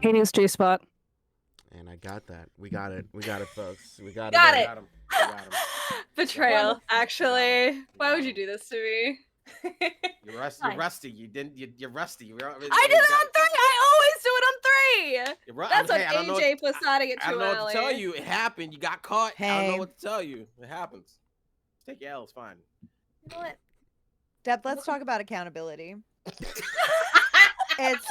Hades J-Spot. And I got that. We got it. We got it, folks. We got, Got it. it. We got him. We got him. Betrayal, actually. Why would you do this to me? You're rusty. You're rusty. You're rusty. I did it on 3. I always do it on 3. That's okay, on AJ Posadic at 2 I don't know what to tell you. It happened. You got caught. Hey. I don't know what to tell you. It happens. Take your L. It's fine. You know what? Deb, let's talk about accountability. It's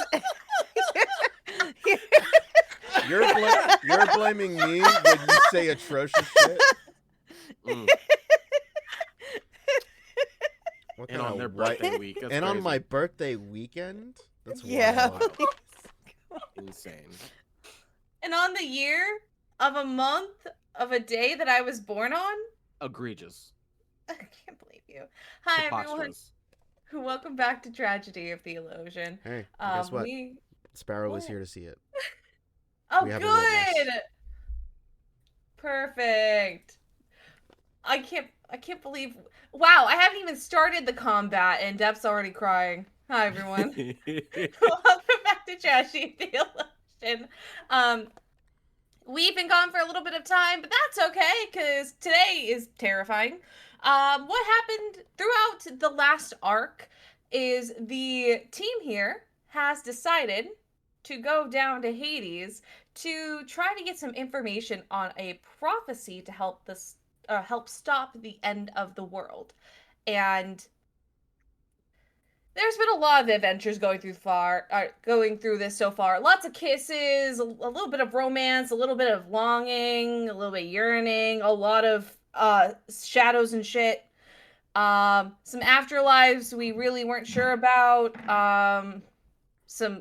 You're blaming me when you say atrocious shit. What And kind on of their white- birthday week. That's and on crazy. my birthday weekend? That's Yeah. wild. Insane. And on the year of a month of a day that I was born on? Egregious. I can't believe you. Hi, everyone. Preposterous. Welcome back to Tragedy of Theolosion. Hey, guess what? We... Sparrow was What? here to see it. Oh, We have a good! witness. Perfect. I can't believe... Wow, I haven't even started the combat and Deb's already crying. Hi, everyone. Welcome back to Tragedy of Theolosion. We've been gone for a little bit of time, but that's okay, because today is terrifying. What happened throughout the last arc is the team here has decided to go down to Hades to try to get some information on a prophecy to help stop the end of the world. And there's been a lot of adventures going through this so far. Lots of kisses, a little bit of romance, a little bit of longing, a little bit of yearning, a lot of shadows and shit. Some afterlives we really weren't sure about. Some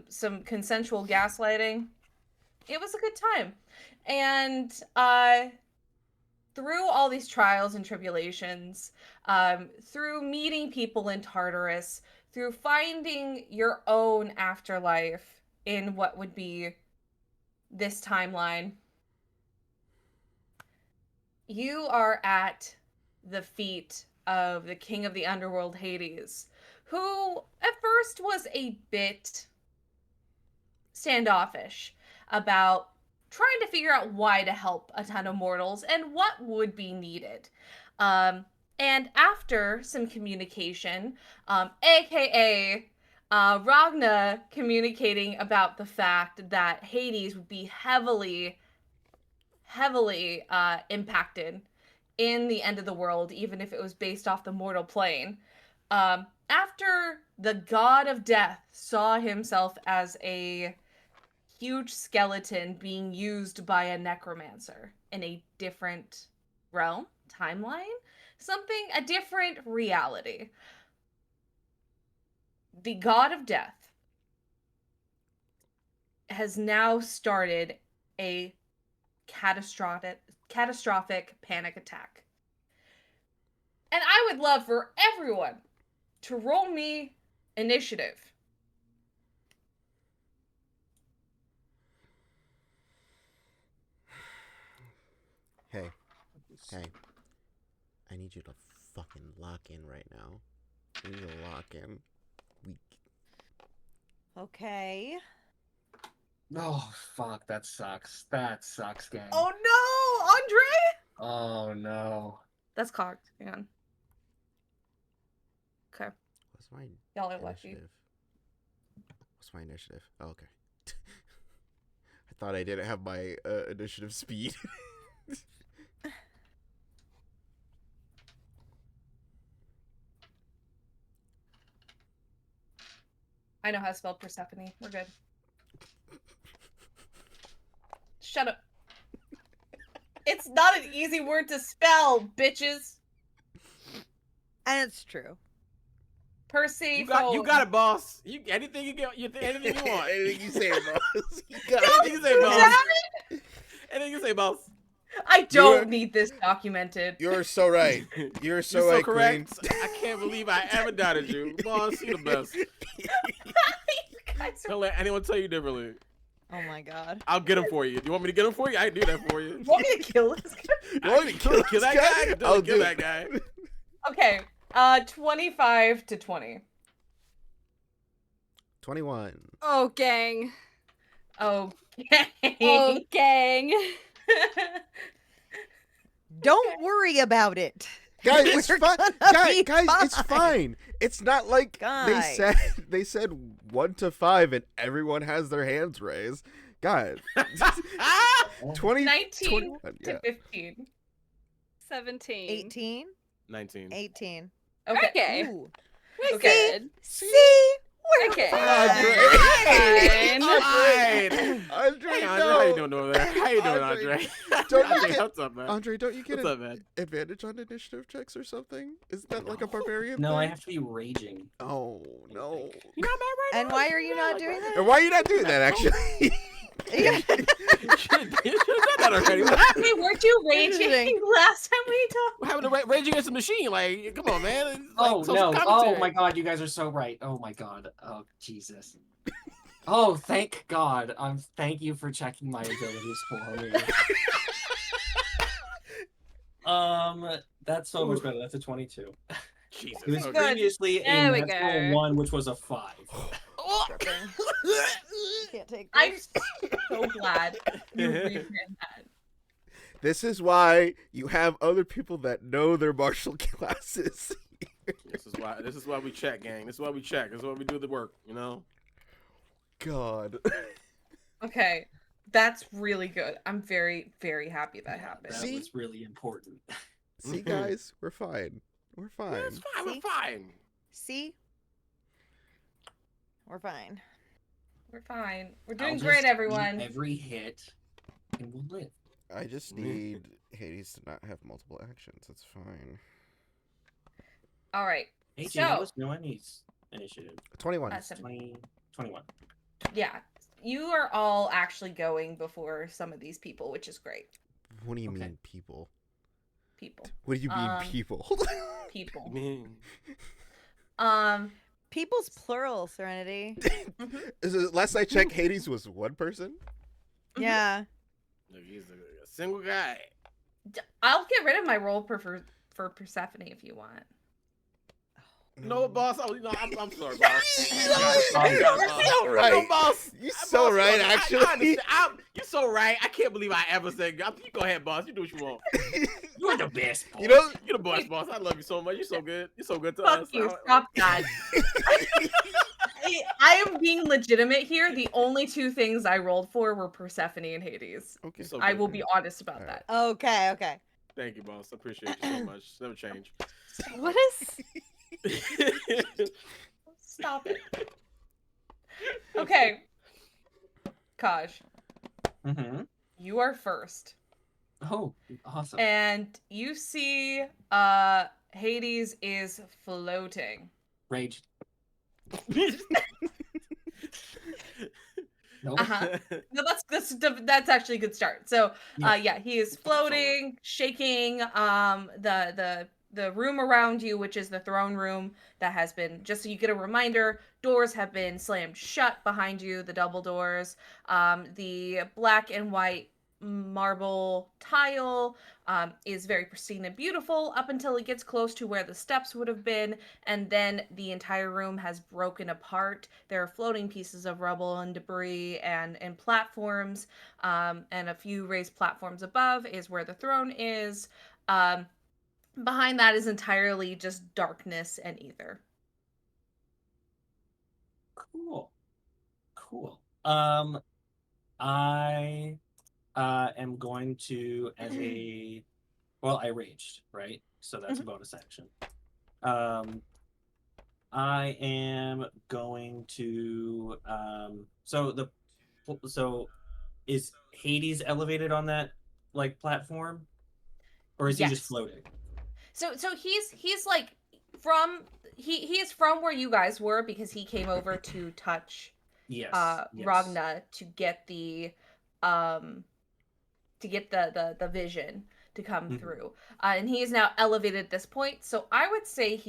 consensual gaslighting. It was a good time. And through all these trials and tribulations, through meeting people in Tartarus, through finding your own afterlife in what would be this timeline, you are at the feet of the king of the underworld, Hades, who at first was a bit standoffish about trying to figure out why to help a ton of mortals and what would be needed. And after some communication, aka Ragna communicating about the fact that Hades would be heavily impacted in the end of the world, even if it was based off the mortal plane. After the god of death saw himself as a huge skeleton being used by a necromancer in a different realm, timeline, a different reality. The god of death has now started a catastrophic panic attack. And I would love for everyone to roll me initiative. Hey, I need you to fucking lock in right now. I need you to lock in. Okay. Oh, fuck. That sucks. That sucks, gang. Oh no, Andre! Oh, no. That's cocked. Hang on. Okay. What's my Y'all are lucky. initiative? What's my initiative? Oh, okay. I thought I didn't have my initiative speed. I know how to spell Persephone. We're good. Shut up. It's not an easy word to spell, bitches. And it's true. Percy. You got it, boss. Anything you get, anything you want. Anything you say, boss. You got Anything you say, boss. Anything you say, boss. I don't need this documented. You're so right. You're so You're right, correct. Queen. I can't believe I ever doubted you, boss. You the best. You guys are... Don't let anyone tell you differently. Oh my god. I'll get him for you. You want me to get him for you? I can do that for you. You want me to kill this guy? You want me to kill Kill this that guy? guy? I'll Kill do that it. guy. Okay. 25 to 20. 21. Oh, gang. Okay. Oh, gang. Don't worry about it. Guys, it's We're fine. gonna Guys, be it's fine. fine. It's not like Guys. they said 1 to 5 and everyone has their hands raised. Guys, 20, 19 21, to yeah. 15. 17. 18? 19. 18. Okay. Okay. Ooh. We're See? good. See? We're Okay. fine. Fine. Andre, Hey, Andre, no. how you doing over there? How you doing, Andre, Andre? don't you Andre, get- what's up, man? Andre, don't you get What's an up, man? advantage on initiative checks or something? Isn't that like a barbarian No, thing? I have to be raging. Oh, no. You not mad right And now? why are you not doing that? And why are you not doing that, actually? Yeah. You should have done that already. What Hey, weren't you raging Interesting. last time we talked? happened to Rage Against the Machine? Like, come on, man. It's Oh, like social no. commentary. Oh, my God. You guys are so right. Oh, my God. Oh, Jesus. Oh, thank God. Thank you for checking my abilities for me. That's so much better. That's a 22. Jesus. It was okay. previously There a we natural go. 1, which was a 5. Can't take I'm this. so glad you reran that. This is why you have other people that know their martial classes. This is why we check, gang. This is why we check. This is why we do the work, you know? God. Okay. That's really good. I'm very, very happy that happened. That See? was really important. See, guys, we're fine. We're fine. Yeah, it's fine. See? We're fine. See? We're fine. We're fine. We're I'll doing just great, eat everyone. every hit, and we'll live. I just need Hades to not have multiple actions. It's fine. All right. Hey, So- Gino, no one needs initiative. 21. That's a- 21. Yeah. You are all actually going before some of these people, which is great. What do you Okay. mean, people? People. What do you mean, people? People. Man. People's plural, Serenity. Last I checked, Hades was one person. Mhm. Yeah. Look, he's a single guy. I'll get rid of my role for Persephone if you want. No, boss. I'm sorry, boss. You're so right. No, boss. You're so right, I actually. understand. You're so right. I can't believe I ever said. You go ahead, boss. You do what you want. You're the best. You know, You're the best, boss. I love you so much. You're so good. You're so good to Fuck us. you. Stop that. I am being legitimate here. The only two things I rolled for were Persephone and Hades. okay. So I good. will be honest about Alright. that. Okay. Thank you, boss. I appreciate you so much. Never change. What is? Stop it. Okay. Kaj, Mm-hmm. you are first. Oh, awesome. And you see Hades is floating. Rage. Nope. Uh-huh. No, that's actually a good start. So, yeah, he is floating, shaking. The room around you, which is the throne room, that has been, just so you get a reminder, doors have been slammed shut behind you. The double doors. The black and white marble tile is very pristine and beautiful up until it gets close to where the steps would have been, and then the entire room has broken apart. There are floating pieces of rubble and debris and platforms, and a few raised platforms above is where the throne is. Behind that is entirely just darkness and ether. Cool. I am going to, as a, well, I raged, right? So that's a bonus action. I am going to, so is Hades elevated on that like platform, or is he just Yes. floating? So he's like he is from where you guys were, because he came over to touch Yes. Ragna to get the vision to come through. And he is now elevated at this point. So I would say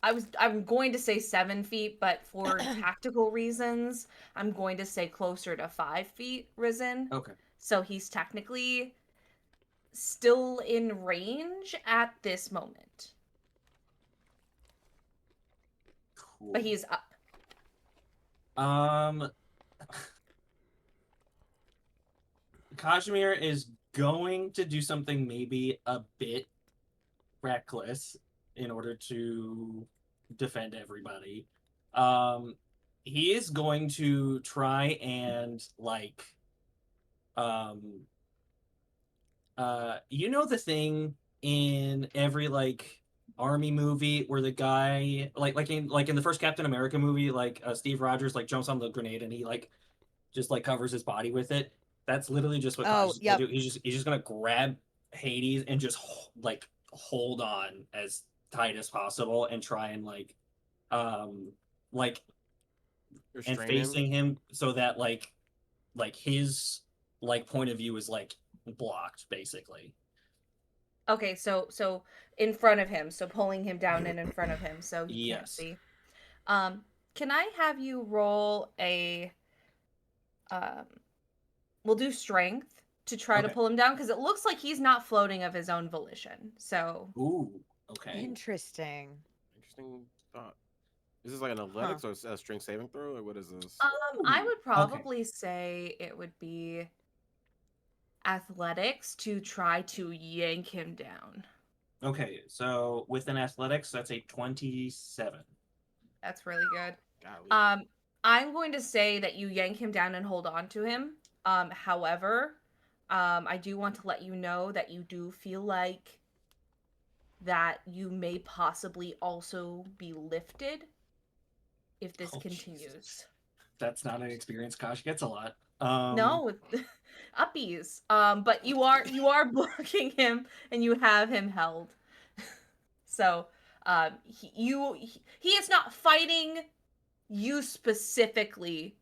I'm going to say 7 feet, but for tactical reasons, I'm going to say closer to 5 feet risen. Okay. So he's technically still in range at this moment. Cool. But he's up. Kashmir is going to do something maybe a bit reckless in order to defend everybody. He is going to try and like you know the thing in every like army movie where the guy like in the first Captain America movie, like Steve Rogers like jumps on the grenade and he like just like covers his body with it. That's literally just what Taj is gonna do. He's just gonna grab Hades and just like hold on as tight as possible and try and like and facing him so that like his like point of view is like blocked basically. Okay, so in front of him, so pulling him down and in front of him, so he can't see. Can I have you roll a we'll do strength to try to pull him down, because it looks like he's not floating of his own volition. So Ooh, okay. Interesting thought. Is this like an athletics or a strength saving throw, or what is this? I would probably say it would be athletics to try to yank him down. Okay, so with an athletics, that's a 27. That's really good. Golly. I'm going to say that you yank him down and hold on to him. However, I do want to let you know that you do feel like that you may possibly also be lifted if this continues. Jesus. That's not an experience Kosh gets a lot. No, uppies. But you are blocking him and you have him held. So, he is not fighting you specifically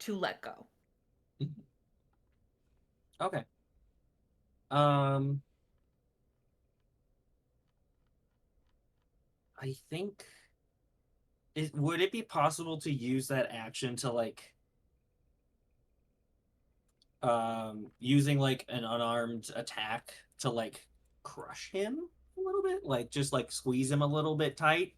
to let go. Okay. I think would it be possible to use that action to like using like an unarmed attack to like crush him a little bit, like just like squeeze him a little bit tight.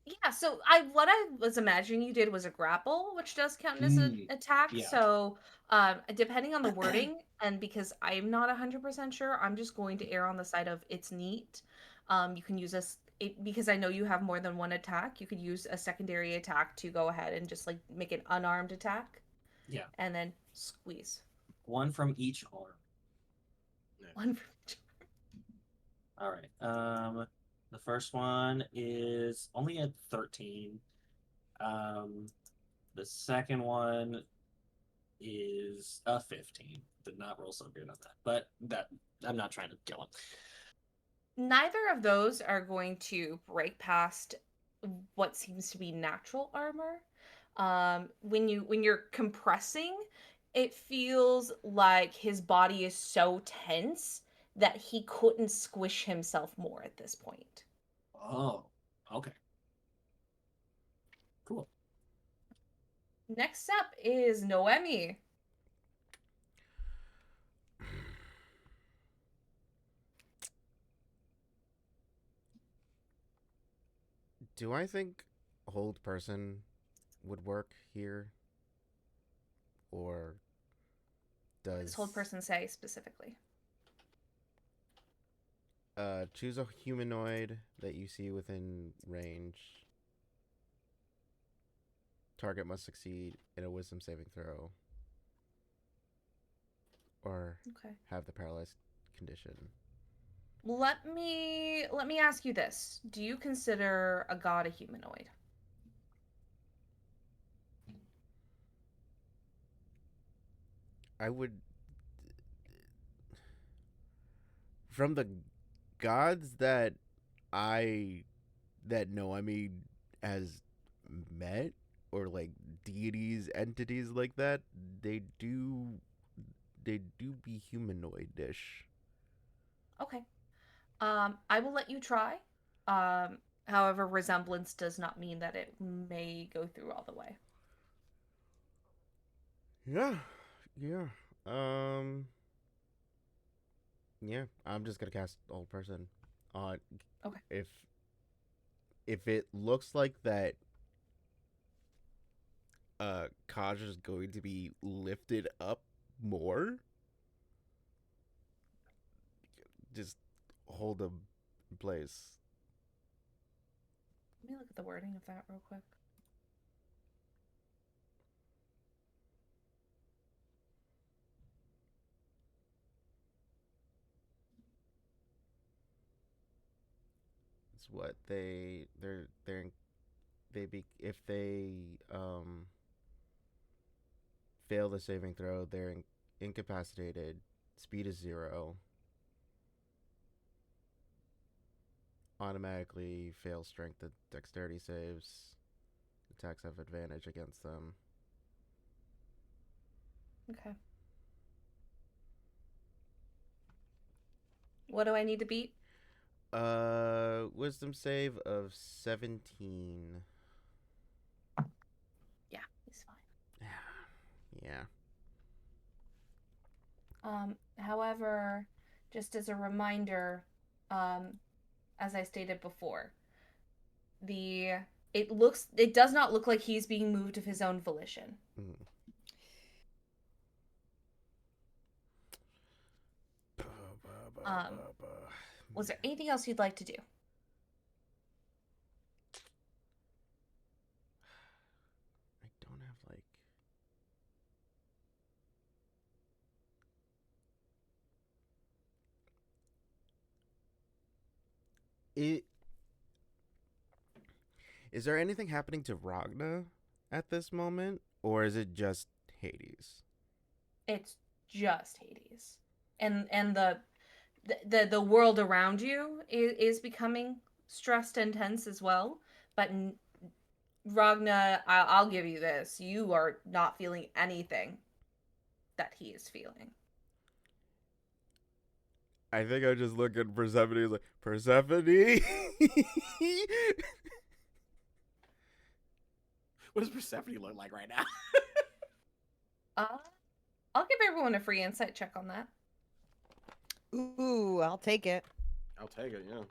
Yeah, so what I was imagining you did was a grapple, which does count as an Mm, attack. yeah. So, depending on the wording, and because I'm not 100% sure, I'm just going to err on the side of it's neat. You can use because I know you have more than one attack. You could use a secondary attack to go ahead and just like make an unarmed attack, Yeah. and then squeeze One from each arm. one from each. All right. The first one is only a 13. The second one is a 15. Did not roll so good on that, but that I'm not trying to kill him. Neither of those are going to break past what seems to be natural armor. When you're compressing, it feels like his body is so tense that he couldn't squish himself more at this point. Oh, okay. Cool. Next up is Noemi. Do I think hold person would work here? Or What does does hold person say specifically? choose a humanoid that you see within range. Target must succeed in a wisdom saving throw. Or Okay. have the paralyzed condition. Let me ask you this. Do you consider a god a humanoid? I would, from the gods that Noemi has met, or like deities, entities like that, they do be humanoid-ish. Okay. I will let you try. However, resemblance does not mean that it may go through all the way. Yeah, yeah. Um, yeah. I'm just gonna cast old person. On Okay. If it looks like that, Kaj is going to be lifted up more, just hold him in place. Let me look at the wording of that real quick. It's what they be if they fail the saving throw, they're incapacitated. Speed is 0. Automatically fail strength and dexterity saves. Attacks have advantage against them. Okay. What do I need to beat? Wisdom save of 17. Yeah, he's fine. Yeah. However, just as a reminder, as I stated before, the it does not look like he's being moved of his own volition. Mm. Was there anything else you'd like to do? I don't have like it. Is there anything happening to Ragna at this moment, or is it just Hades? It's just Hades, and the world around you is becoming stressed and tense as well. But Ragna, I'll give you this: you are not feeling anything that he is feeling. I think I just look at Persephone like Persephone. What does Persephone look like right now? Uh, I'll give everyone a free insight check on that. Ooh, I'll take it. I'll take it. Yeah.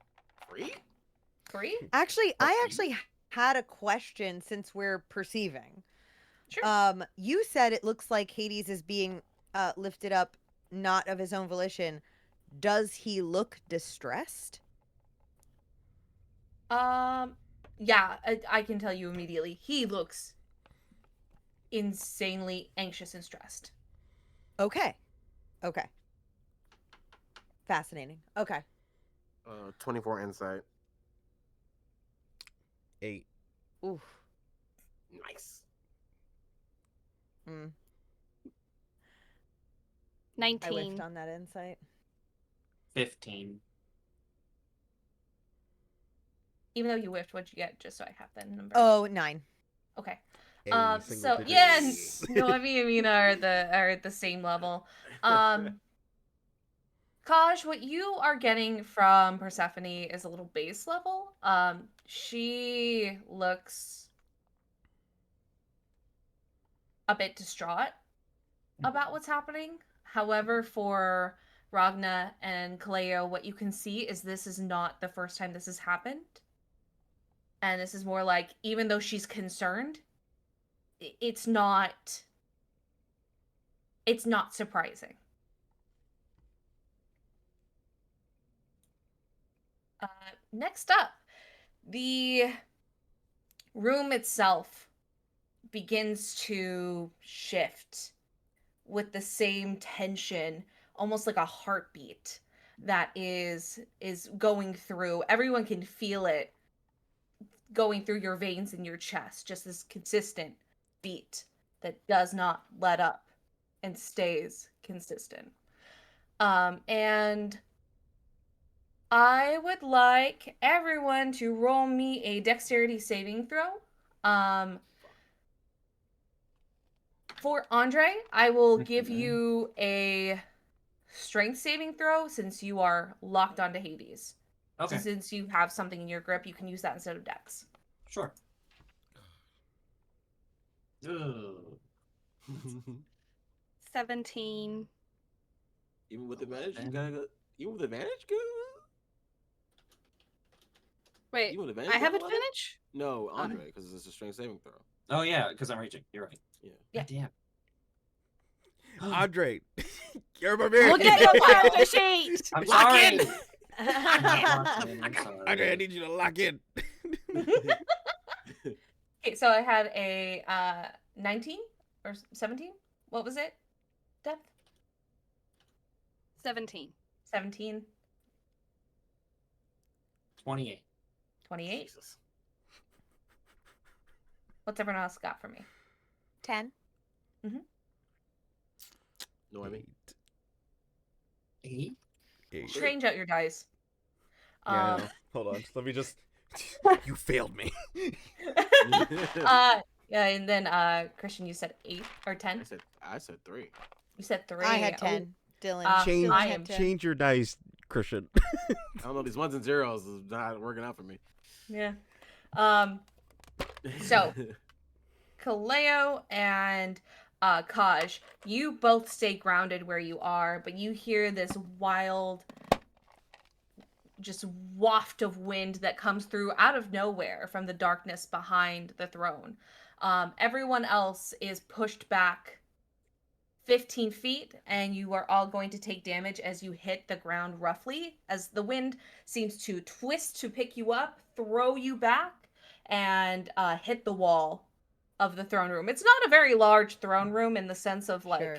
Free? Free? Actually, I Okay. actually had a question since we're perceiving. Sure. You said it looks like Hades is being lifted up not of his own volition. Does he look distressed? Yeah, I can tell you immediately. He looks insanely anxious and stressed. Okay. Okay. Fascinating. Okay. 24 insight. 8. Oof. Nice. Mm. I 19. whiffed on that insight. 15. Even though you whiffed, what'd you get? Just so I have that number. Oh, 9. Okay. A single So digits. yeah, Noemi and Mina are at the same level. Kaj, what you are getting from Persephone is a little base level. She looks a bit distraught about what's happening. However, for Ragna and Kaleo, what you can see is this is not the first time this has happened. And this is more like, even though she's concerned, it's not surprising. Next up, the room itself begins to shift with the same tension, almost like a heartbeat that is going through. Everyone can feel it going through your veins in your chest, just this consistent beat that does not let up and stays consistent. And I would like everyone to roll me a dexterity saving throw. For Andre, I will give you a strength saving throw since you are locked onto Hades. Okay. So since you have something in your grip, you can use that instead of dex. Sure. Ugh. 17. Even with advantage, you gotta go. Even with advantage, good. Wait, Even with advantage, I have you got 11? advantage? No, Andre, because it's a strength saving throw. Oh yeah, because I'm reaching. You're right. Yeah. Yeah. Damn. Andre, you're my man. Look at your character sheet! I'm Lock sorry. in! I'm sorry. Andre, I need you to lock in. Okay, so I had a 19 or 17. What was it? Depth? 17. 17, 28. 28. Jesus. What's everyone else got for me? 10. No, I mean. 8? 8. Change out your dice. Yeah, I know. Hold on. Let me just. You failed me. Yeah, and then Christian, you said 8 or 10. I said 3. You said 3. I had Oh, 10. Dylan. Change, Dylan I had am 10. change your dice, Christian. I don't know. These ones and zeros is not working out for me. yeah. So Kaleo and Kaj, you both stay grounded where you are, but you hear this wild, just waft of wind that comes through out of nowhere from the darkness behind the throne. Everyone else is pushed back 15 feet, and you are all going to take damage as you hit the ground roughly, as the wind seems to twist to pick you up, throw you back, and hit the wall of the throne room. It's not a very large throne room in the sense of like Sure.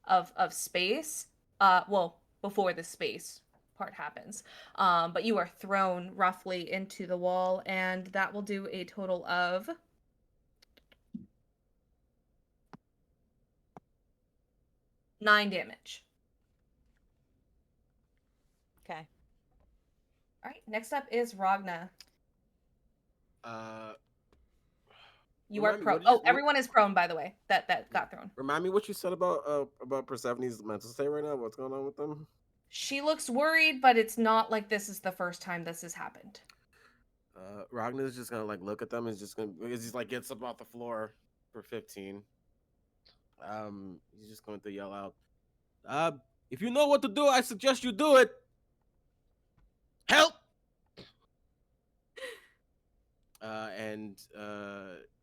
of space. Well, before the space part happens. But you are thrown roughly into the wall, and that will do a total of 9 damage. Okay. All right, next up is Ragna. You are Remind me, prone. what did you- Oh, everyone is prone, by the way. That got thrown. Remind me what you said about Persephone's mental state right now. What's going on with them? She looks worried, but it's not like this is the first time this has happened. Ragna's just gonna like look at them and just gonna he's like gets up off the floor for 15. He's just going to yell out, if you know what to do, I suggest you do it. Help! And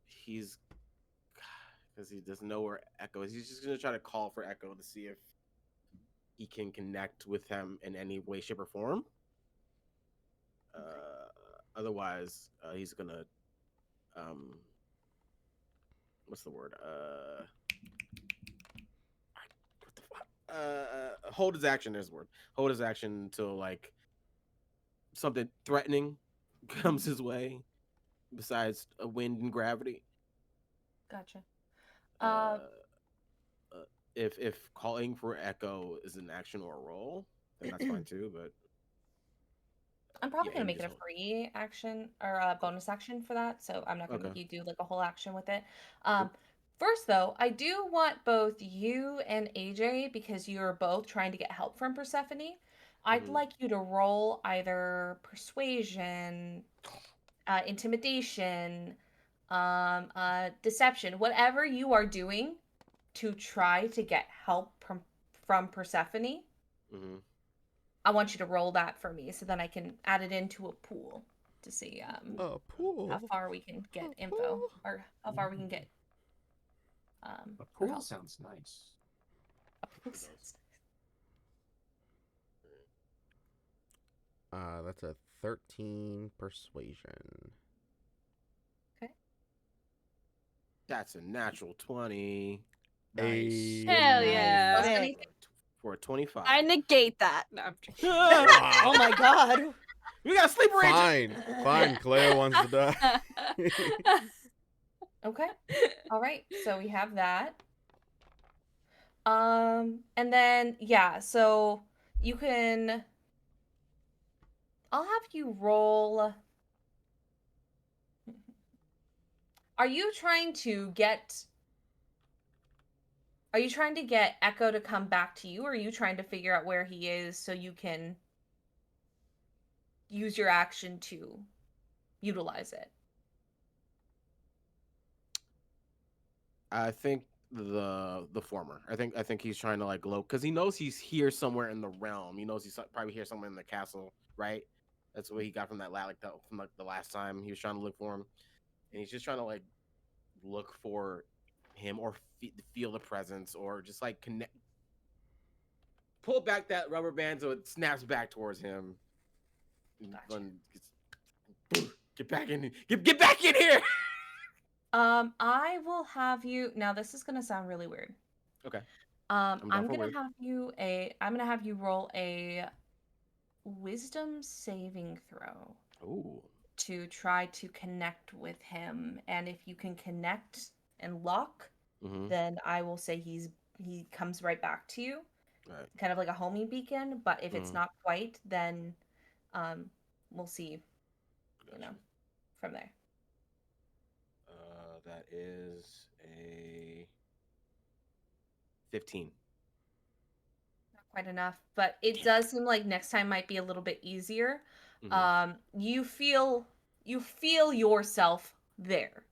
he's, because he doesn't know where Echo is, he's just going to try to call for Echo to see if he can connect with him in any way, shape, or form. Otherwise, he's going to, what's the word? What the fuck? Hold his action. There's the word. Hold his action until like something threatening comes his way, besides a wind and gravity. Gotcha. Uh, if calling for Echo is an action or a roll, then that's fine too. But I'm probably yeah, gonna he make it a just- free action or a bonus action for that, so I'm not gonna Okay. make you do like a whole action with it. First though, I do want both you and AJ, because you're both trying to get help from Persephone. I'd Mhm. like you to roll either persuasion, intimidation, deception, whatever you are doing to try to get help from Persephone. Mhm. I want you to roll that for me so then I can add it into a pool to see A pool. how far we can get A info pool. or how far we can get A for pool help. sounds nice. That's a 13 persuasion. That's a natural 20. Nice. Hell Nice. yeah. Plus Sick. anything. For a 25. I negate that. No, I'm joking. Oh my god. We got a sleeper agent. Fine. Cleo wants to die. Okay. All right. So we have that. And then yeah, so you can I'll have you roll. Are you trying to get Echo to come back to you, or are you trying to figure out where he is so you can use your action to utilize it? I think the former. I think he's trying to like because he knows he's here somewhere in the realm. He knows he's probably here somewhere in the castle, right? That's what he got from that from like the last time he was trying to look for him, and he's just trying to like look for him or feel the presence or just like connect. Pull back that rubber band so it snaps back towards him. Gotcha. Get back in! Get back in here! I will have you now. This is gonna sound really weird. Okay. I'm down for gonna weird. I'm gonna have you roll a wisdom saving throw Ooh. to try to connect with him, and if you can connect and lock, Mm-hmm. then I will say he comes right back to you, Right. kind of like a homing beacon. But if it's Mhm. not quite, then we'll see, Gotcha. from there. That is a 15. Not quite enough, but it does seem like next time might be a little bit easier. Mhm. You feel yourself there.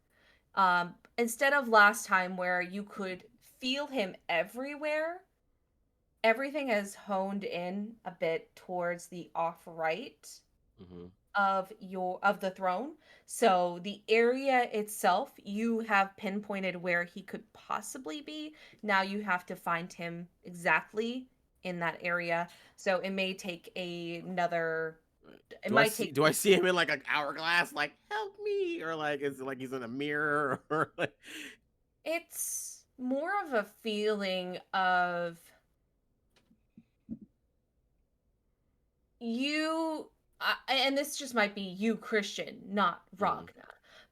Instead of last time where you could feel him everywhere, everything has honed in a bit towards the off right Mhm. of the throne. So the area itself, you have pinpointed where he could possibly be. Now you have to find him exactly in that area. So it may take another. It Do I might see? take. Do I see him in like an hourglass? Like help me, or like is it like he's in a mirror, or like? It's more of a feeling of you, and this just might be you, Christian, not Ragna,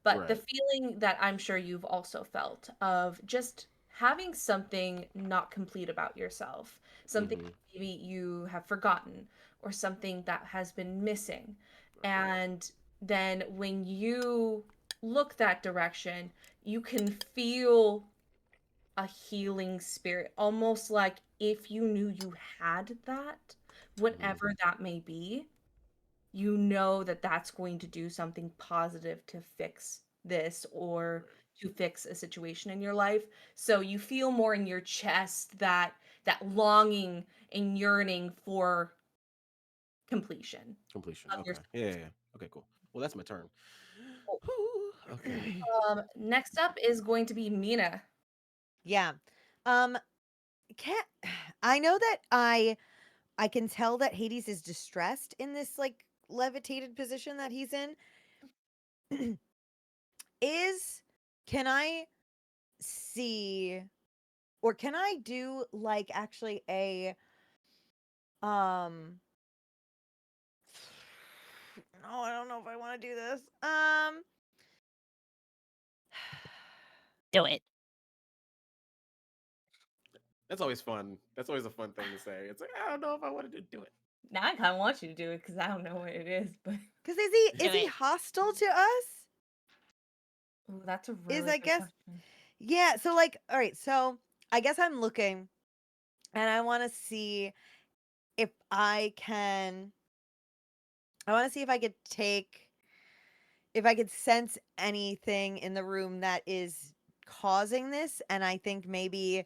but the Right. feeling that I'm sure you've also felt of just having something not complete about yourself, something Mhm. maybe you have forgotten, or something that has been missing. And then when you look that direction, you can feel a healing spirit, almost like if you knew you had that, whatever that may be, you know that that's going to do something positive to fix this or to fix a situation in your life. So you feel more in your chest that longing and yearning for completion Completion. of your Okay. Yeah, yeah, yeah. Okay, cool. Well, that's my turn. soul. Whew, okay. Next up is going to be Mina. Yeah. Um can I know that I can tell that Hades is distressed in this like levitated position that he's in. Is can I see or can I do like actually a um no, I don't know if I want to do this. Do it. That's always fun. That's always a fun thing to say. It's like, I don't know if I wanted to do it. Now I kind of want you to do it because I don't know what it is, but Cuz Do is he it. hostile to us? ooh, that's a Is really I good guess question. yeah, so like all right, so I guess I'm looking and I want to see if I want to see if I could if I could sense anything in the room that is causing this. And I think maybe,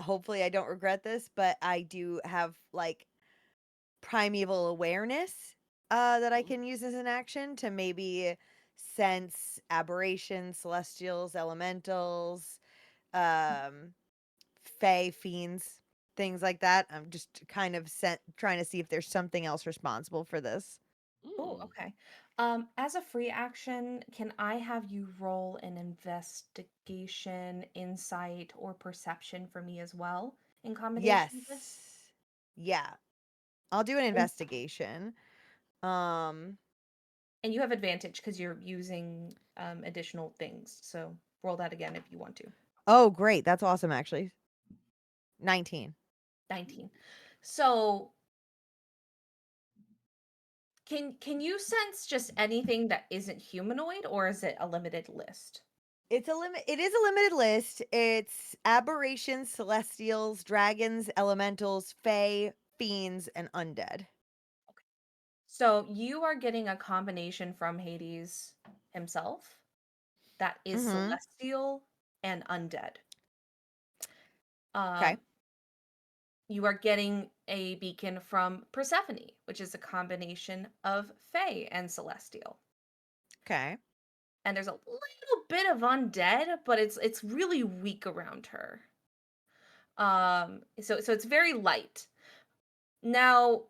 hopefully, I don't regret this, but I do have like primeval awareness that I can use as an action to maybe sense aberrations, celestials, elementals, um, fae, fiends, things like that. I'm just kind of trying to see if there's something else responsible for this. Oh, Mm. okay. As a free action, can I have you roll an investigation, insight, or perception for me as well in combination with this? Yes. Yeah. I'll do an And, investigation. Um and you have advantage because you're using additional things. So roll that again if you want to. oh great, that's awesome actually. 19. 19. So can you sense just anything that isn't humanoid, or is it a limited list? It is a limited list. It's aberrations, celestials, dragons, elementals, fae, fiends, and undead. So you are getting a combination from Hades himself that is Mhm. celestial and undead. Okay. Um, you are getting a beacon from Persephone, which is a combination of fae and celestial. Okay. And there's a little bit of undead, but it's really weak around her. So it's very light. Now,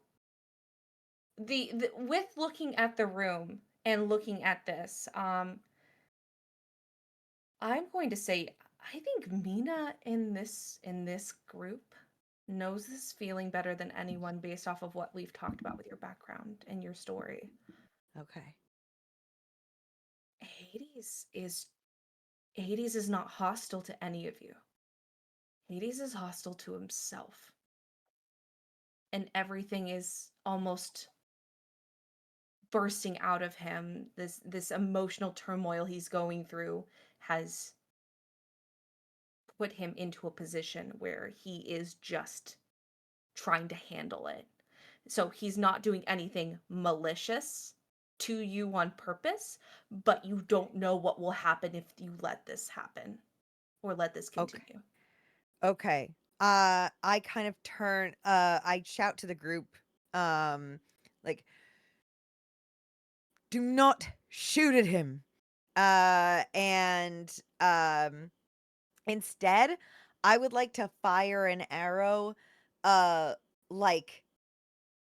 the with looking at the room and looking at this, I'm going to say I think Mina in this group knows this feeling better than anyone based off of what we've talked about with your background and your story. Okay. Hades is Hades is not hostile to any of you. Hades is hostile to himself. And everything is almost bursting out of him. This emotional turmoil he's going through has put him into a position where he is just trying to handle it. So he's not doing anything malicious to you on purpose, but you don't know what will happen if you let this happen or let this Okay. continue. Okay. I kind of turn I shout to the group like do not shoot at him. And instead, I would like to fire an arrow uh like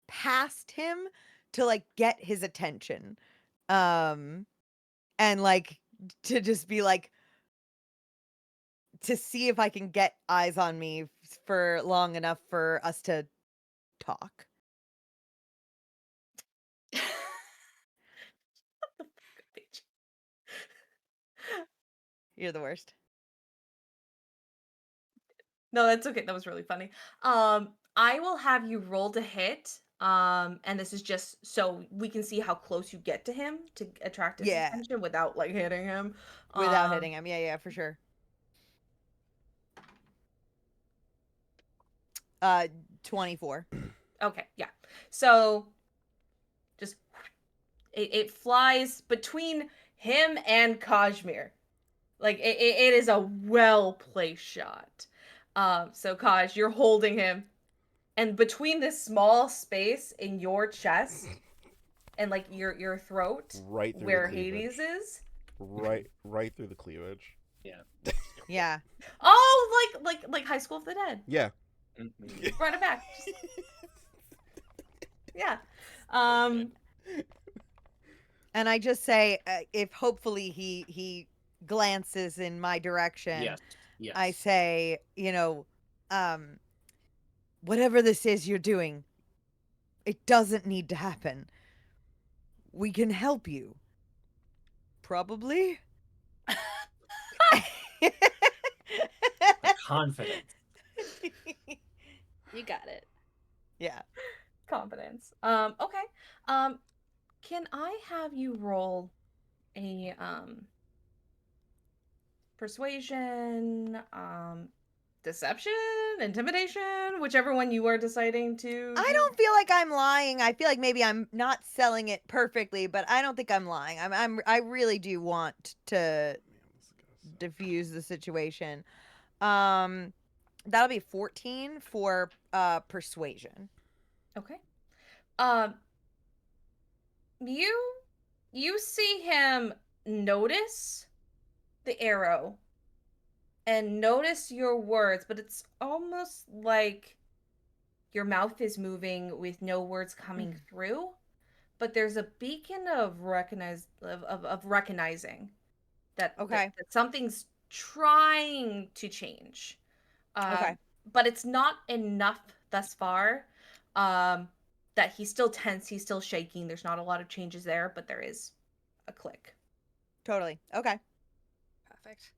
past him to like get his attention. Um and like to just be like to see if I can get eyes on me for long enough for us to talk. You're the worst. No, that's okay. That was really funny. I will have you roll to hit. And this is just so we can see how close you get to him to attract his Yeah, attention without like hitting him. without Um, hitting him. Yeah, yeah, for sure. 24. okay, yeah. So just it flies between him and Kashmir. Like it is a well placed shot. So Kaj, you're holding him, and between this small space in your chest and like your throat, Right through where the cleavage. Hades is. Right through the cleavage. Yeah. Oh, like High School of the Dead. Yeah. Run it back. Yeah. Um. And I just say, if hopefully he glances in my direction, Yes. Yes. I say, whatever this is you're doing, it doesn't need to happen. We can help you. Probably. Confidence. You got it. Yeah. Confidence. Okay. Can I have you roll a persuasion, deception, intimidation, whichever one you are deciding to I do? don't feel like I'm lying. I feel like maybe I'm not selling it perfectly, but I don't think I'm lying. I really do want to diffuse the situation. That'll be 14 for persuasion. Okay. You see him notice the arrow and notice your words, but it's almost like your mouth is moving with no words coming through, but there's a beacon of recognizing that, Okay. that something's trying to change. Okay. But it's not enough thus far. That he's still tense, he's still shaking. There's not a lot of changes there, but there is a click. Totally. Okay. Perfect.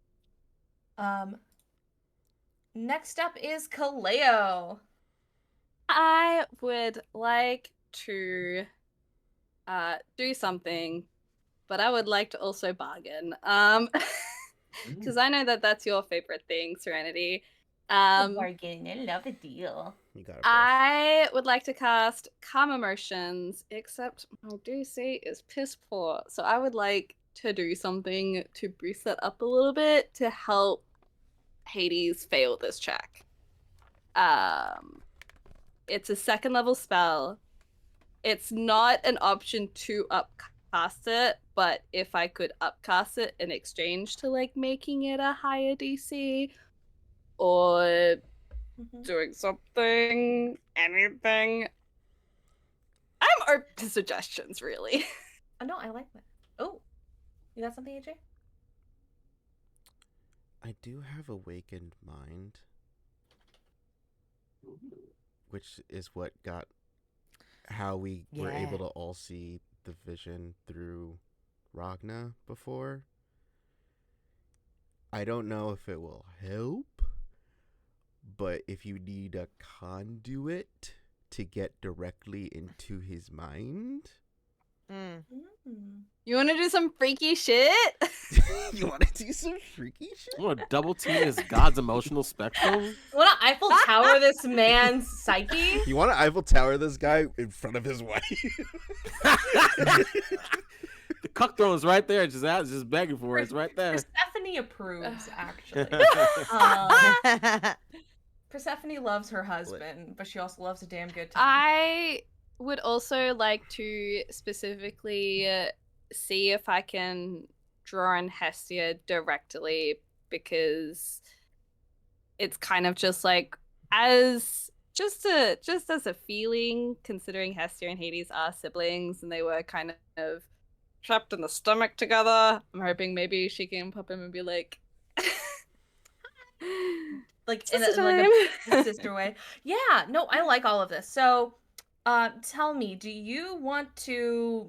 Next up is Kaleo. I would like to do something, but I would like to also bargain. Because I know that that's your favorite thing, Serenity. Bargain, I love a deal. You got it. I would like to cast Calm Emotions, except my DC is piss poor. So I would like to do something to boost that up a little bit to help Hades fail this check. It's a 2nd level spell. It's not an option to upcast it, but if I could upcast it in exchange to like making it a higher DC or doing something, anything. I'm open to suggestions, really. Oh, no, I like that. Oh, you got something, AJ? I do have Awakened Mind, which is what got how we were Yeah. able to all see the vision through Ragna before. I don't know if it will help, but if you need a conduit to get directly into his mind. You want to do some freaky shit? You want to do some freaky shit? You want to double team his God's emotional spectrum? You want to Eiffel Tower this man's psyche? You want to Eiffel Tower this guy in front of his wife? The cuck throne's right there, just begging for it. It's right there. Persephone approves, actually. Persephone loves her husband, but she also loves a damn good time. I would also like to specifically see if I can draw in Hestia directly, because it's kind of just like as a feeling, considering Hestia and Hades are siblings and they were kind of trapped in the stomach together. I'm hoping maybe she can pop him and be like like sister in a time. sister way. Yeah, no, I like all of this. So tell me, do you want to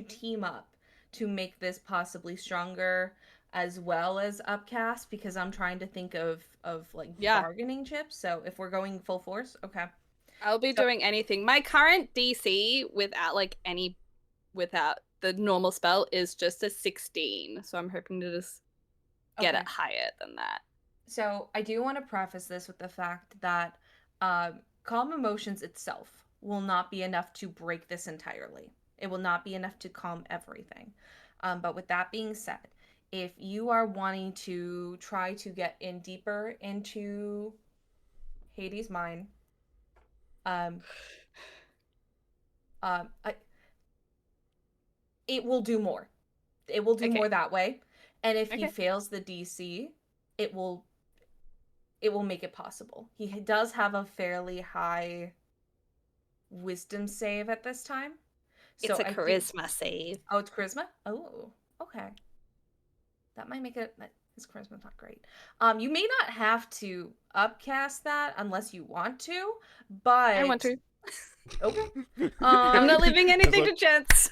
team up to make this possibly stronger as well as upcast? Because I'm trying to think of like bargaining chips. So if we're going full force, okay. I'll be doing anything. My current DC without the normal spell is just a 16. So I'm hoping to just get it higher than that. So I do want to preface this with the fact that calm emotions itself will not be enough to break this entirely. It will not be enough to calm everything. But with that being said, if you are wanting to try to get in deeper into Hades' mind, um, I, it will do more. It will do Okay. more that way. And if he Okay. fails the DC, it will make it possible. He does have a fairly high wisdom save at this time. It's So a I think- charisma save. Oh, it's charisma? Oh, okay. That might make it his charisma's not great. You may not have to upcast that unless you want to, but I want to. Okay. I'm not leaving anything like- to chance.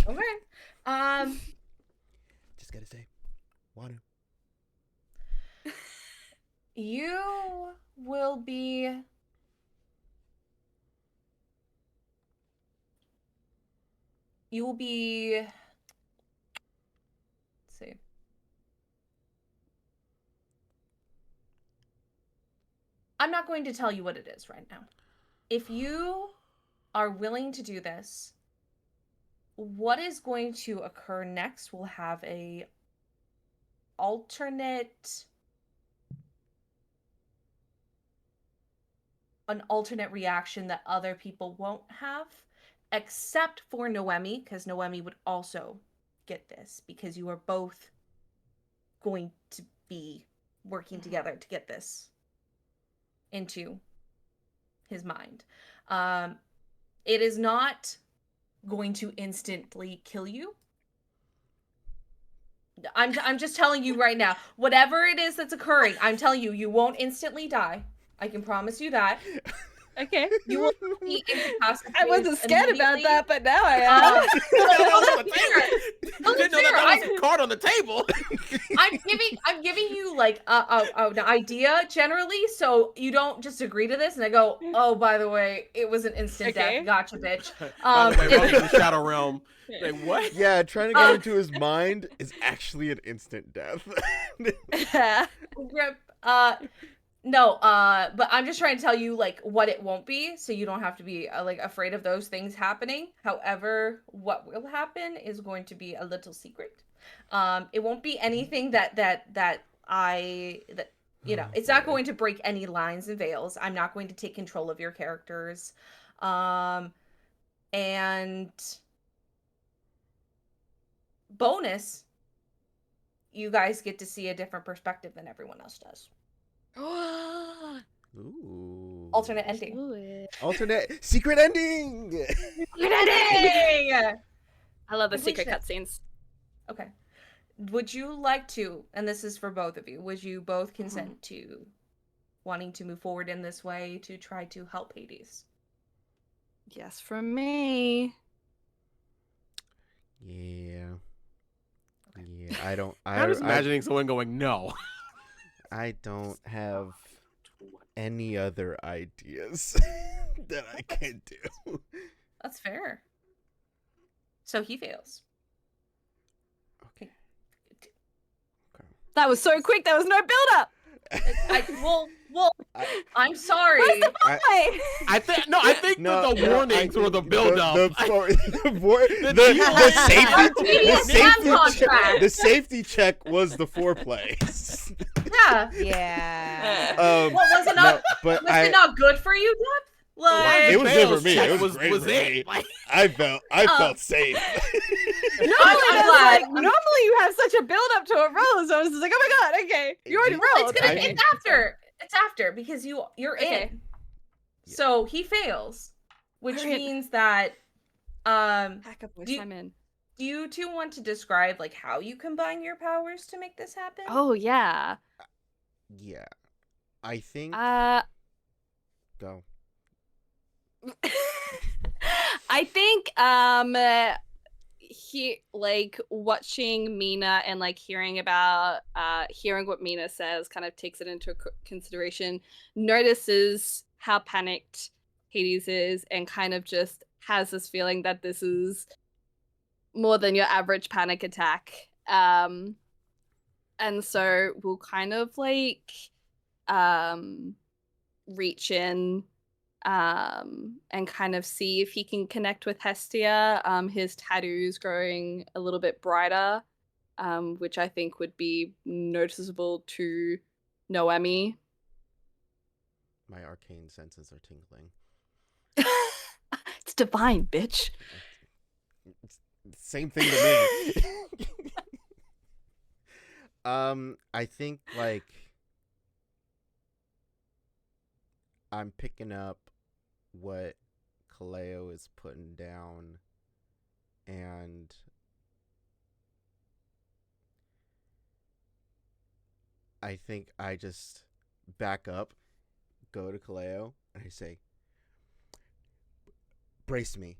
Okay. Just gotta say, want to. You will be let's see. I'm not going to tell you what it is right now. If you are willing to do this, what is going to occur next will have an alternate reaction that other people won't have, except for Noemi, because Noemi would also get this, because you are both going to be working together to get this into his mind. It is not going to instantly kill you. I'm just telling you right now, whatever it is that's occurring, I'm telling you, you won't instantly die. I can promise you that. Okay. You will be incapacitated. I wasn't scared about immediately. that, but now I am. Well, Didn't that's know fair. that was a card on the table. I'm giving you like an idea generally, so you don't just agree to this and I go, oh, by the way, it was an instant Okay. death. Gotcha, bitch. By the way, it welcome to the Shadow Realm. Yeah. Like, what? Yeah, trying to get into his mind is actually an instant death. Grip. No, but I'm just trying to tell you like what it won't be, so you don't have to be like afraid of those things happening. However, what will happen is going to be a little secret. It won't be anything that you know, it's not going to break any lines and veils. I'm not going to take control of your characters. And bonus, you guys get to see a different perspective than everyone else does. Ooh. Alternate ending. Alternate secret ending. Ending! I love the secret Completion. cutscenes. Okay. Would you like to, and this is for both of you, would you both consent to wanting to move forward in this way to try to help Hades? Yes, from me. Yeah. Yeah, I don't. I'm just imagining someone going, no. I don't have any other ideas that I can do. That's fair. So he fails. Okay. That was so quick. There was no build-up. I'm sorry. Where's the fight? I think the warnings were the build-up. The safety check was the foreplay. Yeah. Yeah. What was it not? But Was it not good for you, Deb? Like, It was good for me. Check It was great for me. it. Like, I felt safe. Normally, I'm glad. normally you have such a build-up to a roll, so I was just like, oh my god, okay, you already rolled. it's after. It's after because you're Okay. in. So he fails, which Alright. means that Pack up, boys, Do- I'm in. do you two want to describe like how you combine your powers to make this happen? Oh yeah. Yeah. I think go. I think he like watching Mina and like hearing what Mina says kind of takes it into consideration, notices how panicked Hades is and kind of just has this feeling that this is more than your average panic attack. And so we'll kind of like reach in and kind of see if he can connect with Hestia. His tattoo's growing a little bit brighter. which I think would be noticeable to Noemi. My arcane senses are tingling. It's divine, bitch. It's same thing to me. I think like I'm picking up what Kaleo is putting down, and I think I just back up, go to Kaleo, and I say, "Brace me."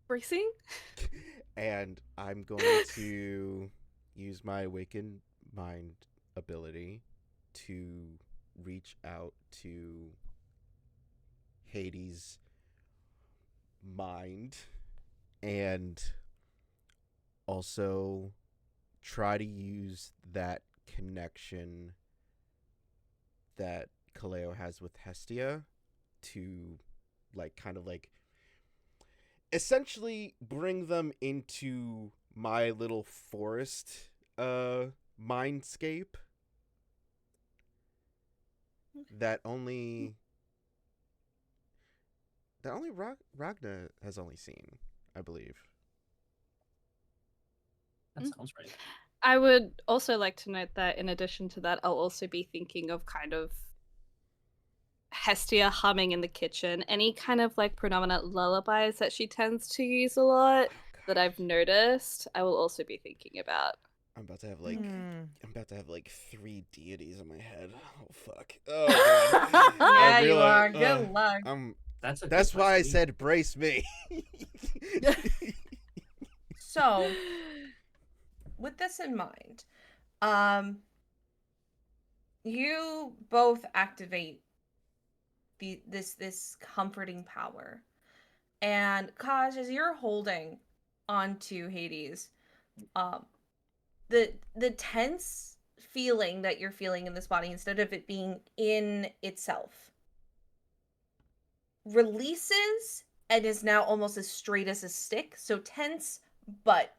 Bracing? And I'm going to use my awakened mind ability to reach out to Hades' mind and also try to use that connection that Kaleo has with Hestia to like kind of like essentially bring them into my little forest mindscape that only Ragna has only seen, I believe. That sounds right. I would also like to note that in addition to that, I'll also be thinking of kind of Hestia humming in the kitchen. Any kind of like predominant lullabies that she tends to use a lot that I've noticed, I will also be thinking about. I'm about to have like Hmm. I'm about to have like 3 deities in my head. Oh fuck. Oh god. Yeah, I you realize- are. Good luck. That's a That's good why I place to be. said brace me. So, with this in mind, you both activate this comforting power. And Kaj, as you're holding onto Hades, um, the tense feeling that you're feeling in this body, instead of it being in itself, releases and is now almost as straight as a stick. So tense, but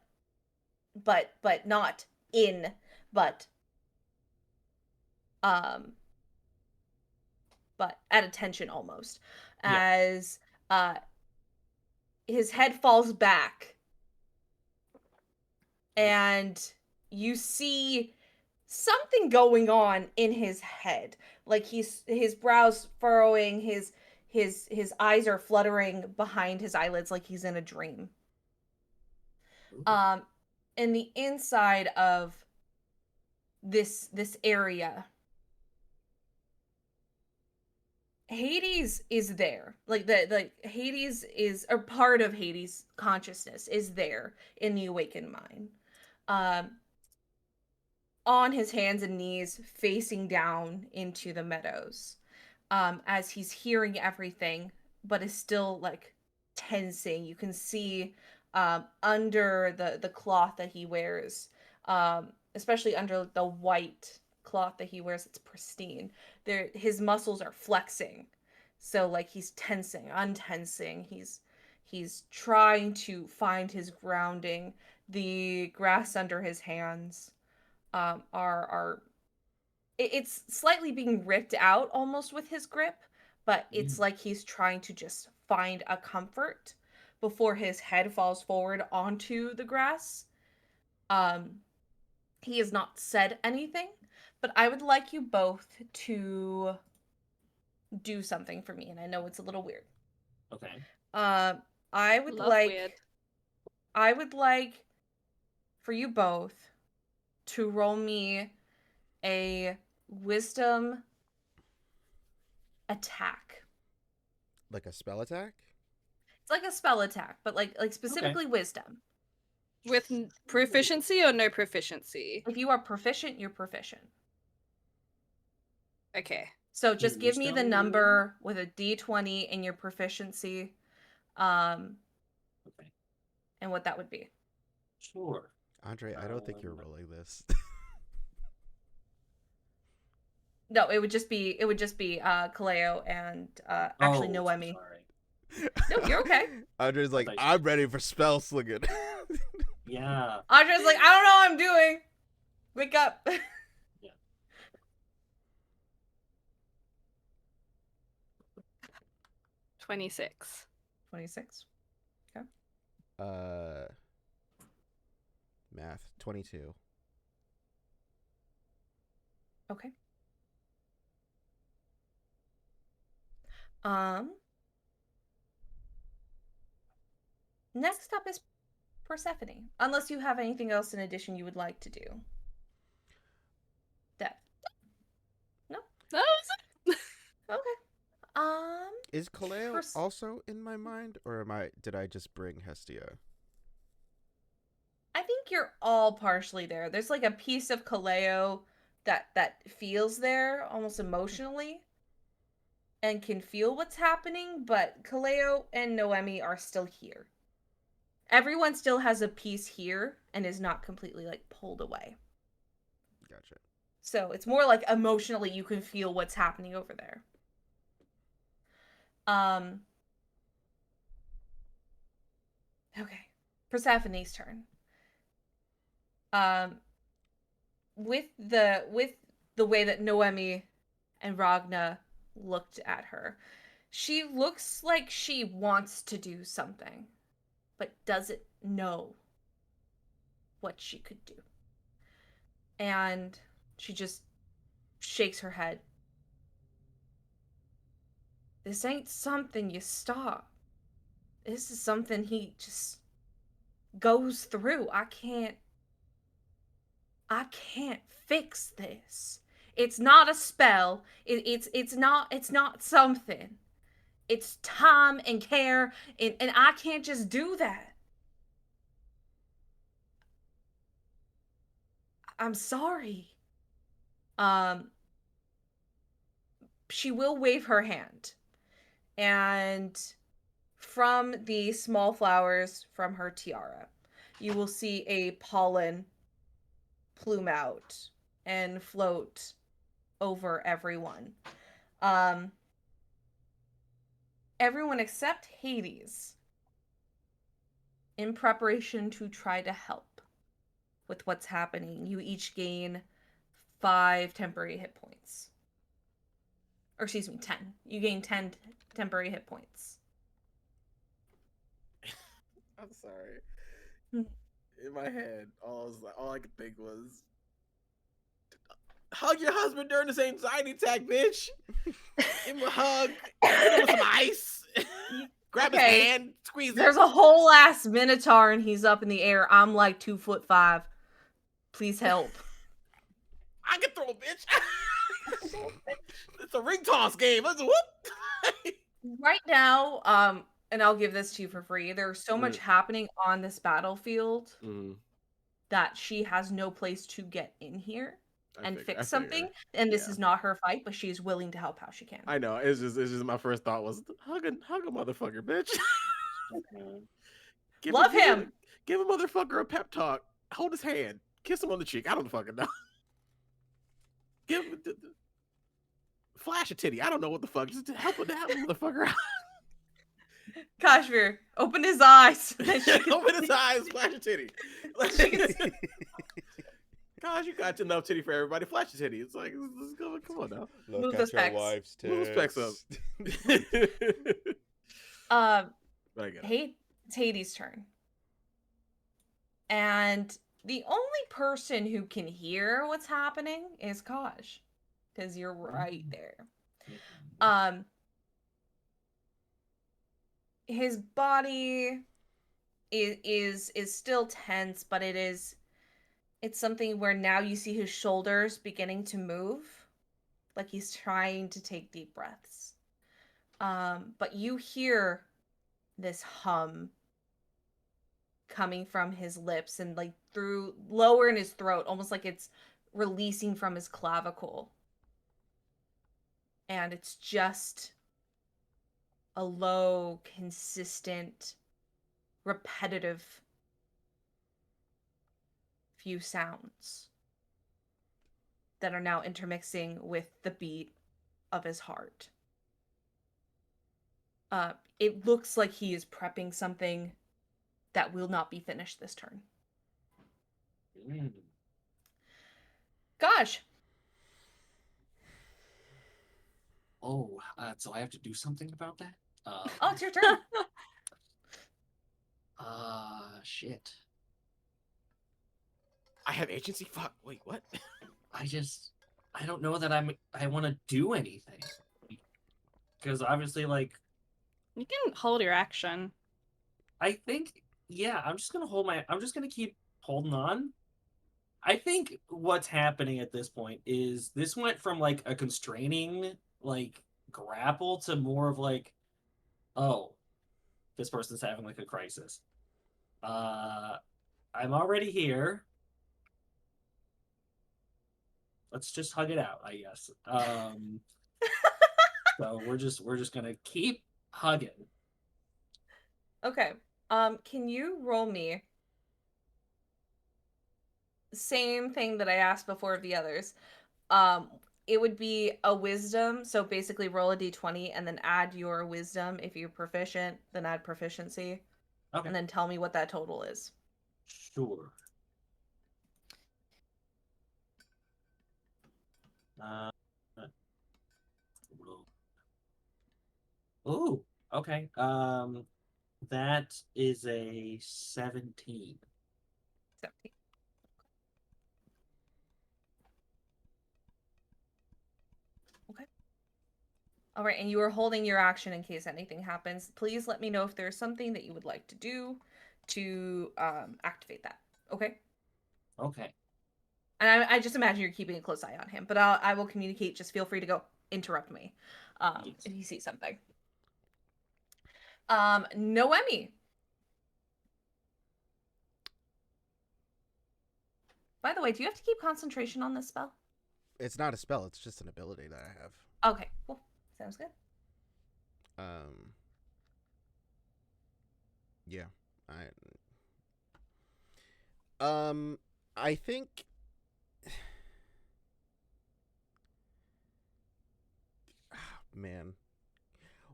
not in, but um but at attention almost, Yeah. as uh his head falls back and you see something going on in his head, like his brows furrowing, his eyes are fluttering behind his eyelids like he's in a dream. Ooh. In the inside of this area, Hades is there. Like the Hades is, or part of Hades consciousness is there in the awakened mind. Um on his hands and knees facing down into the meadows. As he's hearing everything but is still like tensing. You can see under the cloth that he wears, especially under the white cloth that he wears, it's pristine. There, his muscles are flexing, so like he's tensing, untensing. He's trying to find his grounding. The grass under his hands are it's slightly being ripped out almost with his grip, but it's like he's trying to just find a comfort before his head falls forward onto the grass. He has not said anything, but I would like you both to do something for me, and I know it's a little weird. Okay. I would Love like weird. I would like for you both to roll me a wisdom attack. Like a spell attack? It's like a spell attack, but like specifically wisdom. With proficiency or no proficiency? If you are proficient, you're proficient. Okay. So just give me the Wisdom? number with a d20 in your proficiency, um, Okay. and what that would be. Sure. Andre, I don't think you're rolling this. No, it would just be Kaleo and actually Oh, Noemi. sorry. No, you're okay. Andre's like, thought you I'm ready for spell slinging. Yeah. Andre's like, I don't know what I'm doing. Wake up. 26. 26. Math 22. Okay. Um. Next up is Persephone. Unless you have anything else in addition you would like to do. Death. That was Okay. Is Kaleo Pers- also in my mind, or did I just bring Hestia? I think you're all partially there. There's like a piece of Kaleo that feels there almost emotionally and can feel what's happening, but Kaleo and Noemi are still here. Everyone still has a piece here and is not completely like pulled away. Gotcha. So it's more like emotionally you can feel what's happening over there. Okay. Persephone's turn. With the way that Noemi and Ragna looked at her, she looks like she wants to do something, but doesn't know what she could do. And she just shakes her head. This ain't something you stop. This is something he just goes through. I can't fix this. It's not a spell. It's not something. It's time and care, and I can't just do that. I'm sorry. She will wave her hand, and from the small flowers from her tiara, you will see a pollen plume out and float over everyone. Everyone except Hades, in preparation to try to help with what's happening, you each gain 5 temporary hit points. Or excuse me, 10. You gain 10 temporary hit points. I'm sorry. Hmm. In my head, all I could think was, hug your husband during this anxiety attack, bitch. Give him a hug. Hit him with some ice. Grab his hand, squeeze it. There's a whole ass minotaur and he's up in the air. I'm like 2'5". Please help. I can throw a bitch. It's a ring toss game. Let's whoop. Right now, and I'll give this to you for free. There's so much happening on this battlefield that she has no place to get in here and fix something. And this is not her fight, but she's willing to help how she can. I know. It's just my first thought was hug a motherfucker, bitch. Love him. Give a motherfucker a pep talk. Hold his hand. Kiss him on the cheek. I don't fucking know. Give him flash a titty. I don't know what the fuck. Just help a motherfucker out. Kashmir, open his eyes. Open his eyes, flash a titty. Gosh, you got enough titty for everybody. Flash a titty. It's like, let's go. Come on now. Look Move at those your pecs. wife's Move those tits. pecs up. It's Hades' turn. And the only person who can hear what's happening is Kaj. Because you're right there. His body is still tense, but it's something where now you see his shoulders beginning to move, like he's trying to take deep breaths. But you hear this hum coming from his lips and like through lower in his throat, almost like it's releasing from his clavicle. And it's just a low, consistent, repetitive few sounds that are now intermixing with the beat of his heart. It looks like he is prepping something that will not be finished this turn. Mm. Gosh. Oh, so I have to do something about that? Oh, it's your turn. Shit. I have agency. Fuck. Wait, what? I don't know that I want to do anything. Because obviously, like, You can hold your action. I think, yeah, I'm just gonna keep holding on. I think what's happening at this point is this went from like a constraining, like, grapple to more of like, oh, this person's having like a crisis. I'm already here. Let's just hug it out, I guess. So we're just gonna keep hugging. Okay. Can you roll me same thing that I asked before of the others? Um, it would be a wisdom, so basically roll a d20 and then add your wisdom. If you're proficient, then add proficiency. Okay. And then tell me what that total is. Sure. Uh, oh, okay. That is a 17. 17. Okay. All right, and you are holding your action in case anything happens. Please let me know if there's something that you would like to do to activate that. Okay. Okay. And I just imagine you're keeping a close eye on him, but I will communicate. Just feel free to go interrupt me Yes. if you see something. Noemi. By the way, do you have to keep concentration on this spell? It's not a spell. It's just an ability that I have. Okay, cool. Sounds good. Yeah. I think. Man,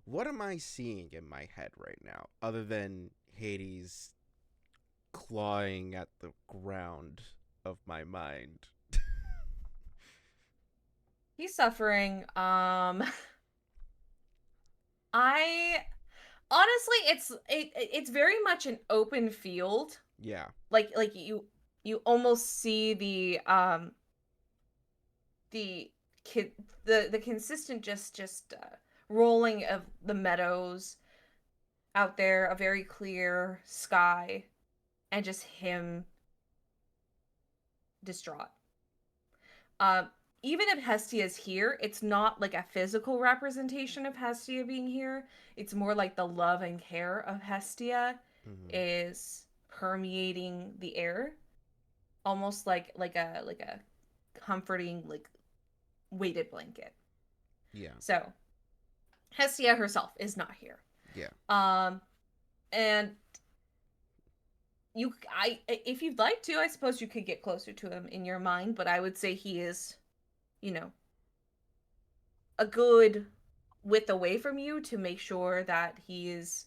what am I seeing in my head right now, other than Hades clawing at the ground of my mind? He's suffering. I honestly, it's very much an open field. Yeah. Like you almost see the kid the consistent just rolling of the meadows out there, a very clear sky, and just him distraught. Um, Even if Hestia is here, it's not like a physical representation of Hestia being here. It's more like the love and care of Hestia is permeating the air, almost like a comforting like weighted blanket. Yeah. So Hestia herself is not here. Yeah. And if you'd like to, I suppose you could get closer to him in your mind, but I would say he is, you know, a good width away from you to make sure that he is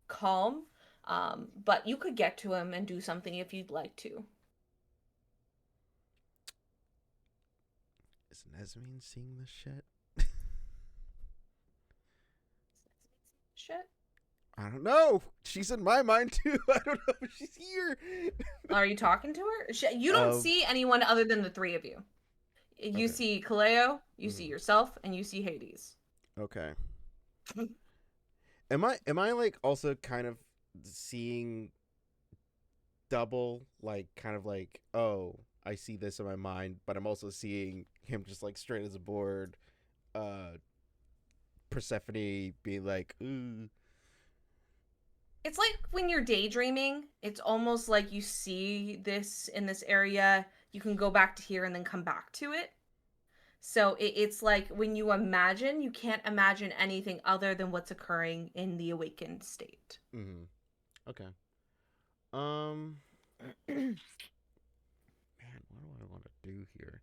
calm. But you could get to him and do something if you'd like to. Is Nesmine seeing this shit? Shit. I don't know. She's in my mind too. I don't know if she's here. Are you talking to her? You don't see anyone other than the three of you. You Okay. see Kaleo, you see yourself, and you see Hades. Okay. Am I like also kind of seeing double, like kind of like, oh, I see this in my mind, but I'm also seeing him just like straight as a board, Persephone being like, ooh. It's like when you're daydreaming, it's almost like you see this in this area, you can go back to here and then come back to it. So it's like when you imagine, you can't imagine anything other than what's occurring in the awakened state. Mm-hmm. Okay. Man, what do I want to do here?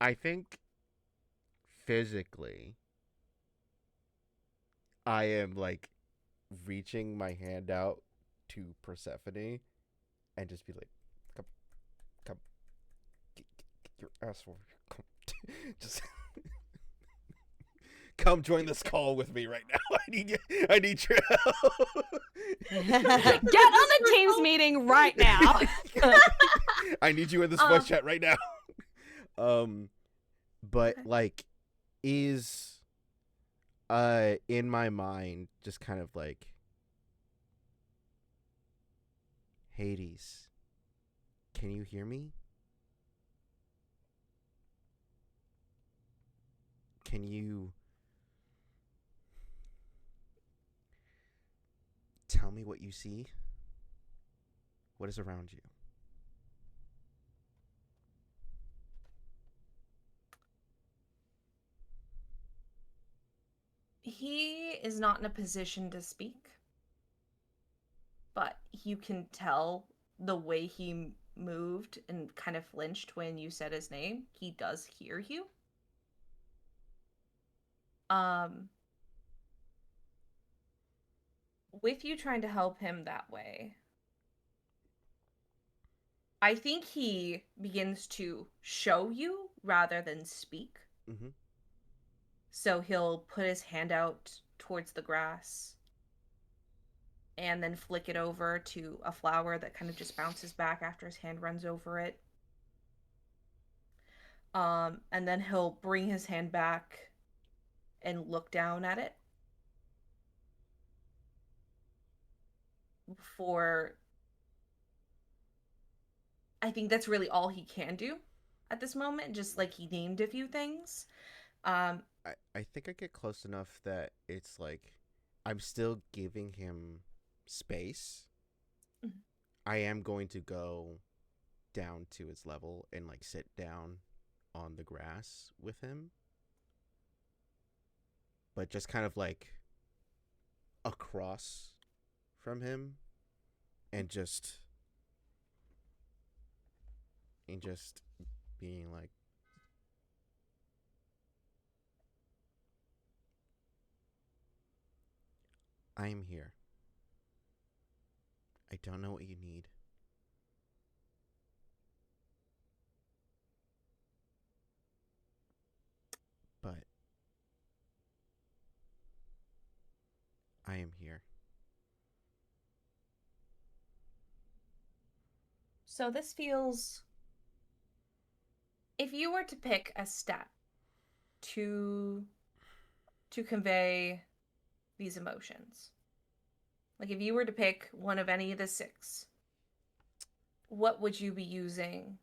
I think physically, I am like reaching my hand out to Persephone and just be like, come, come, get your ass over here. Come. Just come join this call with me right now. I need your help. Get on the Teams meeting right now. I need you in this voice chat right now. But like, is in my mind just kind of like, Hades, can you hear me? Can you tell me what you see? What is around you? He is not in a position to speak, but you can tell the way he moved and kind of flinched when you said his name. He does hear you. With you trying to help him that way, I think he begins to show you rather than speak. Mm-hmm. So he'll put his hand out towards the grass and then flick it over to a flower that kind of just bounces back after his hand runs over it. And then he'll bring his hand back and look down at it before... I think that's really all he can do at this moment, just like he named a few things. I think I get close enough that it's like I'm still giving him space. Mm-hmm. I am going to go down to his level and like sit down on the grass with him, but just kind of like across from him and just being like, I am here. I don't know what you need. But I am here. So this feels... If you were to pick a step to convey these emotions, like if you were to pick one of any of the 6, what would you be using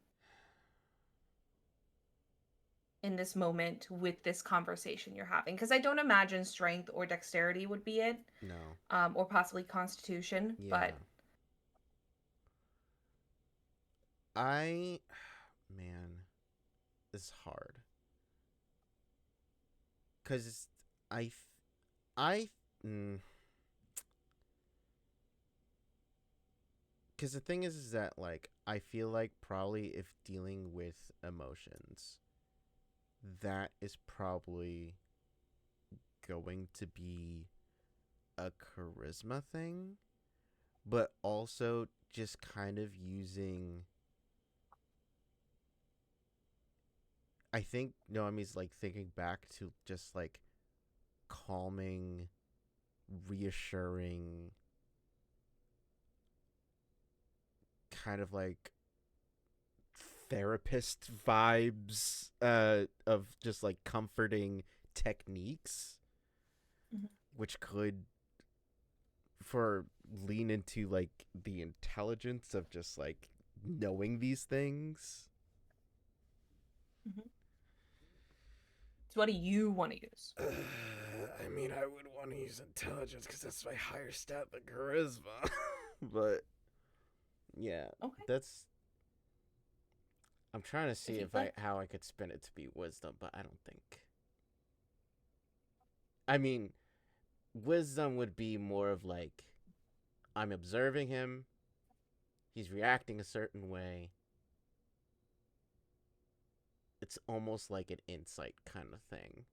in this moment with this conversation you're having? Because I don't imagine strength or dexterity would be it. No. Or possibly constitution, Yeah. but... Man, this is hard. Cause Cause the thing is that like I feel like probably if dealing with emotions, that is probably going to be a charisma thing, but also just kind of using... I think Noemi's like thinking back to just like calming, reassuring, kind of like therapist vibes of just like comforting techniques, Mhm. which could lean into like the intelligence of just like knowing these things. Mm-hmm. So what do you want to use? I mean, I would want to use intelligence because that's my higher stat than charisma. But yeah, Okay. I'm trying to see you'd like... how I could spin it to be wisdom, but I don't think. I mean, wisdom would be more of like, I'm observing him, he's reacting a certain way. it's almost like an insight kind of thing.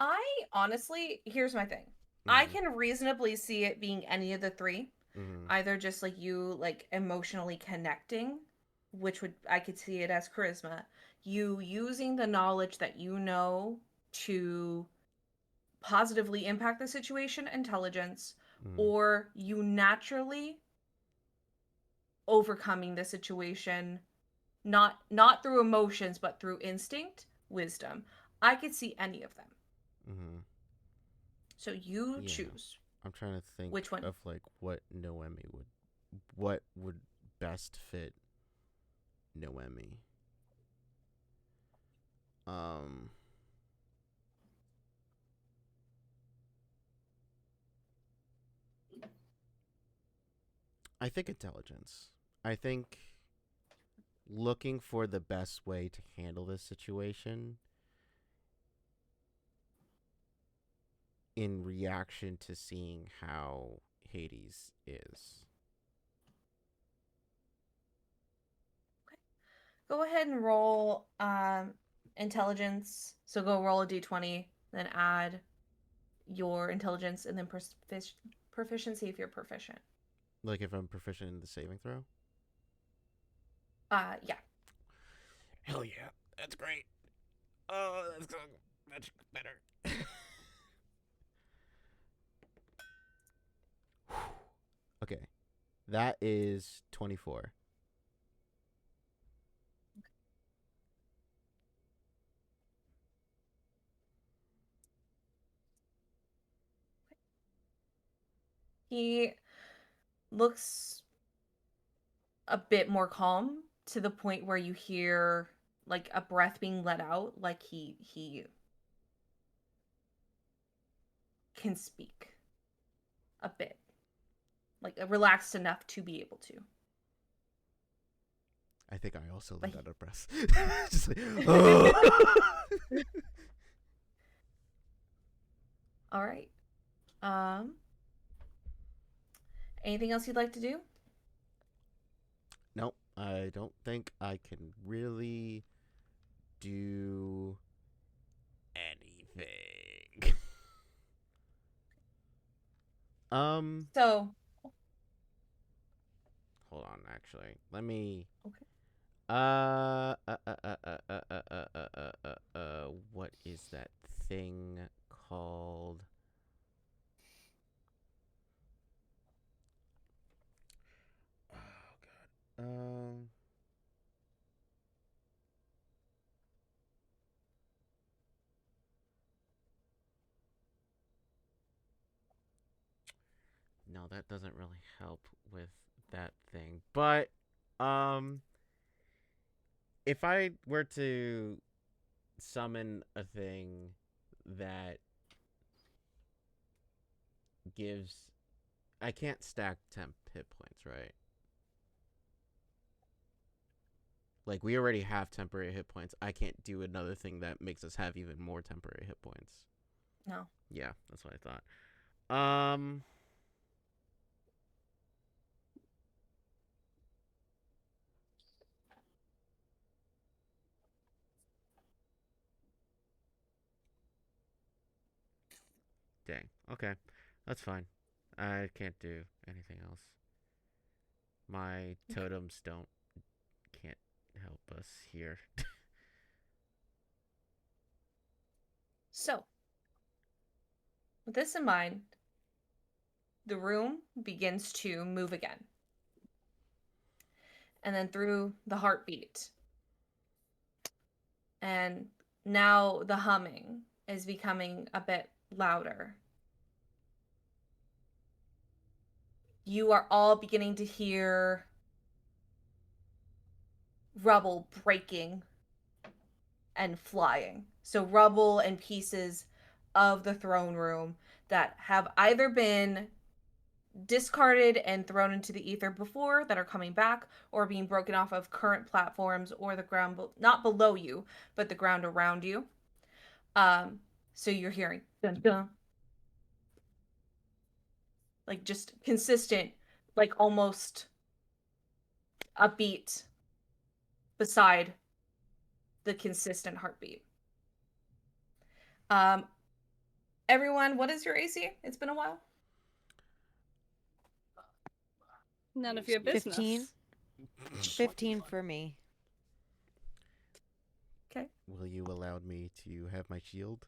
I honestly, here's my thing. I Mhm. can reasonably see it being any of the three. Mhm. Either just like you like emotionally connecting, which would I could see it as charisma. You using the knowledge that you know to positively impact the situation, intelligence, Mhm. or you naturally overcoming the situation, not through emotions but through instinct, wisdom. I could see any of them. Mhm. So you Yeah. choose I'm trying to think which one. of like what would best fit Noemi. Um I think intelligence. I think looking for the best way to handle this situation in reaction to seeing how Hades is. Go ahead and roll intelligence. So go roll a d20, then add your intelligence, and then proficiency if you're proficient. Like if I'm proficient in the saving throw? Yeah. Hell yeah. That's great. Oh, that's so much better. Okay. That is 24. He looks a bit more calm to the point where you hear like a breath being let out, like he can speak a bit, like relaxed enough to be able to. I think I also But let out a breath. Just like, oh. all right. Anything else you'd like to do? Nope. I don't think I can really do anything. So, Hold on. Actually, let me. okay. What is that thing called? Oh God. No, that doesn't really help with that thing. But, um, if I were to summon a thing that gives, I can't stack temp hit points, right? Like we already have temporary hit points. I can't do another thing that makes us have even more temporary hit points. No. Yeah, that's what I thought. Dang. Okay. That's fine. I can't do anything else. My totems can't help us here. So, with this in mind, the room begins to move again. And then through the heartbeat. And now the humming is becoming a bit louder. You are all beginning to hear rubble breaking and flying. So, rubble and pieces of the throne room that have either been discarded and thrown into the ether before that are coming back or being broken off of current platforms or the ground not below you but the ground around you. So you're hearing dun, dun, like just consistent, like almost a beat beside the consistent heartbeat. Everyone, what is your AC? It's been a while. None of your business. 15. 15 for me. Okay. Will you allow me to have my shield?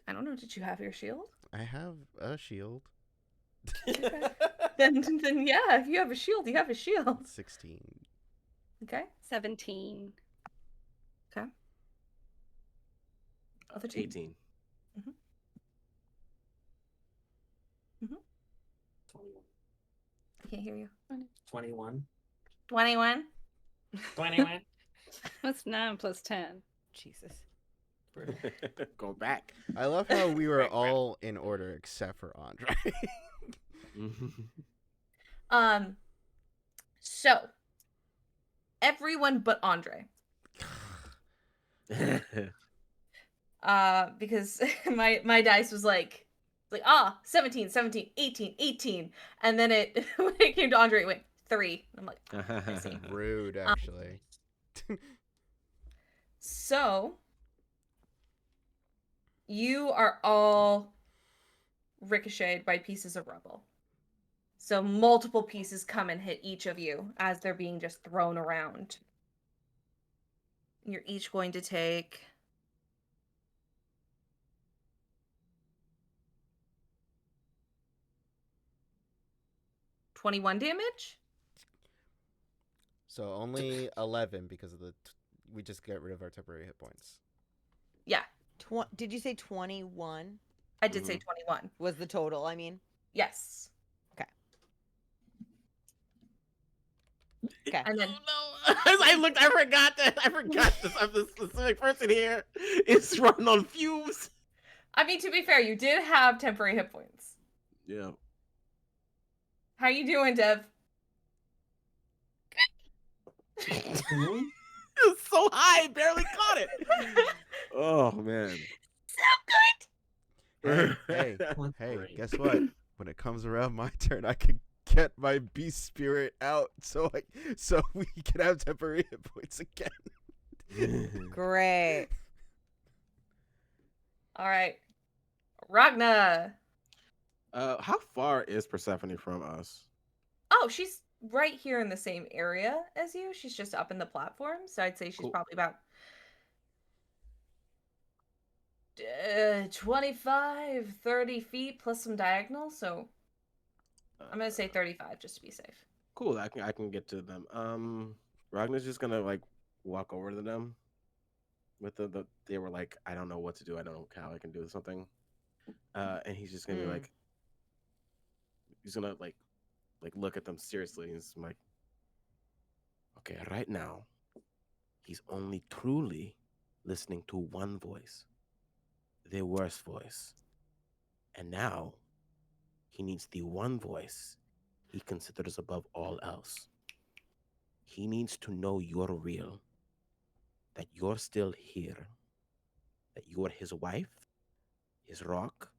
I don't know. Did you have your shield? I have a shield. Then yeah, if you have a shield, you have a shield. 16. Okay. 17. Okay. Other team. 18. 21. I can't hear you. 21. 21. 21. What's 9 plus 10? Jesus. Go back. I love how we were all in order except for Andre. So everyone but Andre. Because my dice was like 17, 17, 18, 18. And then it when it came to Andre, it went 3. I'm like, I see. Rude, actually. So you are all ricocheted by pieces of rubble. So multiple pieces come and hit each of you as they're being just thrown around. You're each going to take 21 damage. So only 11 because of we just get rid of our temporary hit points. Yeah, Did you say 21 I did say 21. was the total? I mean, Yes. okay. And then No. I forgot this specific person here is running on fumes. I mean, to be fair, you did have temporary hit points. Yeah. How you doing, Dev? It's so high, I barely caught it. Oh man. Hey, guess what? When it comes around my turn, I can get my beast spirit out so we can have temporary hit points again. Great. All right, Ragna. How far is Persephone from us? Oh, she's right here in the same area as you. She's just up in the platform, so I'd say she's Cool. probably about 25, 30 feet plus some diagonal. So I'm gonna say 35 just to be safe. Cool. I can get to them. Ragnar's just gonna like walk over to them. With they were like, I don't know what to do. I don't know how I can do something. And he's just gonna be like, he's gonna like look at them seriously and he's like, okay, right now, he's only truly listening to one voice, the worst voice, and now he needs the one voice he considers above all else. He needs to know you're real, that you're still here, that you're his wife, his rock,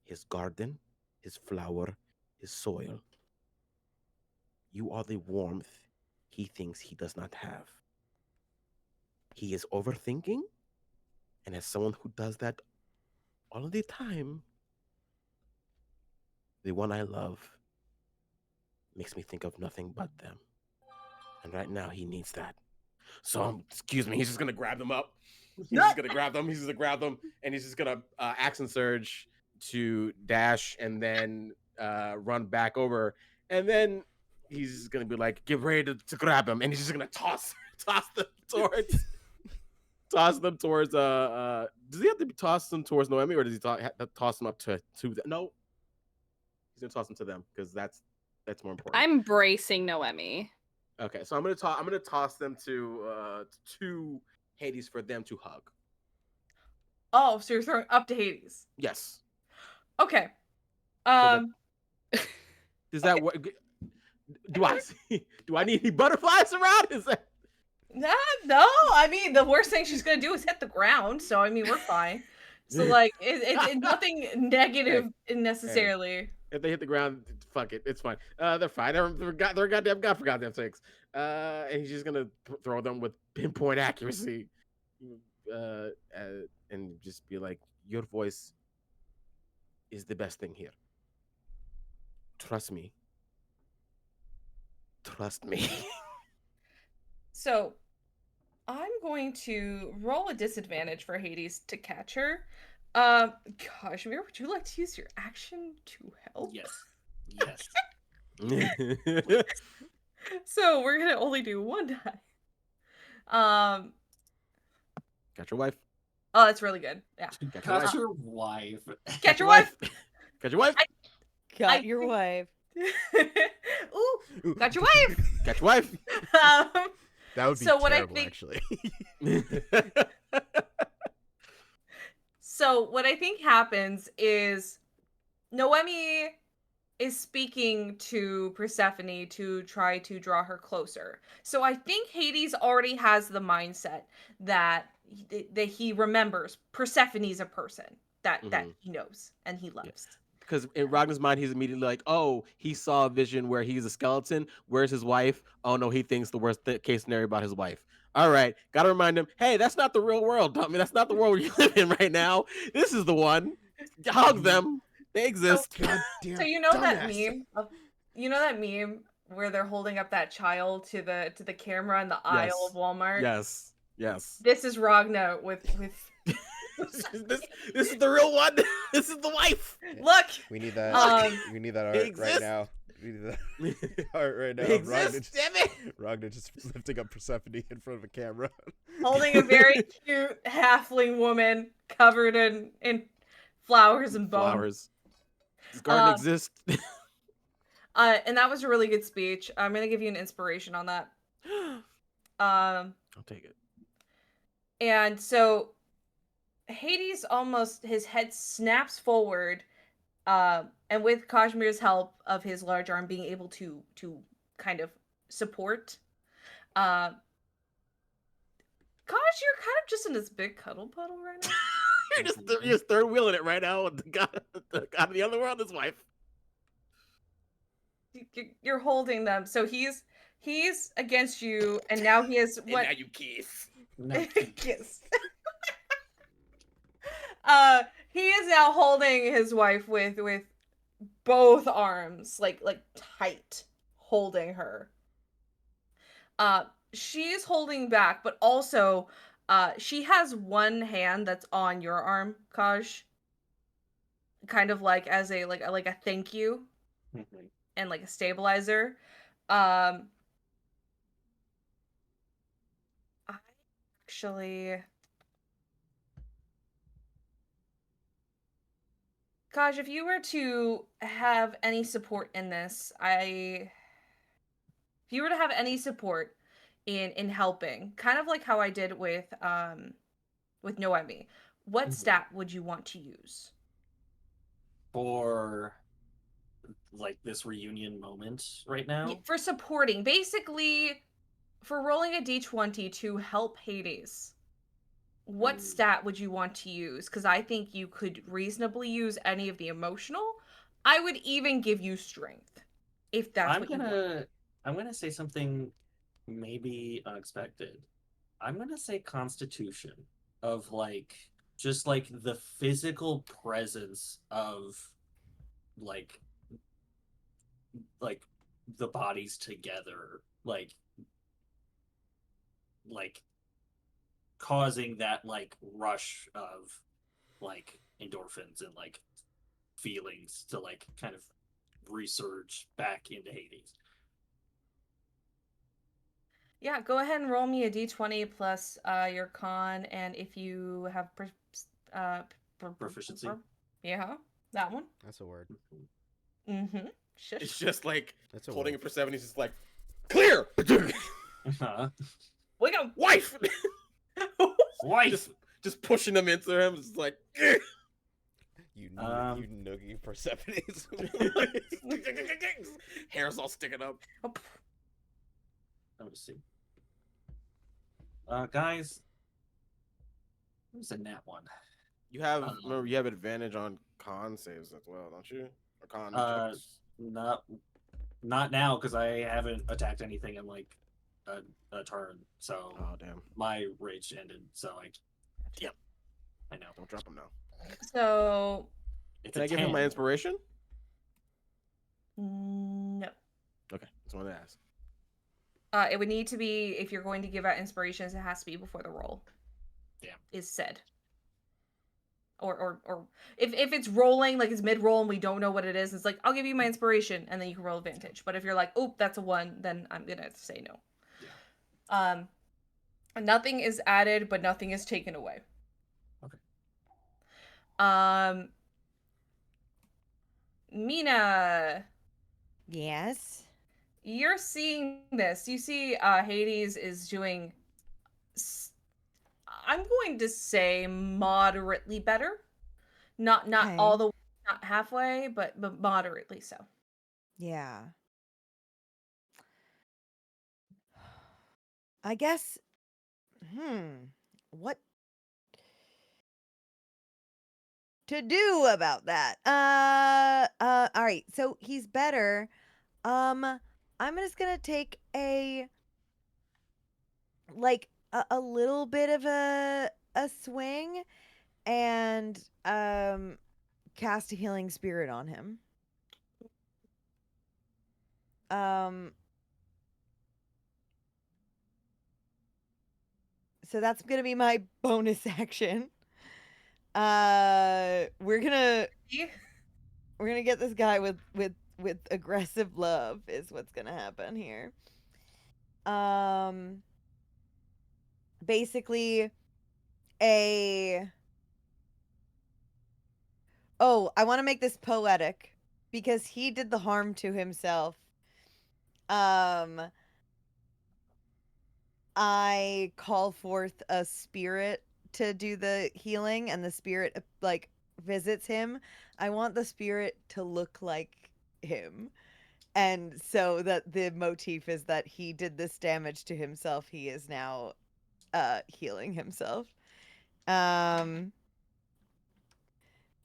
his garden, his flower, his soil. You are the warmth he thinks he does not have. He is overthinking, and as someone who does that all of the time, the one I love makes me think of nothing but them. And right now he needs that. So, excuse me, he's just gonna grab them up. He's just gonna grab them, and he's just gonna action surge to dash and then run back over. And then he's gonna be like, get ready to grab him, and he's just gonna toss them towards does he have to toss them towards Noemi, or does he toss them up to no? He's gonna toss them to them because that's more important. I'm bracing Noemi. Okay, so I'm gonna toss them to Hades for them to hug. Oh, so you're throwing up to Hades. Yes. Okay. Does that work? Do I need any butterflies around? Is that No, I mean, the worst thing she's gonna do is hit the ground, so I mean, we're fine. So like, it's nothing negative necessarily. if they hit the ground, fuck it, it's fine. They're fine. They're goddamn God for goddamn sakes. And he's just gonna throw them with pinpoint accuracy, uh, and just be like, "Your voice is the best thing here. Trust me. Trust me." So I'm going to roll a disadvantage for Hades to catch her. Kashmir, would you like to use your action to help? Yes. Yes. So we're gonna only do one die. Got your wife. Oh, that's really good. Yeah. Got your Got wife. your wife. Catch your wife. Got your wife. Got your think- wife. Ooh, got your wife. Got your wife. Um, That would be So what I terrible, think- actually. So what I think happens is Noemi is speaking to Persephone to try to draw her closer. So I think Hades already has the mindset that he remembers Persephone's a person that he knows and he loves. Because in Ragnar's mind, he's immediately like, "Oh, he saw a vision where he's a skeleton. Where's his wife? Oh no, he thinks the worst case scenario about his wife." All right, gotta remind him, hey, that's not the real world, dummy. That's not the world you live in right now. This is the one. Hug them. They exist. Goddamn So you know that dumbass. meme where they're holding up that child to the camera in the aisle of Walmart? Yes. Yes. This is Ragnar with this is the real one. This is the wife. look. We need that. We need that They art exist. right now. We need that art right now. They Ragnar exist. Damn it. Ragnar just lifting up Persephone in front of a camera. Holding a very cute halfling woman covered in flowers and bone. Flowers. Does garden Um, exist? And that was a really good speech. I'm gonna give you an inspiration on that. I'll take it. And so Hades almost his head snaps forward, and with Kashmir's help of his large arm being able to kind of support, Kosh, you're kind of just in this big cuddle puddle right now. you're just third wheeling it right now with the god of the other world, his wife. You're holding them, so he's against you, and now he has what? And now you kiss. No. Yes. He is now holding his wife with both arms, like tight, holding her. She is holding back, but also, she has one hand that's on your arm, Kaj. Kind of like as a like a thank you and like a stabilizer. I actually. Kaj, if you were to have any support in this, if you were to have any support in helping, kind of like how I did with Noemi, what stat would you want to use? For like this reunion moment right now. For supporting, basically, for rolling a d20 to help Hades. What stat would you want to use? Because I think you could reasonably use any of the emotional. I would even give you strength, if that's what you want. I'm gonna say something maybe unexpected. I'm gonna say Constitution of like just like the physical presence of like the bodies together, like causing that like rush of like endorphins and like feelings to like kind of resurge back into Hades. Yeah, go ahead and roll me a d20 plus your con, and if you have Proficiency. Yeah, that one. That's a word. Mm-hmm. Shush. It's just like That's a holding word. it for 70. Just like clear. Wake up! Wife. Wife. Just pushing them into him. It's like. You Um, noogie Persephone's. Hair's all sticking up. Let me see. Guys, it was a nat one. You have remember you have advantage on con saves as well, don't you? Or con checks? Not now, because I haven't attacked anything in like a turn. So Oh damn! my rage ended. So Yep. I know. Don't drop him now. So It's Can a I give him 10. my inspiration? no. Okay, that's what I asked. It would need to be, if you're going to give out inspirations, it has to be before the roll. Yeah. Is said. Or if it's rolling, like it's mid roll and we don't know what it is, it's like, I'll give you my inspiration and then you can roll advantage. But if you're like, oh, that's a 1, then I'm gonna say no. Yeah. Nothing is added, but nothing is taken away. Okay. Mina, Yes. you're seeing this. You see Hades is doing I'm going to say moderately better. Not all Okay. the way, not halfway, but moderately so. Yeah. I guess. What to do about that? All right. So he's better. I'm just gonna take a little bit of a swing and cast a healing spirit on him. Um. So that's gonna be my bonus action. We're gonna get this guy with aggressive love is what's gonna happen here. Um, basically a. Oh, I want to make this poetic because he did the harm to himself. Um, I call forth a spirit to do the healing, and the spirit like visits him. I want the spirit to look like him. And so that the motif is that he did this damage to himself. He is now healing himself. Um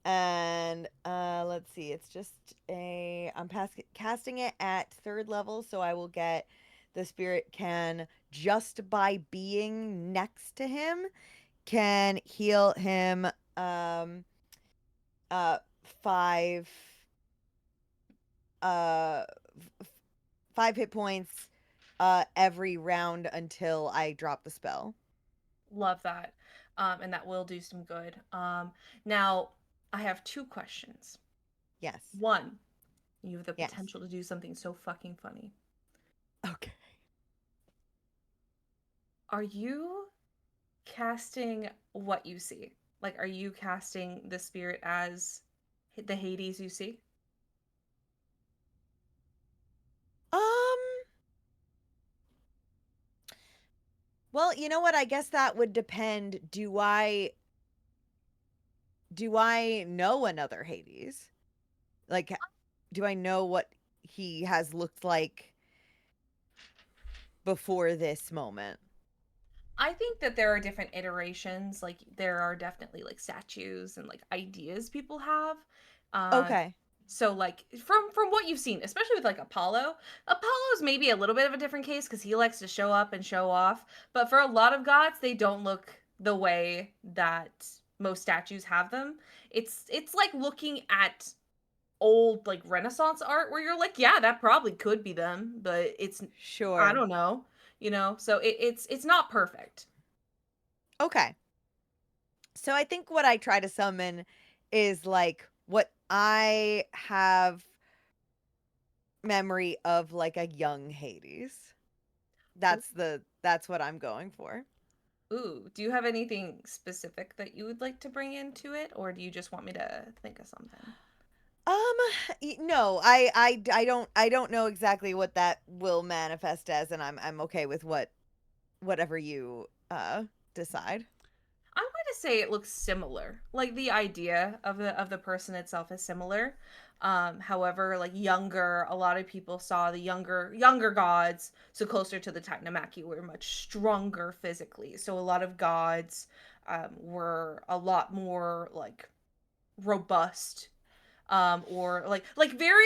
and let's see. It's just casting it at 3rd level, so I will get the spirit can, just by being next to him, can heal him uh 5 uh 5 hit points every round until I drop the spell. Love that. And that will do some good. Now I have 2 questions. Yes. 1, you have the Yes. potential to do something so fucking funny. Okay. Are you casting what you see? Like, are you casting the spirit as the Hades you see? Um well, you know what? I guess that would depend. Do I know another Hades? Like, do I know what he has looked like before this moment? I think that there are different iterations. Like, there are definitely like statues and like ideas people have. Uh, Okay. so like from what you've seen, especially with like Apollo's maybe a little bit of a different case because he likes to show up and show off. But for a lot of gods, they don't look the way that most statues have them. It's like looking at old like Renaissance art where you're like, yeah, that probably could be them, but it's I Sure. don't know, you know. So it's not perfect. Okay. So I think what I try to summon is like what I have memory of, like a young Hades. That's what I'm going for. Ooh, do you have anything specific that you would like to bring into it, or do you just want me to think of something? Um, no, I don't know exactly what that will manifest as, and I'm okay with whatever you decide. I'm going to say it looks similar. Like the idea of the person itself is similar. However, like younger, a lot of people saw the younger gods, so closer to the Takanamaki, were much stronger physically. So a lot of gods were a lot more like robust or like very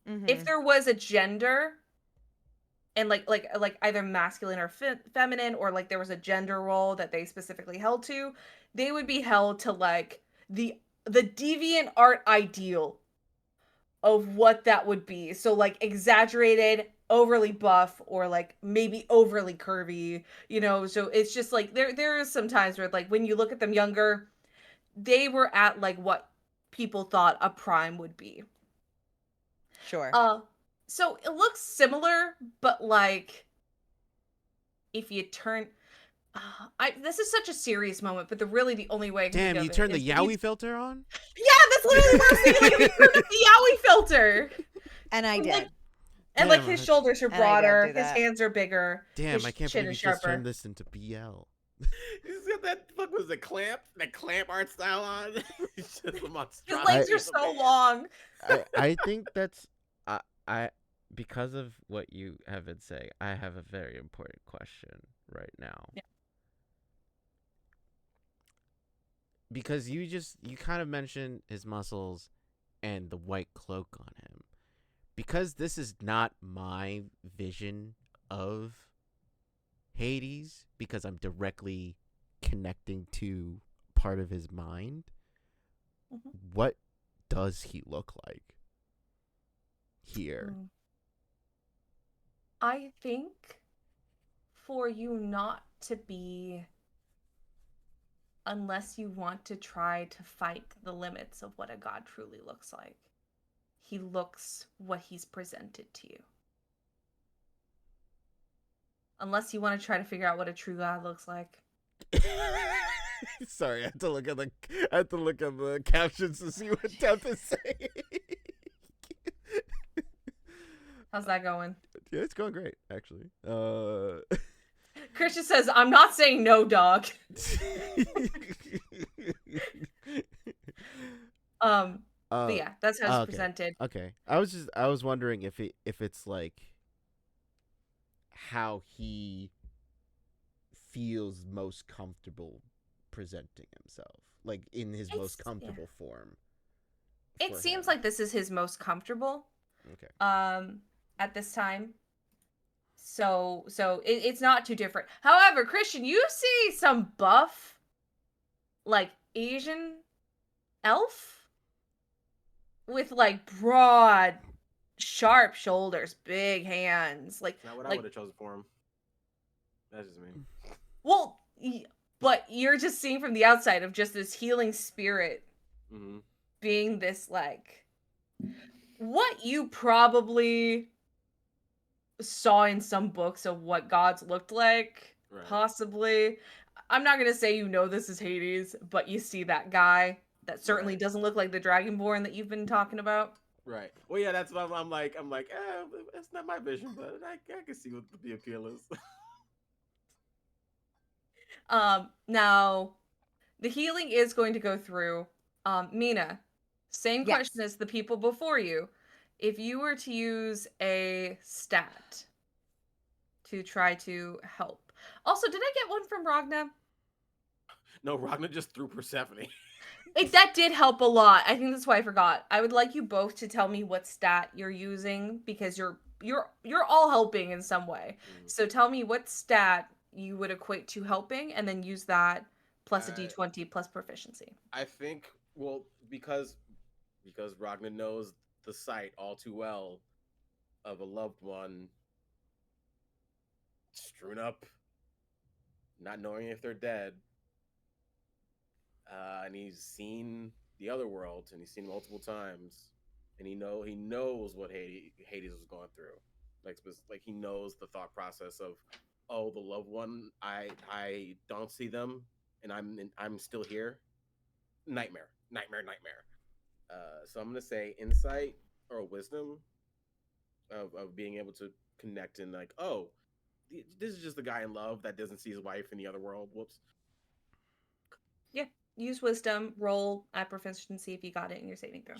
if Mhm. there was a gender and like either masculine or feminine, or like there was a gender role that they specifically held to, they would be held to like the deviant art ideal of what that would be. So like exaggerated, overly buff, or like maybe overly curvy, you know. So it's just like there is some times where like when you look at them younger, they were at like what people thought a prime would be. Sure. Uh so it looks similar, but like if you turn I this is such a serious moment, but the only way I can think Damn, of you it turned the is if you Yowie filter on? yeah, that's literally what I'm saying. Like if you turn up the Yowie filter, And I and, like did. and like Damn, his shoulders are And I did broader, do his that. hands are bigger, damn, his I can't chin believe is you just sharper. turned this into BL. You got that fuck was the clamp? That clamp art style on? It's just a His monstrosity. legs are of a so man. long. I think that's I because of what you have been saying, I have a very important question right now. Yeah. Because you kind of mentioned his muscles and the white cloak on him. Because this is not my vision of Hades, because I'm directly connecting to part of his mind, Mhm. what does he look like here? I think for you not to be, unless you want to try to fight the limits of what a god truly looks like, he looks what he's presented to you. Unless you want to try to figure out what a true god looks like. Sorry, I had to look at the captions to see what Death is saying. How's that going? Yeah, it's going great, actually. Christian says, I'm not saying no, dog. But yeah, that's how it's okay. presented. Okay. I was wondering if it's like how he feels most comfortable presenting himself, like in his most comfortable form. It seems like this is his most comfortable. Okay. At this time. So it's not too different. However, Christian, you see some buff, like Asian elf with like broad, sharp shoulders, big hands, like Not what I like would have chosen for him. That's just me. well, but you're just seeing from the outside of just this healing spirit Mm-hmm. being this like what you probably saw in some books of what gods looked like, Right. possibly. I'm not gonna say you know this is Hades, but you see that guy that certainly Right. doesn't look like the Dragonborn that you've been talking about. Right. Well, yeah, that's what I'm like, it's not my vision, but I can see what the appeal is. Now the healing is going to go through. Mina, same Yes. question as the people before you. If you were to use a stat to try to help. Also, did I get one from Ragna? No, Ragnar just threw Persephone. That did help a lot. I think that's why I forgot. I would like you both to tell me what stat you're using because you're all helping in some way. So tell me what stat you would equate to helping, and then use that plus a d20 plus proficiency. I think, well, because Ragnar knows the sight all too well of a loved one strewn up, not knowing if they're dead, and he's seen the other world, and he's seen multiple times, and he knows what Hades was going through, like he knows the thought process of, oh, the loved one, I don't see them, and I'm still here. Nightmare. So I'm gonna say insight or wisdom of being able to connect and like, oh, this is just the guy in love that doesn't see his wife in the other world. Whoops. Yeah, use wisdom, roll at proficiency if you got it in your saving throw.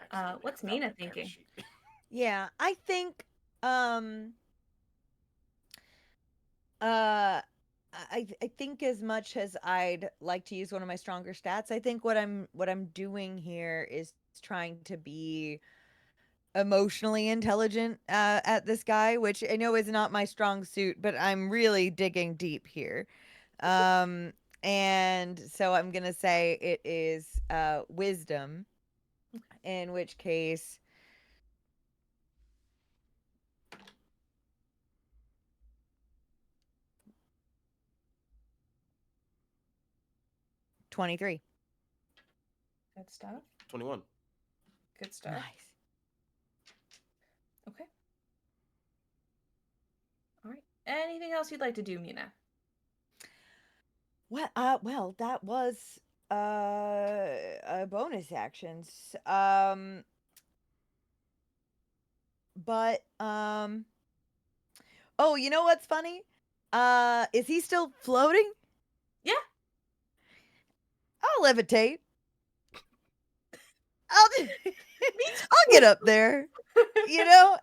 Accidentally What's left out Mina my thinking? parachute. Yeah, I think uh I think as much as I'd like to use one of my stronger stats, I think what I'm doing here is trying to be emotionally intelligent at this guy, which I know is not my strong suit, but I'm really digging deep here. Um, and so I'm gonna say it is wisdom, in which case 23. Good stuff. 21. Good stuff. Nice. Okay. All right. Anything else you'd like to do, Mina? Well, that was a bonus actions. But oh, you know what's funny? Is he still floating? Yeah. I'll levitate. I'll I'll get up there,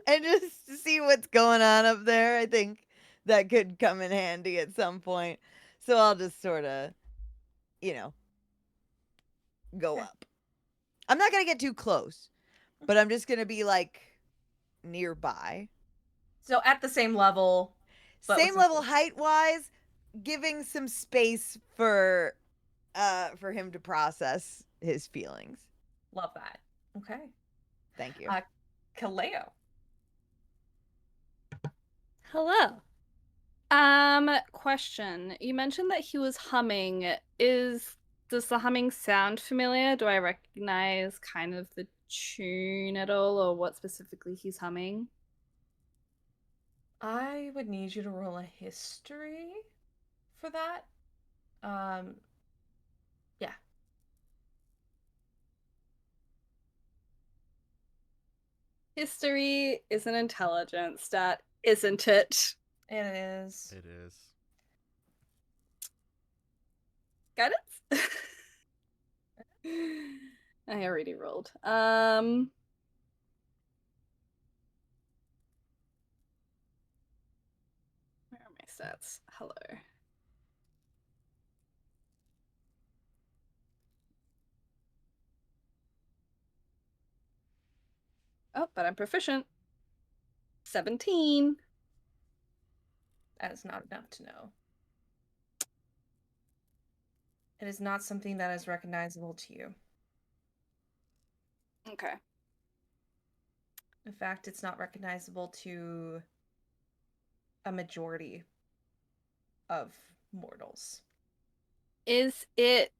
and just see what's going on up there. I think that could come in handy at some point. So I'll just sort of, you know, go Okay. up. I'm not gonna get too close, but I'm just gonna be like nearby. So at the same level, but with Same some level space. height wise, giving some space for him to process his feelings. Love that. Okay. Thank you. Kaleo. Hello. Question. You mentioned that he was humming. Does the humming sound familiar? Do I recognize kind of the tune at all, or what specifically he's humming? I would need you to roll a history for that. Yeah. History is an intelligence stat, isn't it? It is. It is. Guidance? I already rolled. Where are my stats? Hello. Oh, but I'm proficient. 17. That is not enough to know. It is not something that is recognizable to you. Okay. In fact, it's not recognizable to a majority of mortals. Is it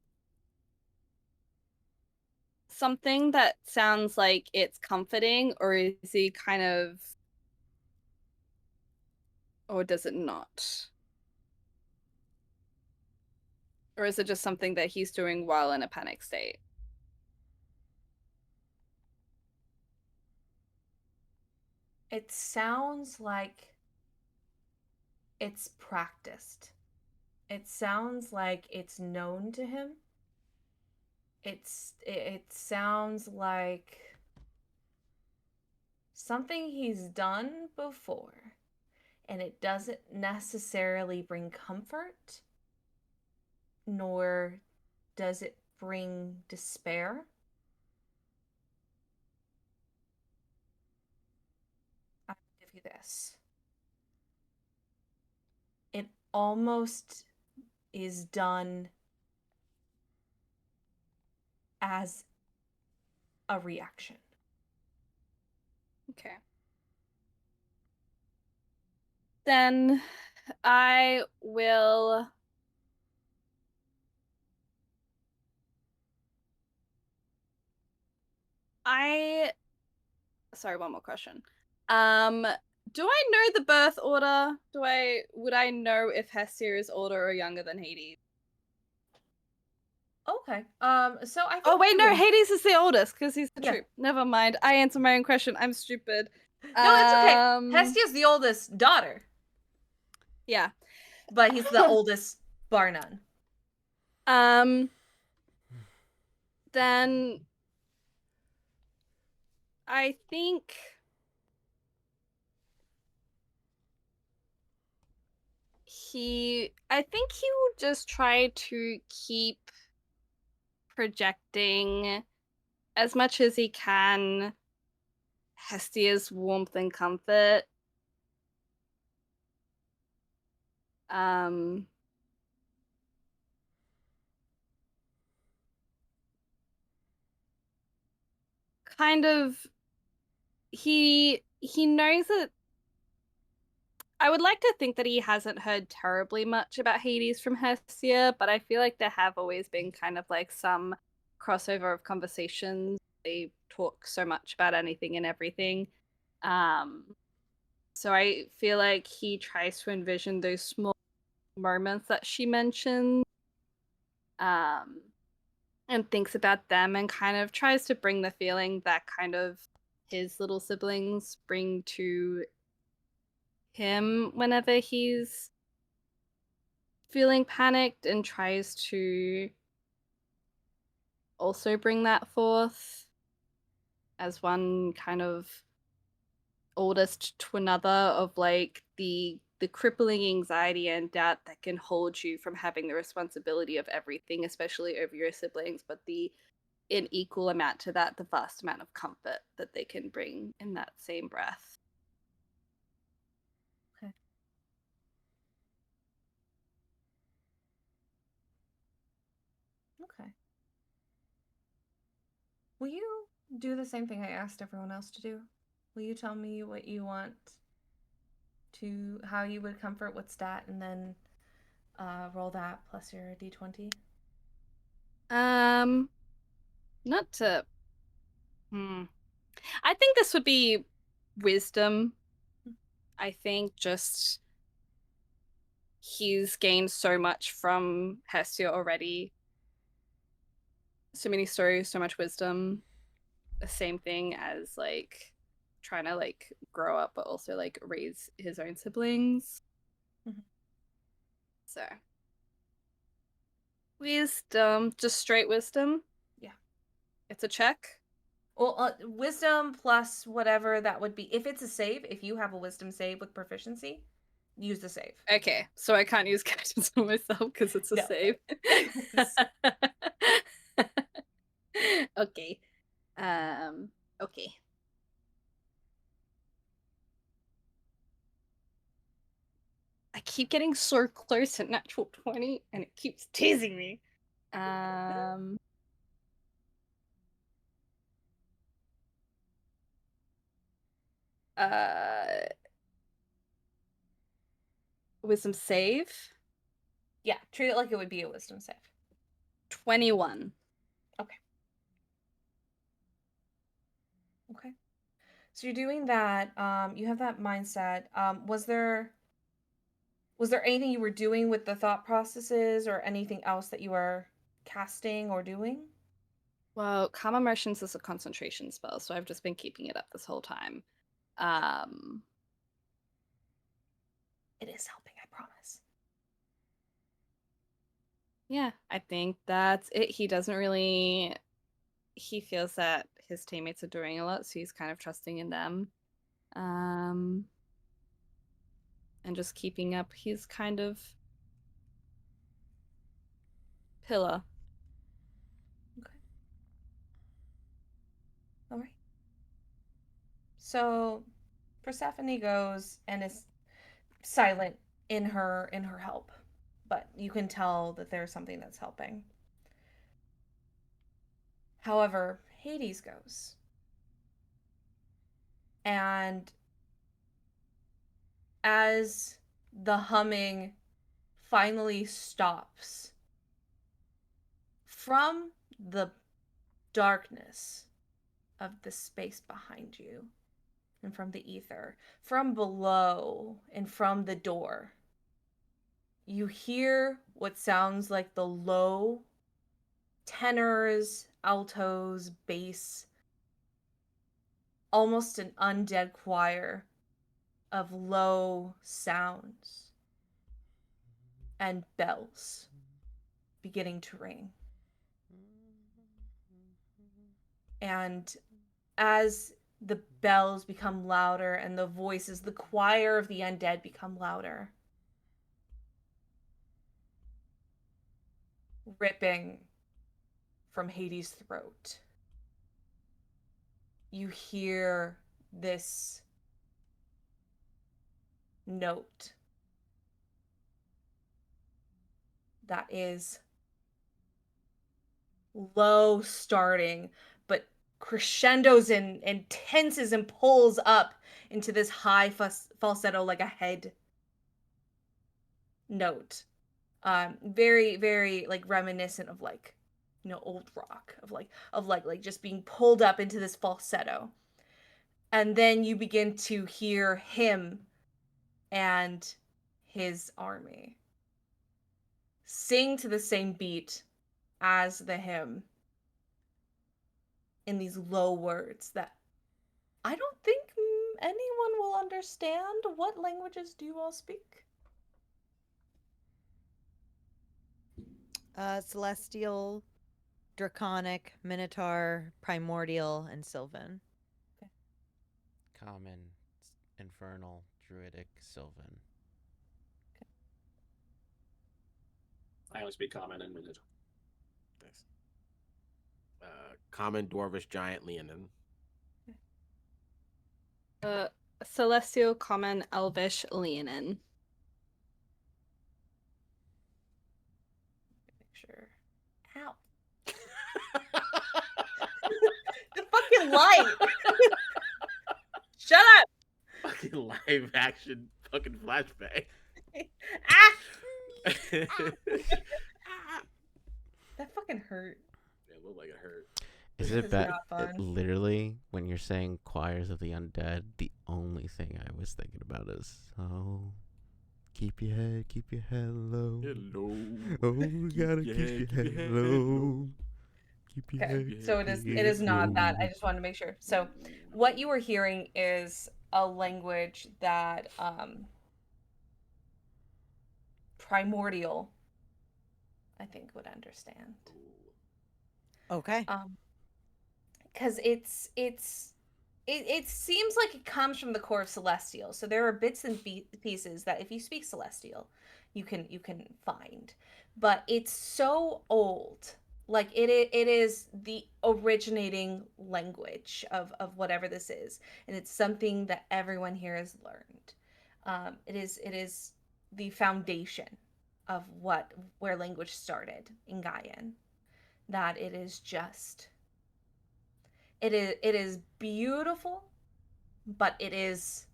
something that sounds like it's comforting, or is he kind of, or does it not? Or is it just something that he's doing while in a panic state? It sounds like it's practiced. It sounds like it's known to him. It sounds like something he's done before, and it doesn't necessarily bring comfort, nor does it bring despair. I'll give you this. It almost is done as a reaction. Okay. Then I will. Sorry, one more question. Do I know the birth order? Would I know if Hestia is older or younger than Hades? Okay. So I think Oh wait, you no, would- Hades is the oldest because he's the Yeah. troop. Never mind. I answered my own question. I'm stupid. No, it's okay. Hestia's the oldest daughter, Yeah. but he's the oldest bar none. Then I think I think he will just try to keep projecting as much as he can Hestia's warmth and comfort. Um, kind of he knows that I would like to think that he hasn't heard terribly much about Hades from Hestia, but I feel like there have always been kind of like some crossover of conversations. They talk so much about anything and everything. Um, so I feel like he tries to envision those small moments that she mentioned, um, and thinks about them and kind of tries to bring the feeling that kind of his little siblings bring to him whenever he's feeling panicked, and tries to also bring that forth as one kind of oldest to another of like the crippling anxiety and doubt that can hold you from having the responsibility of everything, especially over your siblings, but the in equal amount to that, the vast amount of comfort that they can bring in that same breath. Okay. Okay. Will you do the same thing I asked everyone else to do? Will you tell me what you want to, how you would comfort what stat, and then roll that plus your d20? Not to. I think this would be wisdom. I think just he's gained so much from Hestia already. So many stories, so much wisdom. The same thing as like trying to like grow up, but also like raise his own siblings. Mhm. So wisdom, just straight wisdom. Yeah. It's a check. Well, wisdom plus whatever that would be. If it's a save, if you have a wisdom save with proficiency, use the save. Okay, so I can't use guidance on myself because it's a No. save. Okay. Okay. I keep getting so close to natural 20 and it keeps teasing me. Um uh Wisdom save. Yeah, treat it like it would be a wisdom save. 21. Okay. Okay. So you're doing that. You have that mindset. Was there anything you were doing with the thought processes or anything else that you were casting or doing? Well, calm emotions is a concentration spell, so I've just been keeping it up this whole time. Um It is helping, I promise. yeah, I think that's it. He feels that his teammates are doing a lot, so he's kind of trusting in them. Um and just keeping up his kind of pillar. Okay. All right. So Persephone goes and is silent in her help, but you can tell that there's something that's helping. However, Hades goes, and as the humming finally stops from the darkness of the space behind you and from the ether, from below and from the door, you hear what sounds like the low tenors, altos, bass, almost an undead choir of low sounds and bells beginning to ring. And as the bells become louder and the voices, the choir of the undead become louder, ripping from Hades' throat. You hear this note that is low starting, but crescendos and tenses and pulls up into this high falsetto, like a head note. Very, very like reminiscent of like, old rock, of like just being pulled up into this falsetto. And then you begin to hear him and his army sing to the same beat as the hymn in these low words that I don't think anyone will understand. What languages do you all speak? Celestial, Draconic, Minotaur, Primordial, and Sylvan. Common, Infernal, Druidic, Sylvan. I only speak Common and Minotaur. Nice. Common, Dwarvish, Giant, Leonin. Celestial, Common, Elvish, Leonin. Make sure. Ow. The fucking light. Shut up. Fucking live action fucking flashback. Ah. That fucking hurt. It looked like it hurt. Is it It's bad? not fun. Literally, when you're saying choirs of the undead, the only thing I was thinking about is, oh, keep your head low. Hello. Oh, we gotta keep your head low. Keep your Okay, head. so it is not that. I just wanted to make sure. So what you were hearing is a language that Primordial, I think, would understand. Okay. Because it seems like it comes from the core of Celestial. So there are bits and pieces that if you speak Celestial, you can find. But it's so old. Like it is the originating language of whatever this is, and it's something that everyone here has learned. It is the foundation of where language started in Gaian. That it is just it is beautiful, but it is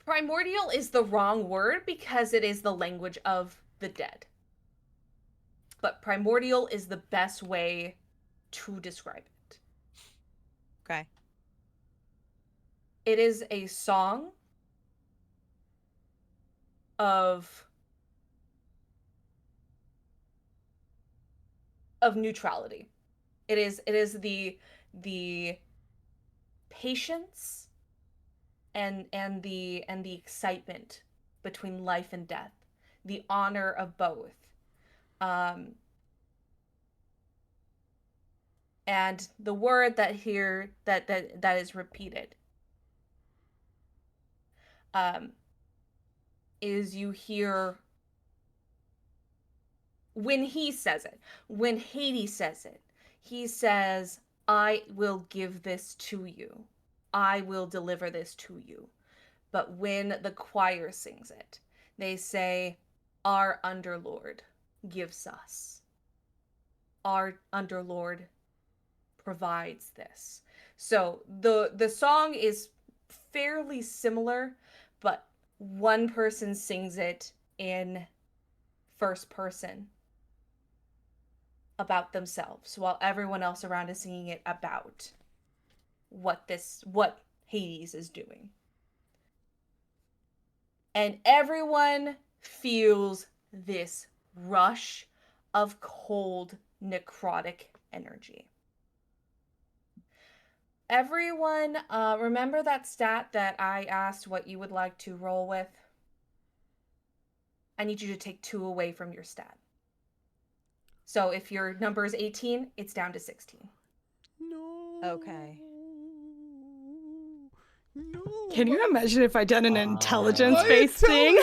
primordial is the wrong word because it is the language of the dead. But primordial is the best way to describe it. Okay. It is a song of neutrality. It is the patience and the excitement between life and death, the honor of both. And the word that here that is repeated is you hear when he says it, when Hades says it, he says, I will give this to you. I will deliver this to you. But when the choir sings it, they say, our underlord gives us. Our underlord provides this. So the song is fairly similar, but one person sings it in first person about themselves, while everyone else around is singing it about what Hades is doing. And everyone feels this rush of cold, necrotic energy. Everyone, remember that stat that I asked what you would like to roll with? I need you to take 2 away from your stat. So if your number is 18, it's down to 16. No. Okay. No. Can you imagine if I done an My intelligence-based thing?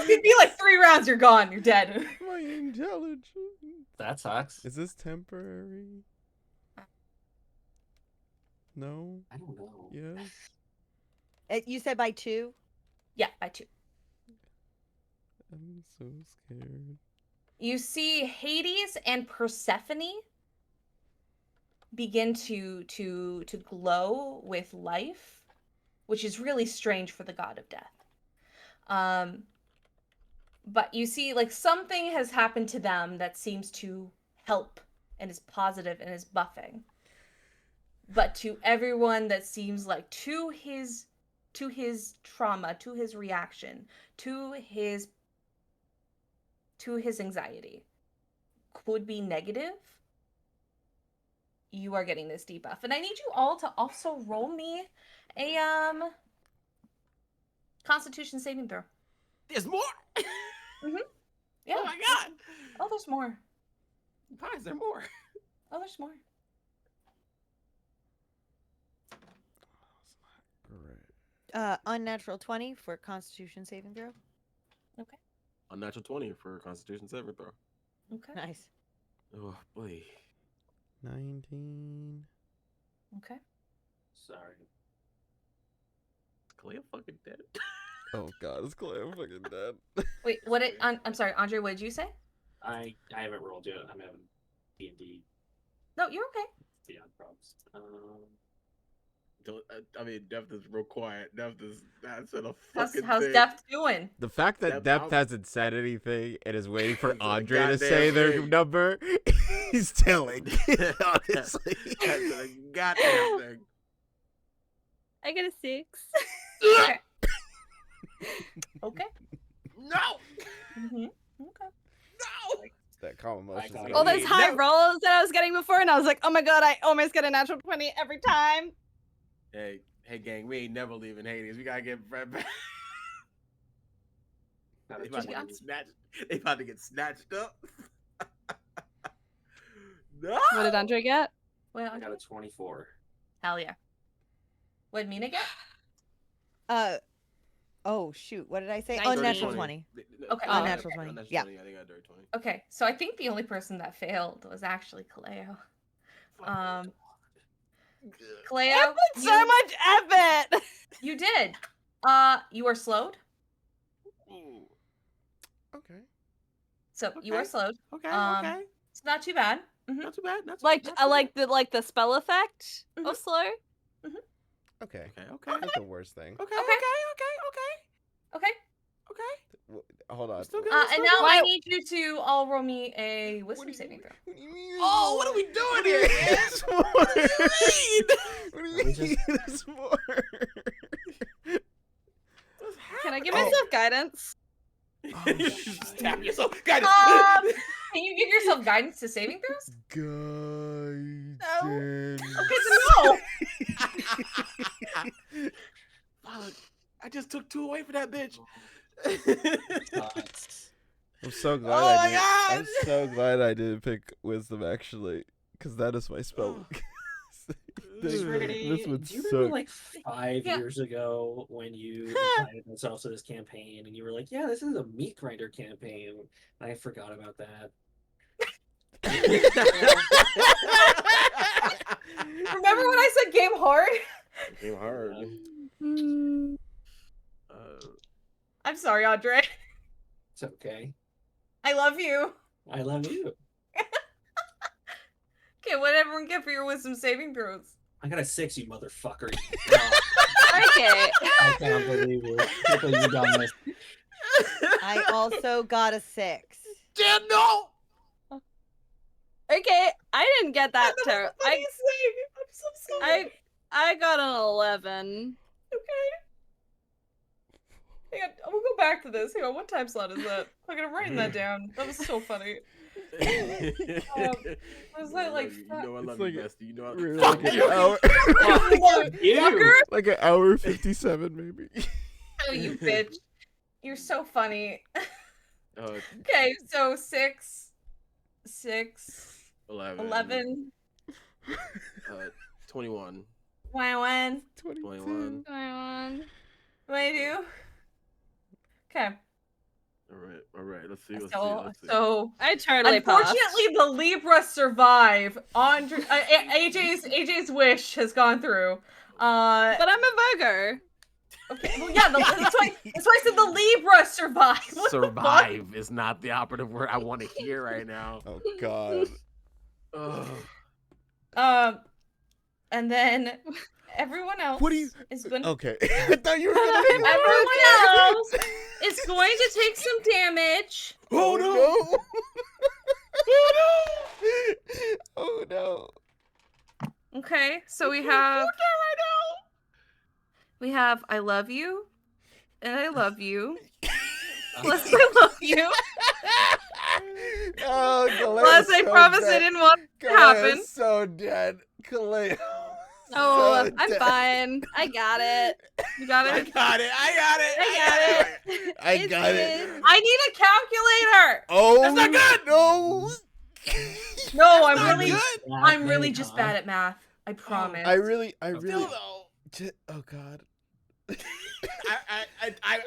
It'd be like 3 rounds, you're gone, you're dead. My intelligence. That sucks. Is this temporary? No. I don't know. Yes. You said by 2? Yeah, by 2. I'm so scared. You see Hades and Persephone begin to glow with life, which is really strange for the god of death. But you see, like, something has happened to them that seems to help and is positive and is buffing. But to everyone that seems like to his trauma, to his reaction, to his anxiety could be negative, you are getting this debuff. And I need you all to also roll me a Constitution saving throw. There's more. Yeah. Oh my god. Oh, there's more. Why is there more? Oh, there's more. Great. Unnatural 20 for Constitution saving throw. Okay. Unnatural 20 for Constitution saving throw. Okay. Nice. Oh boy. 19. Okay. Sorry. Clay fucking dead. Oh god, it's Clay. I'm fucking dead. Wait, what did I'm sorry, Andre, what did you say? I haven't rolled yet. I'm having D&D No, you're okay. beyond props. I mean, Depth is real quiet. Depth is that's a How's fucking how's thing. Depth doing? The fact that Depth Depth out. hasn't said anything and is waiting for It's a Andre to goddamn say their thing. number, he's telling. Honestly. That's a goddamn thing. I got a 6. Okay. Okay. No. Mm-hmm. Okay. No. That calm emotions. got it. All those high No. rolls that I was getting before, and I was like, oh my god, I almost get a natural 20 every time. Hey, gang, we ain't never leaving Hades. We gotta get right back. They about to get snatched. They about to get snatched up. No. What did Andre get? Well, I got a 24. hell yeah. What did Mina get? Oh shoot, what did I say? 19. Unnatural 20. Okay, Unnatural 20. Unnatural Yeah. 20. I think I got dirty 20. Okay, so I think the only person that failed was actually Kaleo. Kaleo, I put so much effort. you did. You are slowed. Ooh. Okay. So you are Okay. slowed. Okay. Okay. It's not too bad. Mhm. Not too bad. Not too Like not I too like the spell effect Mhm. of slow. Okay. bad. Okay. Not the worst thing. Okay. Okay. Okay. Hold on. We're still good. And now Why- I need you to all roll me a wisdom saving throw. What do you mean? Oh, what are we doing here? There's more. What do you What do you We mean? just- There's more. What's Can I give happening? myself guidance? You should stab yourself. Guys. Can you give yourself guidance to saving throws? Guidance. Okay, so no. Fuck. I just took 2 away for that bitch. I'm so glad Oh I my did. God! I'm so glad I didn't pick wisdom actually, because that is my spell. This Pretty, would do you remember suck. like 5 Yeah. years ago when you invited yourself to this campaign and you were like, yeah, this is a meat grinder campaign? I forgot about that. Remember when I said game hard? Game hard. Mm. I'm sorry, Andre. It's okay. I love you. I love you. Okay, what did everyone get for your wisdom saving throws? I got a 6, you motherfucker. Okay. I can't believe it. I can't believe you done this. I also got a 6. Damn no! Okay, I didn't get that terrible. What are you saying? I'm so sorry. I got an 11. Okay. Hang on, we'll go back to this. Hang on, what time slot is that? I'm writing that down. That was so funny. Was that like You know I love It's you, like bestie. You know I Really Fuck like an you! hour, You. like an hour 57 maybe. Oh, you bitch. You're so funny. Uh, Okay, so 6, 11. 11, 21. 21, 22. 21. I do? Okay. All right. Let's see. So I totally passed. unfortunately, the Libra survive. AJ's wish has gone through. But I'm a Virgo. Okay, well, yeah, that's why I said the Libra survive. What the fuck? Survive is not the operative word I want to hear right now. Oh God. Ugh. And then everyone else What do you? is going. Okay, I thought you were gonna take Everyone else is going to take some damage. Oh no! Oh no! Okay, so we have I love you, and I love you. Plus I love you. Oh, Plus I promise I didn't want it to happen. So dead, Kaleo. Oh, I'm fine. I got it. You got it? I got it. I got it. I need a calculator. Oh, That's not good! No. No, I'm really Bad, just huh? bad at math. I promise. I really. Still though. Oh God.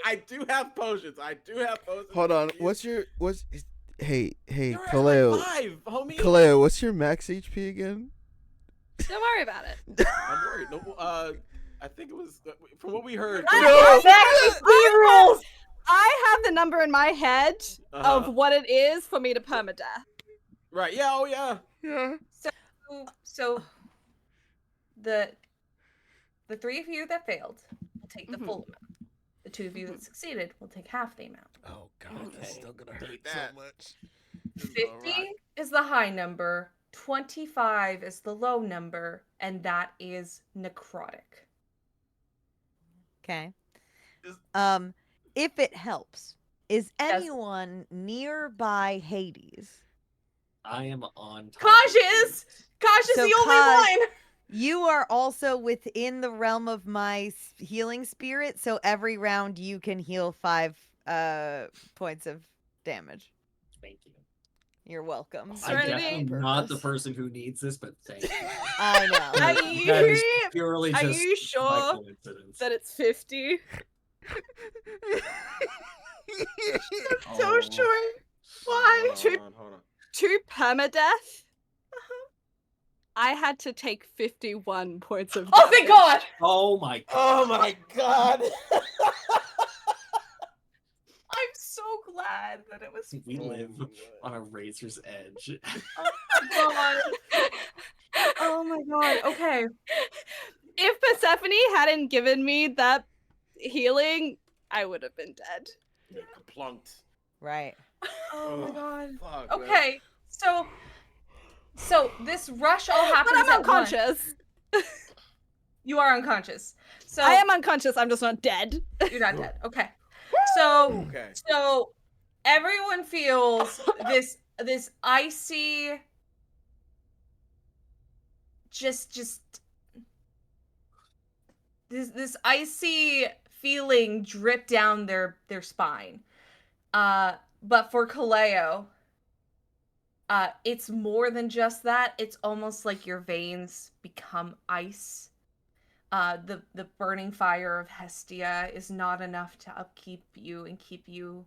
I do have potions. Hold on. Hey, You're at Kaleo. like 5, homie. Kaleo, what's your max HP again? Don't worry about it. I'm worried. No, I think it was from what we heard. I have the number in my head Uh-huh. of what it is for me to permadeath. Right. Yeah. Oh yeah. Yeah. So the three of you that failed will take the full amount. The two of you that succeeded will take half the amount. Oh God, that's Okay. still gonna Take hurt that. so much. 50 is the high number, 25 is the low number, and that is necrotic. Okay. Is- If it helps, is Yes. anyone nearby Hades? I am on top. Kosh is! Kosh is So the only Kosh- one! You are also within the realm of my healing spirit, so every round you can heal 5 points of damage. Thank you. You're welcome. I'm Serenity. definitely not the person who needs this, but thank you. I know. Are That is you, purely are just you by sure coincidence. that it's 50? Oh. So sure. Why? Hold on. To permadeath? I had to take 51 points of damage. Oh, thank God! Oh my god. Oh my God. I'm so glad that it was. We live on a razor's edge. God. Oh my God. Okay. If Persephone hadn't given me that healing, I would have been dead. You're plunked. Right. Oh my Ugh, God. Fuck, man. Okay. So this rush all happens But I'm at once. unconscious. You are unconscious. So I am unconscious, I'm just not dead. You're not dead. Okay. So Okay. everyone feels this icy just this icy feeling drip down their spine. But for Kaleo, it's more than just that. It's almost like your veins become ice. The burning fire of Hestia is not enough to upkeep you and keep you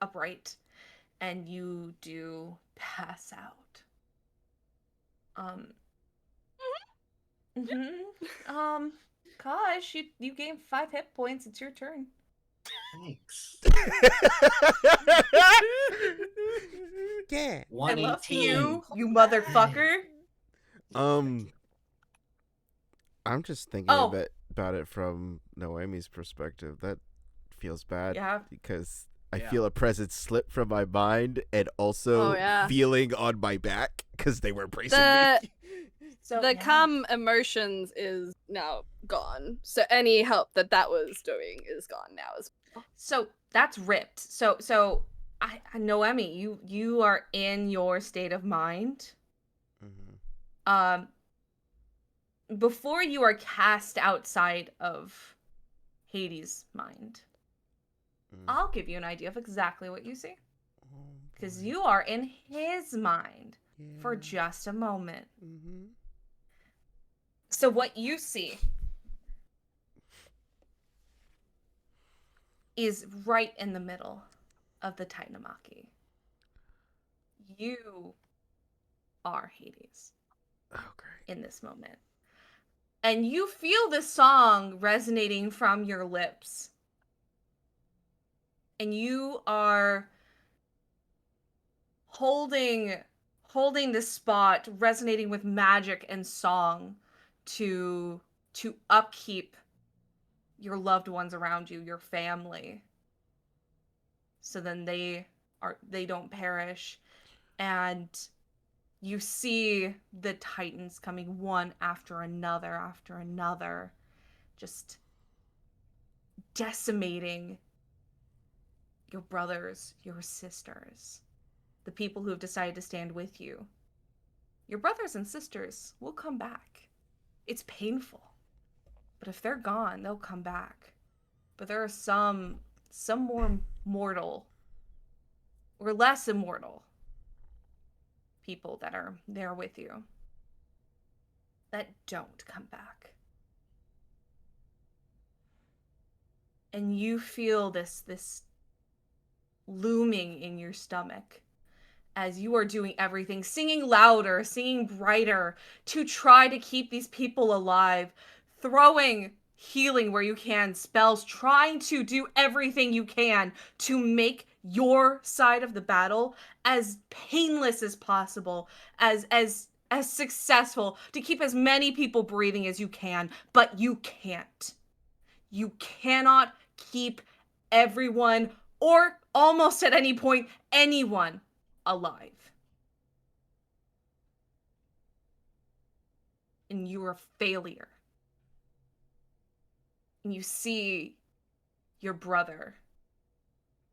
upright, and you do pass out. Gosh, you gained 5 hit points. It's your turn. Thanks. Yeah. I love 118. you motherfucker. I'm just thinking Oh. a bit about it from Noemi's perspective. That feels bad Yeah. because I Yeah. feel a presence slip from my mind and also Oh, yeah. feeling on my back because they were bracing The me. So the yeah. calm emotions is now gone. So any help that was doing is gone now as well. So that's ripped. So I Noemi, you are in your state of mind. Mhm. Before you are cast outside of Hades' mind, Mm. I'll give you an idea of exactly what you see. Oh, Because boy. you are in his mind for Yeah. just a moment. Mhm. So what you see is right in the middle of the Tainomaki. You are Hades Oh, great. in this moment. And you feel the song resonating from your lips. And you are holding this spot resonating with magic and song to upkeep your loved ones around you, your family. So then they don't perish. And you see the titans coming one after another, just decimating your brothers, your sisters, the people who have decided to stand with you. Your brothers and sisters will come back. It's painful. But if they're gone, they'll come back. But there are some more mortal or less immortal people that are there with you that don't come back. And you feel this looming in your stomach as you are doing everything, singing louder, singing brighter to try to keep these people alive, throwing healing where you can, spells, trying to do everything you can to make your side of the battle as painless as possible, as successful, to keep as many people breathing as you can, but you can't. You cannot keep everyone, or almost at any point, anyone alive. And you're a failure. And you see your brother,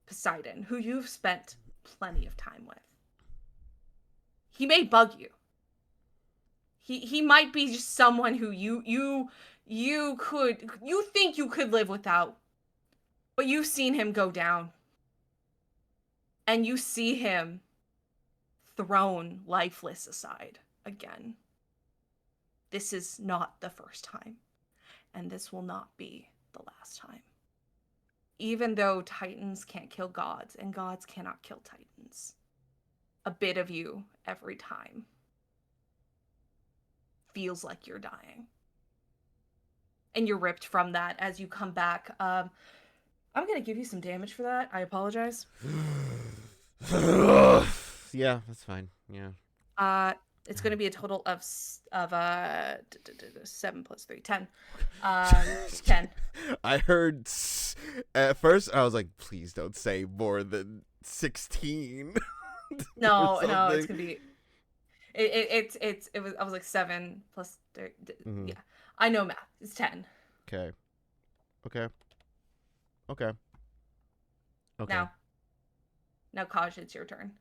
Poseidon, who you've spent plenty of time with. He may bug you. He might be just someone who you think you could live without. But you've seen him go down. And you see him thrown lifeless aside again. This is not the first time, and this will not be the last time. Even though titans can't kill gods, and gods cannot kill titans, a bit of you every time feels like you're dying. And you're ripped from that as you come back. I'm going to give you some damage for that. I apologize. Yeah, that's fine. Yeah. It's going to be a total of 7 plus 3, 10. 10. I heard at first I was like, please don't say more than 16. No, or no, it's something. gonna be. It was. I was like 7 plus 3. Mhm. Yeah, I know math. It's 10. Okay. Okay. Okay. Now, Kaj, it's your turn.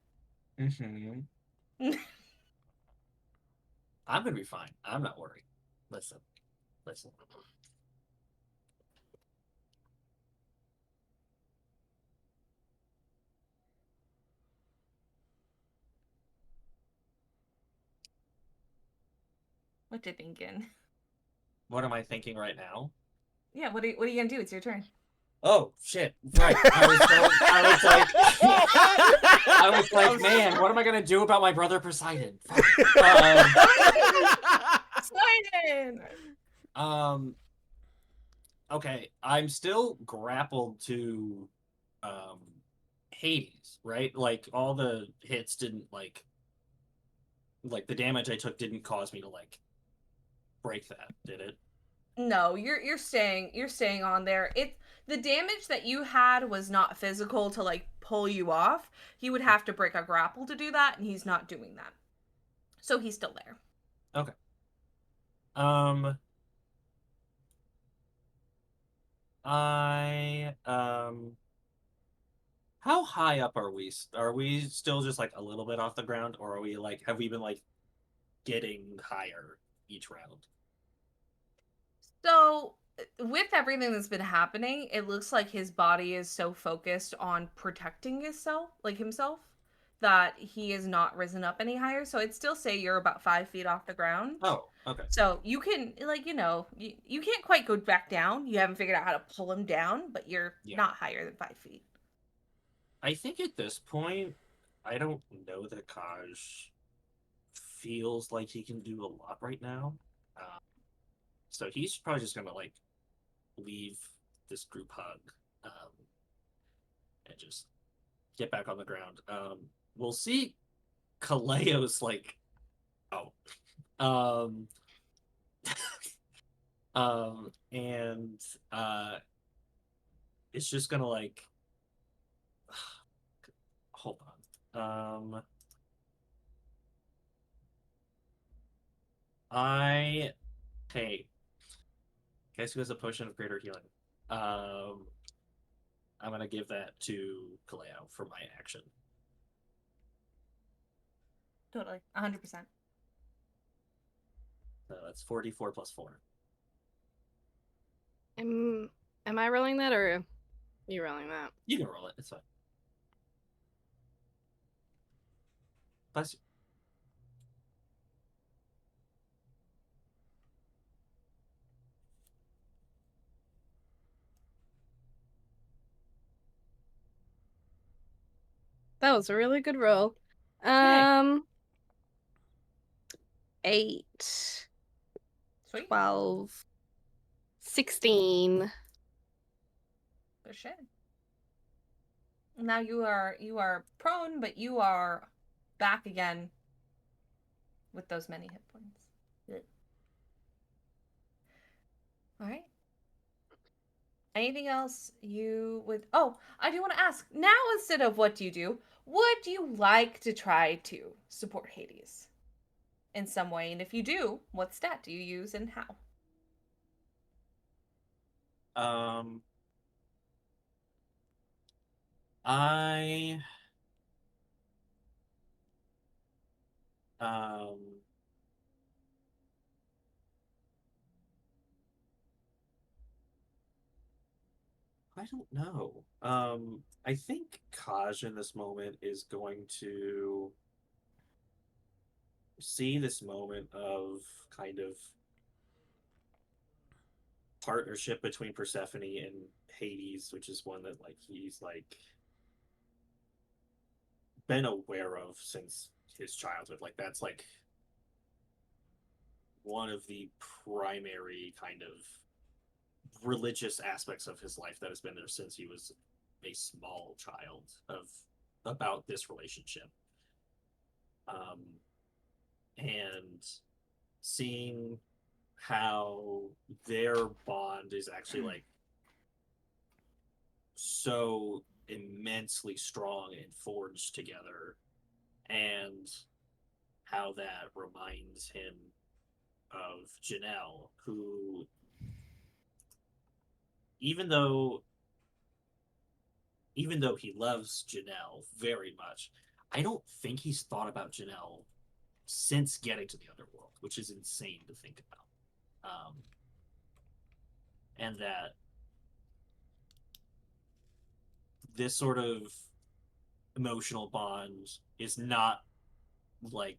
Mm-hmm. I'm gonna be fine. I'm not worried. Listen. What you thinking? What am I thinking right now? Yeah. What are you gonna do? It's your turn. Oh shit! Right. I was like, man, what am I gonna do about my brother Poseidon? Poseidon. Okay, I'm still grappled to Hades, right? Like all the hits didn't like the damage I took didn't cause me to like break that, did it? No, you're staying on there. The damage that you had was not physical to like pull you off. He would have to break a grapple to do that, and he's not doing that. So he's still there. Okay. How high up are we? Are we still just like a little bit off the ground, or are we like have we been like getting higher each round? So, with everything that's been happening, it looks like his body is so focused on protecting himself that he is not risen up any higher. So I'd still say you're about 5 feet off the ground. Oh, okay. So you can, like, you can't quite go back down. You haven't figured out how to pull him down, but you're not higher than 5 feet. I think at this point, I don't know that Kaj feels like he can do a lot right now. So he's probably just gonna like leave this group hug and just get back on the ground. We'll see Kaleo's like, oh, um, and it's just gonna like, hold on. Hey, guess who has a potion of greater healing? I'm gonna give that to Kaleo for my action. Totally. 100%. So that's 44 plus 4. Am I rolling that or are you rolling that? You can roll it. It's fine. Bless you. That was a really good roll. Yay. 8, Sweet. 12, 16. For sure. Now you are prone, but you are back again with those many hit points. Good. All right. Anything else you would? Oh, I do want to ask now. Instead of what do you do, would you like to try to support Hades in some way? And if you do, what stat do you use and how? I um I don't know. I think Kaj in this moment is going to see this moment of kind of partnership between Persephone and Hades, which is one that like he's like been aware of since his childhood. Like that's like one of the primary kind of religious aspects of his life that has been there since he was a small child of about this relationship. And seeing how their bond is actually like so immensely strong and forged together, and how that reminds him of Janelle, who, even though he loves Janelle very much, I don't think he's thought about Janelle since getting to the underworld, which is insane to think about. And that this sort of emotional bond is not like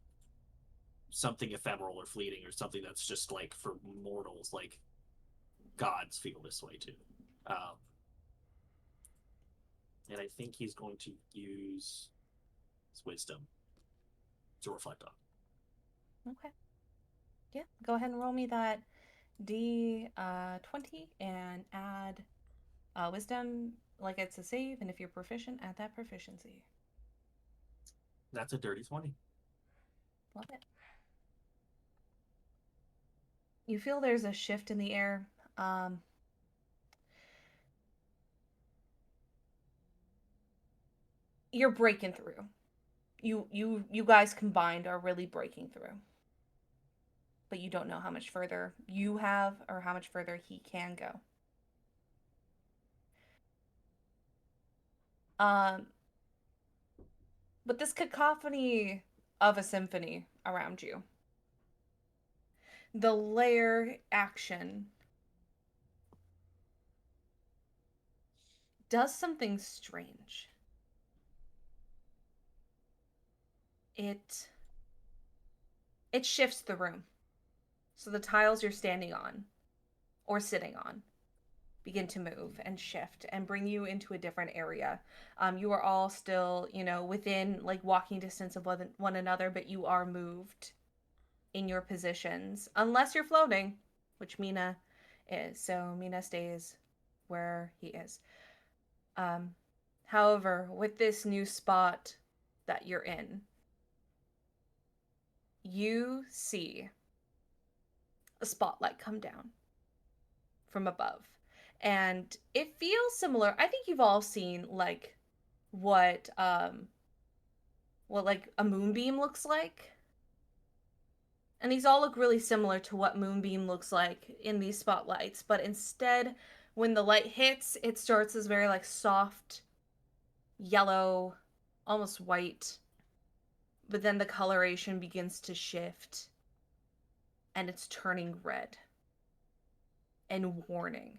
something ephemeral or fleeting or something that's just like for mortals. Like gods feel this way too. And I think he's going to use his wisdom to reflect on. Okay. Yeah. Go ahead and roll me that D 20 and add wisdom like it's a save, and if you're proficient, add that proficiency. That's a dirty 20. Love it. You feel there's a shift in the air. You're breaking through. You guys combined are really breaking through. But you don't know how much further you have or how much further he can go. But this cacophony of a symphony around you, the lair action does something strange. it shifts the room. So the tiles you're standing on or sitting on begin to move and shift and bring you into a different area. You are all still, within like walking distance of one another, but you are moved in your positions, unless you're floating, which Mina is. So Mina stays where he is. However, with this new spot that you're in, you see a spotlight come down from above. And it feels similar. I think you've all seen like what like a moonbeam looks like. And these all look really similar to what moonbeam looks like in these spotlights, but instead when the light hits, it starts as very like soft yellow, almost white. But then the coloration begins to shift and it's turning red and warning.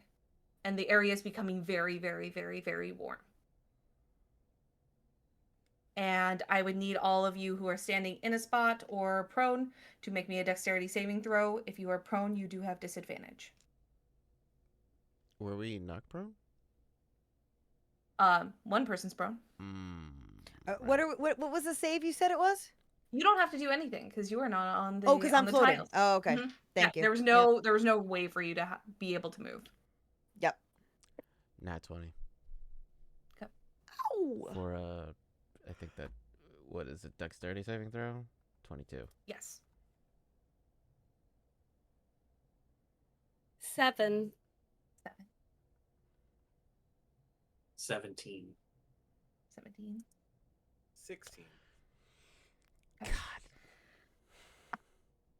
And the area is becoming very, very, very, very warm. And I would need all of you who are standing in a spot or prone to make me a dexterity saving throw. If you are prone, you do have disadvantage. Were we knock prone? One person's prone. What was the save you said it was? You don't have to do anything because you are not on the. Oh, because I'm the floating. tiles. Oh, okay. Mhm. Thank you. There was no way for you to be able to move. Yep. Nat 20. Ow! For I think that, what is it, dexterity saving throw? 22. Yes. 7. 17. 17. 16. God.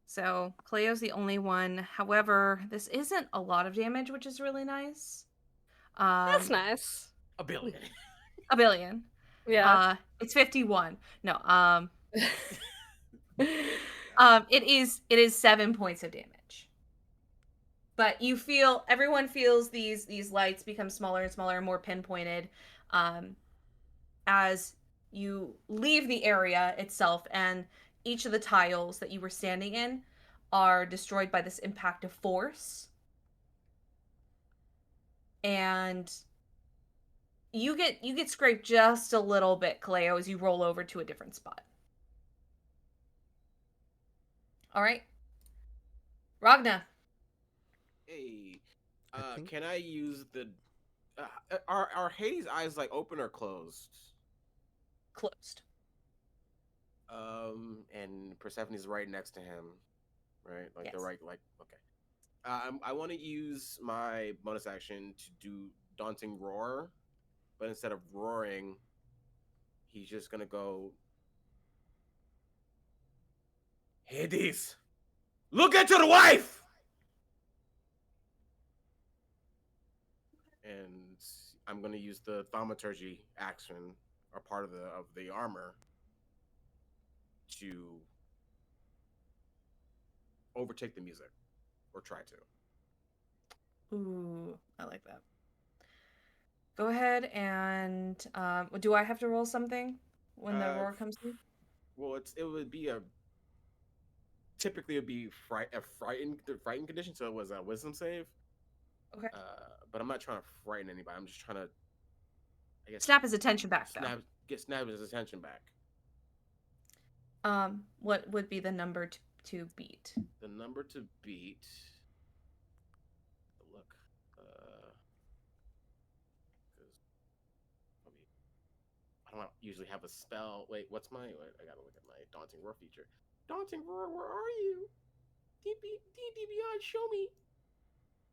So Cleo's the only one. However, this isn't a lot of damage, which is really nice. That's nice. A billion. A billion. Yeah. It's 51. No. It is 7 points of damage. But everyone feels these lights become smaller and smaller and more pinpointed as you leave the area itself, and each of the tiles that you were standing in are destroyed by this impact of force. And you get scraped just a little bit, Kaleo, as you roll over to a different spot. All right. Ragna. Hey, think- can I use the? Are Hades' eyes like open or closed? Closed. And Persephone's right next to him, right? Like the Yes. right, like okay. I want to use my bonus action to do Daunting Roar, but instead of roaring, he's just gonna go. Hades, look at your wife. And I'm gonna use the thaumaturgy action or part of the armor to overtake the music, or try to. Ooh, I like that. Go ahead and do I have to roll something when the roar comes through? Well, it would be typically it would be a frightened condition, so it was a wisdom save. Okay. But I'm not trying to frighten anybody. I'm just trying to, I guess, Snap his attention back though. snap his attention back. What would be the number to beat? The number to beat. Look, I don't usually have a spell. Wait, what's my? Wait, I gotta look at my Daunting Roar feature. Daunting Roar, where are you? D&D Beyond, show me.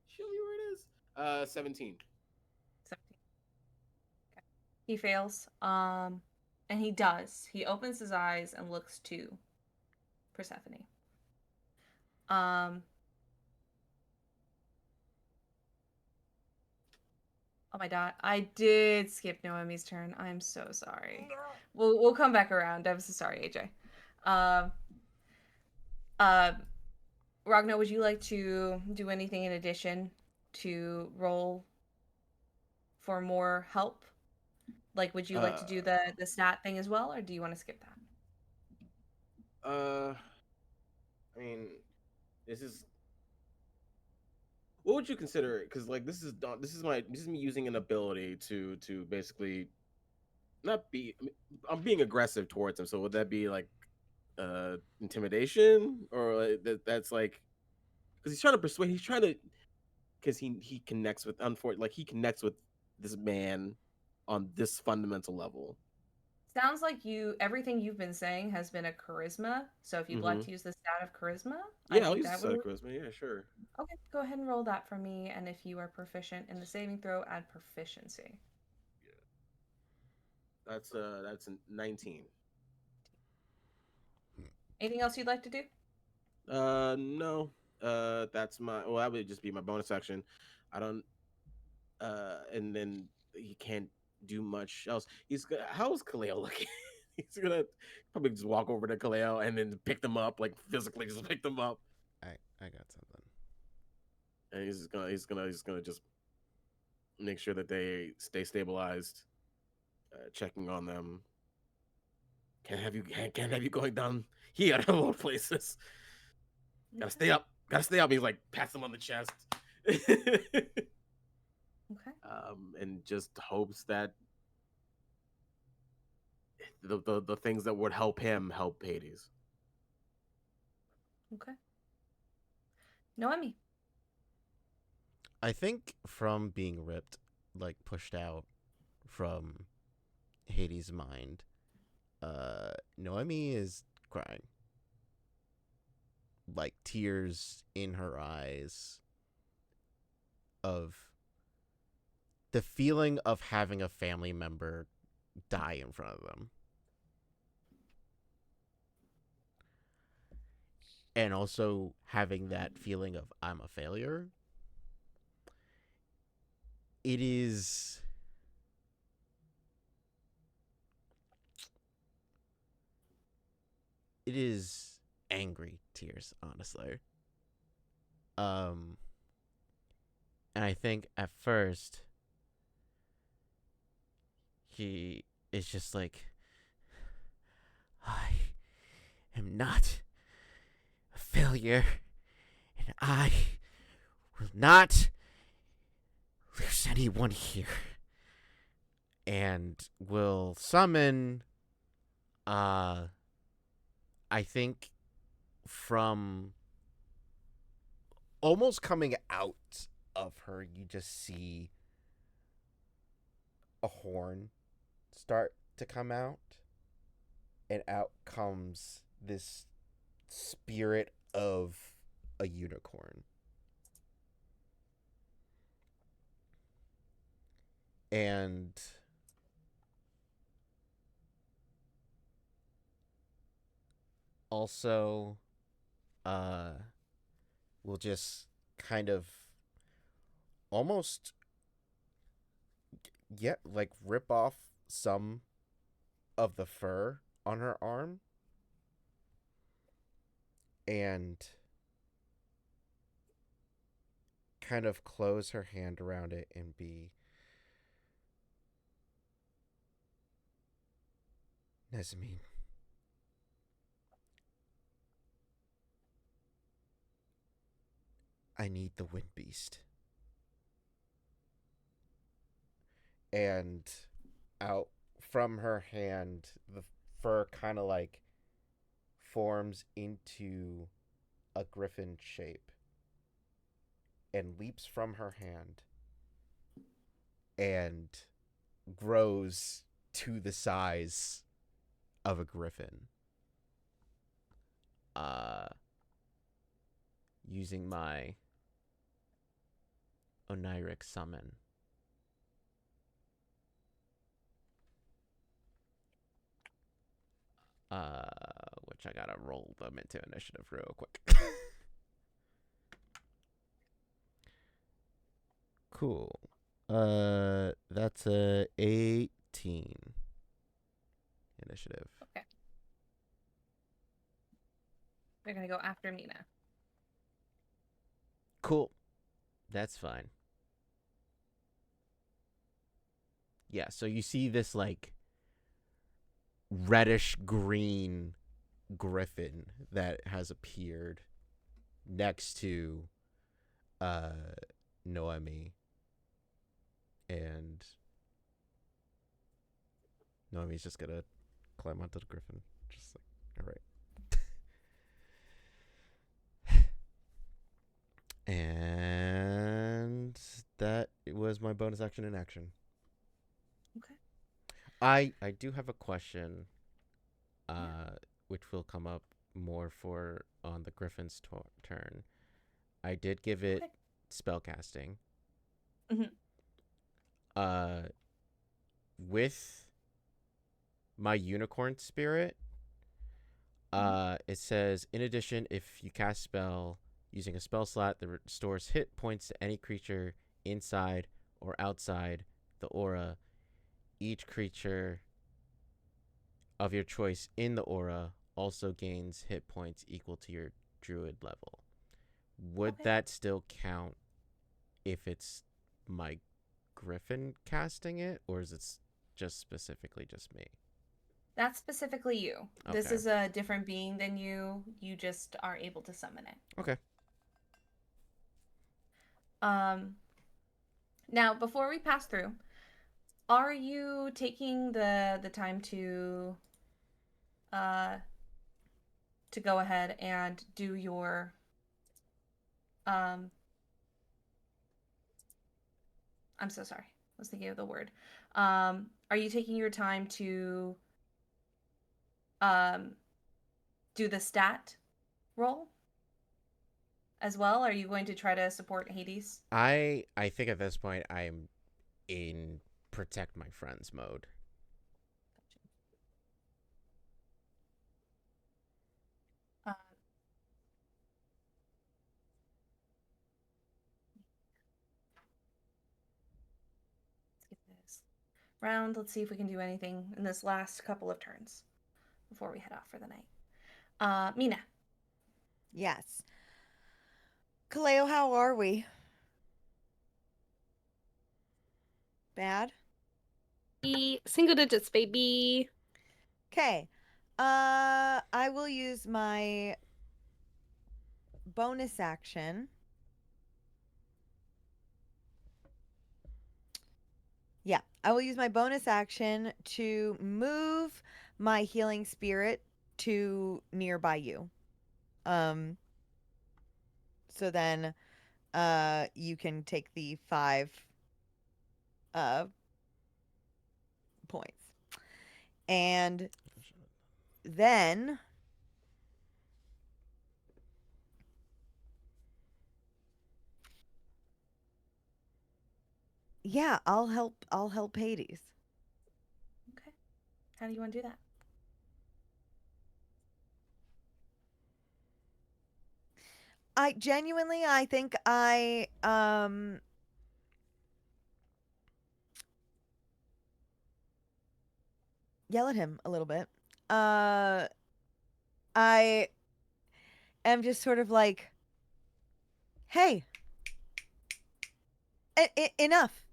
Show me where it is. 17. 17. Okay. He fails. And he does. He opens his eyes and looks to Persephone. Oh my god, I did skip Noemi's turn. I'm so sorry. We'll come back around. I'm so sorry, AJ. Ragnar, would you like to do anything in addition to roll for more help? Like, would you like to do the stat thing as well, or do you want to skip that? I mean, this is what would you consider? Because like this is me using an ability to basically not be. I mean, I'm being aggressive towards him. So would that be like intimidation or like, that's like because he's trying to persuade. He's trying to because he connects with like he connects with this man on this fundamental level. Sounds like everything you've been saying has been a charisma. So if you'd like Mm-hmm. to use the stat of charisma, I Yeah, I'll think use the that side would. of charisma. Yeah, sure. Okay, go ahead and roll that for me. And if you are proficient in the saving throw, add proficiency. That's a 19. Anything else you'd like to do? No. That's my. Well, that would just be my bonus action. I don't. And then he can't do much else. How's Kaleo looking? He's gonna probably just walk over to Kaleo and then pick them up, like physically just pick them up, I got something. and he's gonna just make sure that they stay stabilized, checking on them. Can't have you going down here of all places. Gotta stay up. Gotta stay up. He's like pats him on the chest. Okay. And just hopes that the things that would help him help Hades. Okay. Noemi. I think from being ripped, like pushed out from Hades' mind, Noemi is crying. Like tears in her eyes of the feeling of having a family member die in front of them. And also having that feeling of I'm a failure. It is angry tears, honestly. And I think at first he is just like, I am not a failure, and I will not lose anyone here. And will summon, I think, from almost coming out of her, you just see a horn start to come out, and out comes this spirit of a unicorn. And also will just kind of almost like rip off some of the fur on her arm and kind of close her hand around it and be, Nesmine, I need the wind beast. And out from her hand, the fur kind of like forms into a griffin shape and leaps from her hand and grows to the size of a griffin. Using my oniric summon. Which I gotta roll them into initiative real quick. Cool. That's a 18 initiative. Okay. They're gonna go after Mina. Cool. That's fine. Yeah, so you see this like reddish green griffin that has appeared next to Noemi, and Noemi's just gonna climb onto the griffin, just like, all right. And that was my bonus action in action. Okay. I do have a question, which will come up more for on the griffin's turn. I did give it Okay. spellcasting. Mhm. With my unicorn spirit, it says, in addition, if you cast spell using a spell slot that restores hit points to any creature inside or outside the aura, each creature of your choice in the aura also gains hit points equal to your druid level. Would Okay. that still count if it's my griffin casting it, or is it just specifically just me? That's specifically you. This Okay. is a different being than you. You just are able to summon it. Okay. Now before we pass through, are you taking the time to go ahead and do your um I'm so sorry. I was thinking of the word. Are you taking your time to um do the stat roll as well? Are you going to try to support Hades? I think at this point I'm in protect my friends mode. Uh, let's get this round. Let's see if we can do anything in this last couple of turns before we head off for the night. Mina. Yes. Kaleo, how are we? Bad? Single digits, baby. Okay. I will use my bonus action. Yeah, I will use my bonus action to move my healing spirit to nearby you. So then you can take the 5 points. And then yeah, I'll help Hades. Okay. How do you want to do that? I think I yell at him a little bit. I am just sort of like, "Hey, enough."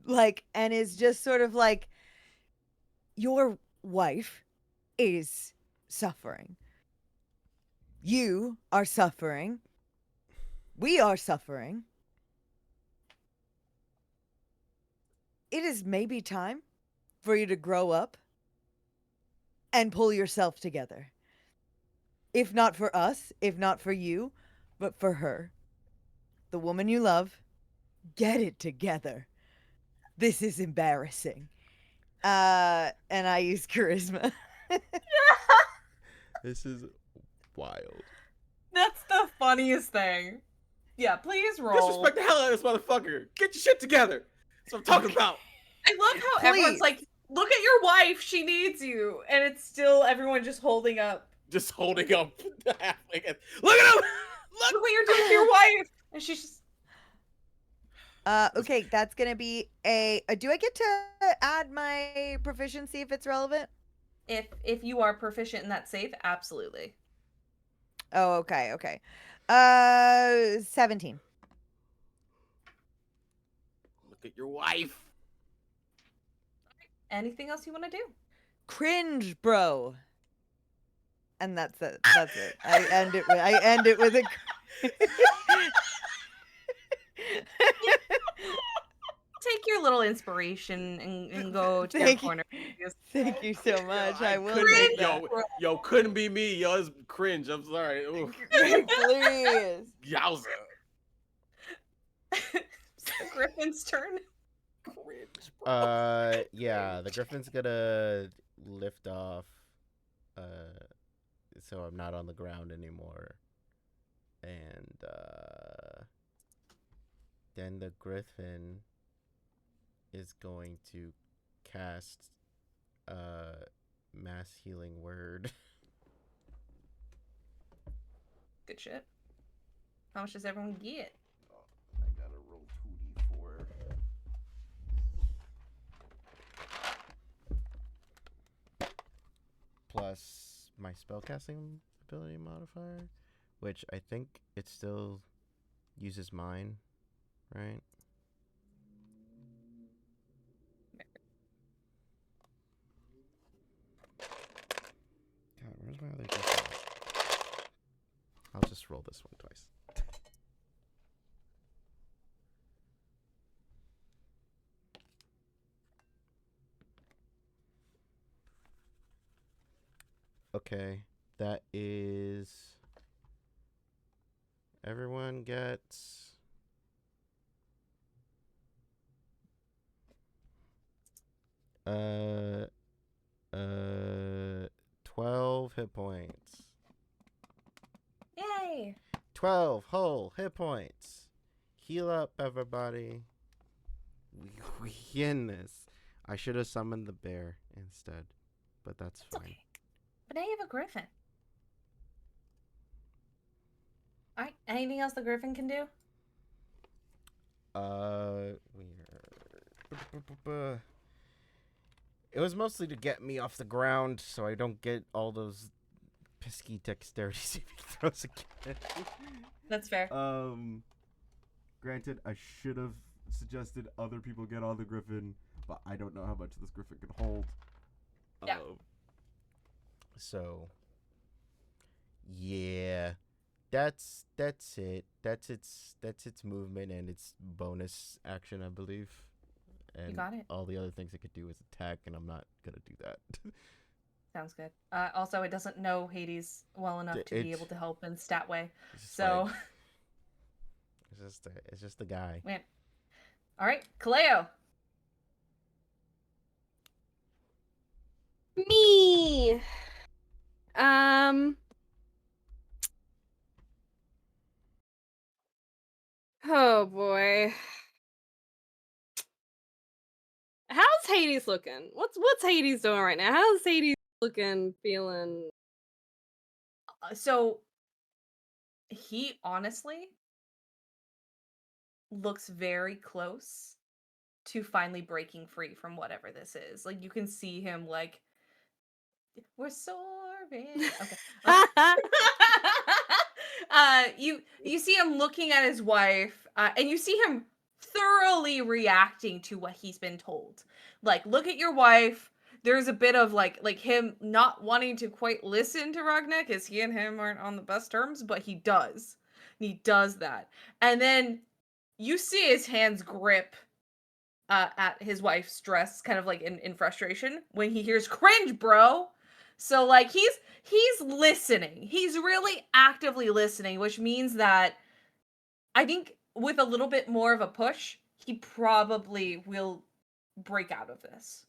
Like, and is just sort of like, "Your wife is suffering. You are suffering. We are suffering. It is maybe time for you to grow up and pull yourself together. If not for us, if not for you, but for her, the woman you love. Get it together. This is embarrassing." And I use charisma. This is wild. That's the funniest thing. Yeah, please roll. Disrespect the hell out of this motherfucker. Get your shit together. That's what I'm talking about. I love how everyone's Please. like, look at your wife, she needs you. And it's still everyone just holding up. Just holding up. Look at him. Look what you're doing to your wife. And she's just Okay, that's gonna be a. Do I get to add my proficiency if it's relevant? if you are proficient in that save, absolutely. Oh, okay, okay. 17. Look at your wife. Anything else you want to do? Cringe, bro. And that's it. That's it. I end it with a Take your little inspiration and go to your Thank you. corner. please. Thank you so much. I will couldn't take be, that. yo, couldn't be me. Yo, it's cringe. I'm sorry. Oof. Please. Yowza. It's the Griffin's turn. Cringe, bro. Yeah, the griffin's gonna lift off, so I'm not on the ground anymore, and then the griffin is going to cast mass healing word. Good shit. How much does everyone get? I gotta roll 2d4. Plus my spellcasting ability modifier, which I think it still uses mine, right? God, where's my other d4? I'll just roll this one twice. Okay, that is... Everyone gets... 12 hit points. Yay! 12 whole hit points. Heal up, everybody. We in this. I should have summoned the bear instead, but that's It's fine. okay. But now you have a Griffin. Alright, anything else the Griffin can do? It was mostly to get me off the ground so I don't get all those pesky dexterity saving throws again. That's fair. Granted, I should have suggested other people get on the griffin, but I don't know how much this griffin can hold. Yeah. So, yeah, that's it. That's its movement and its bonus action, I believe. And got it. all the other things it could do is attack, and I'm not gonna do that. Sounds good. Also, it doesn't know Hades well enough to be It's- able to help in stat way. It's just So, like, it's just the guy. man. Alright, Kaleo. Me. Oh boy. How's Hades looking? What's Hades doing right now? How's Hades looking, feeling? So, he honestly looks very close to finally breaking free from whatever this is. Like, you can see him, like, we're soaring. Okay. You see him looking at his wife, and you see him thoroughly reacting to what he's been told. Like, look at your wife. There's a bit of like him not wanting to quite listen to Ragnar because he and him aren't on the best terms, but he does. And he does that. And then you see his hands grip at his wife's dress, kind of like in frustration when he hears cringe, bro. So like he's listening. He's really actively listening, which means that I think with a little bit more of a push, he probably will break out of this.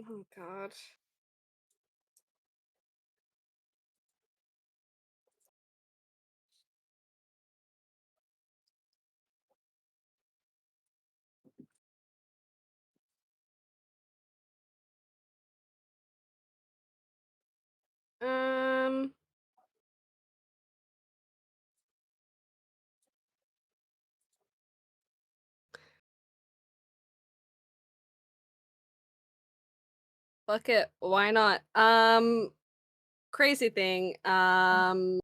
Oh god. Um. Fuck it. Why not? Crazy thing. I'm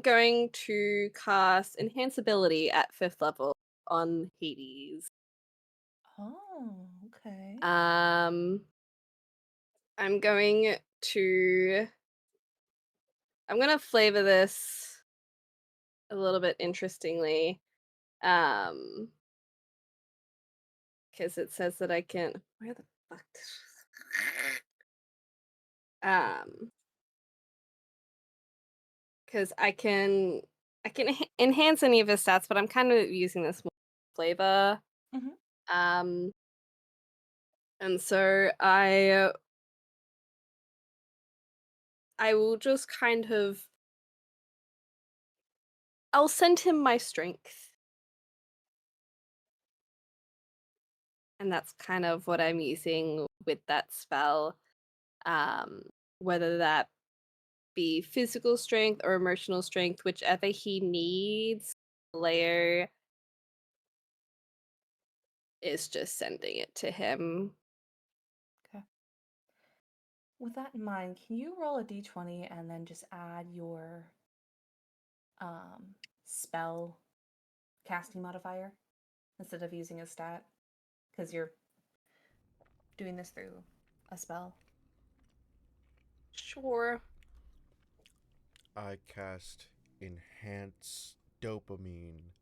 going to cast Enhance Ability at 5th level on Hades. Oh, okay. I'm gonna flavor this a little bit interestingly. Because it says that I can. Where the fuck? Because I can enhance any of his stats, but I'm kind of using this more flavor. Mhm. And so I will just kind of. I'll send him my strength. And that's kind of what I'm using with that spell. Whether that be physical strength or emotional strength, whichever he needs, Leo is just sending it to him. Okay. With that in mind, can you roll a d20 and then just add your spell casting modifier instead of using a stat? Because you're doing this through a spell. Sure. I cast Enhance Dopamine.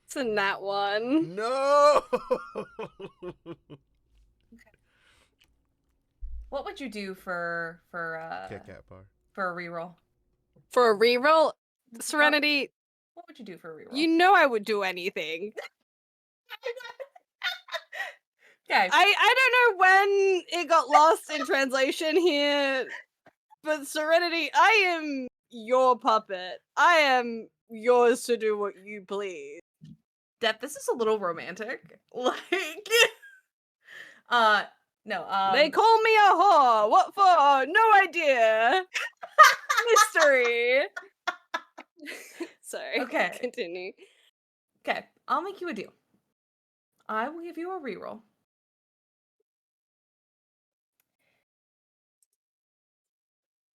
It's in that one. No! What would you do for Kit Kat bar. a reroll? For a reroll, Serenity, What would you do for a reroll? you know I would do anything. Okay. I don't know when it got lost in translation here, but Serenity, I am your puppet. I am yours to do what you please. Death, this is a little romantic. Like no, They call me a whore. What for? No idea. Mystery. Sorry. Okay. Continue. Okay, I'll make you a deal. I will give you a reroll.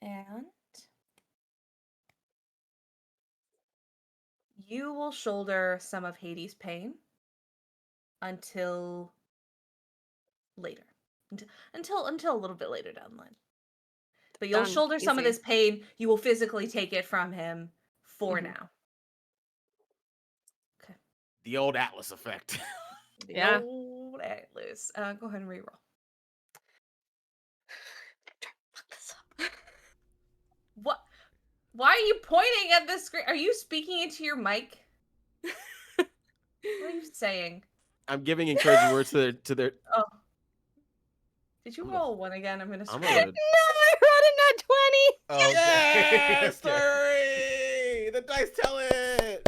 And you will shoulder some of Hades' pain until later. Until a little bit later down the line. But you'll Done. shoulder some of Easy. this pain. You will physically take it from him for Mhm. now. Okay. The old Atlas effect. The Yeah. old Atlas. Go ahead and reroll. Fuck this up. What? Why are you pointing at the screen? Are you speaking into your mic? What are you saying? I'm giving encouraging words to their. Oh. Did you I'm roll one again? I'm gonna I'm scream. gonna. No, I rolled a nat 20. Okay. Yes, sorry. The dice tell it.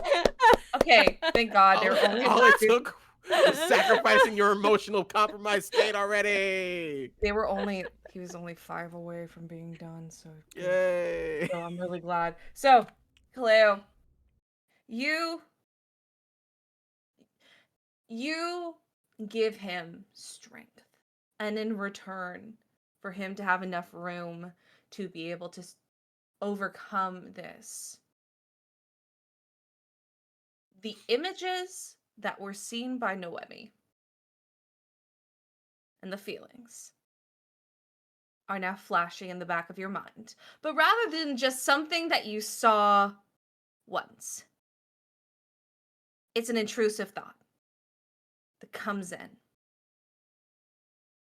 Okay, thank God. There were only All it took was sacrificing your emotional compromised state already. he was only 5 away from being done, so Yay. so I'm really glad. So, Kaleo, you give him strength. And in return, for him to have enough room to be able to overcome this, the images that were seen by Noemi and the feelings are now flashing in the back of your mind. But rather than just something that you saw once, it's an intrusive thought that comes in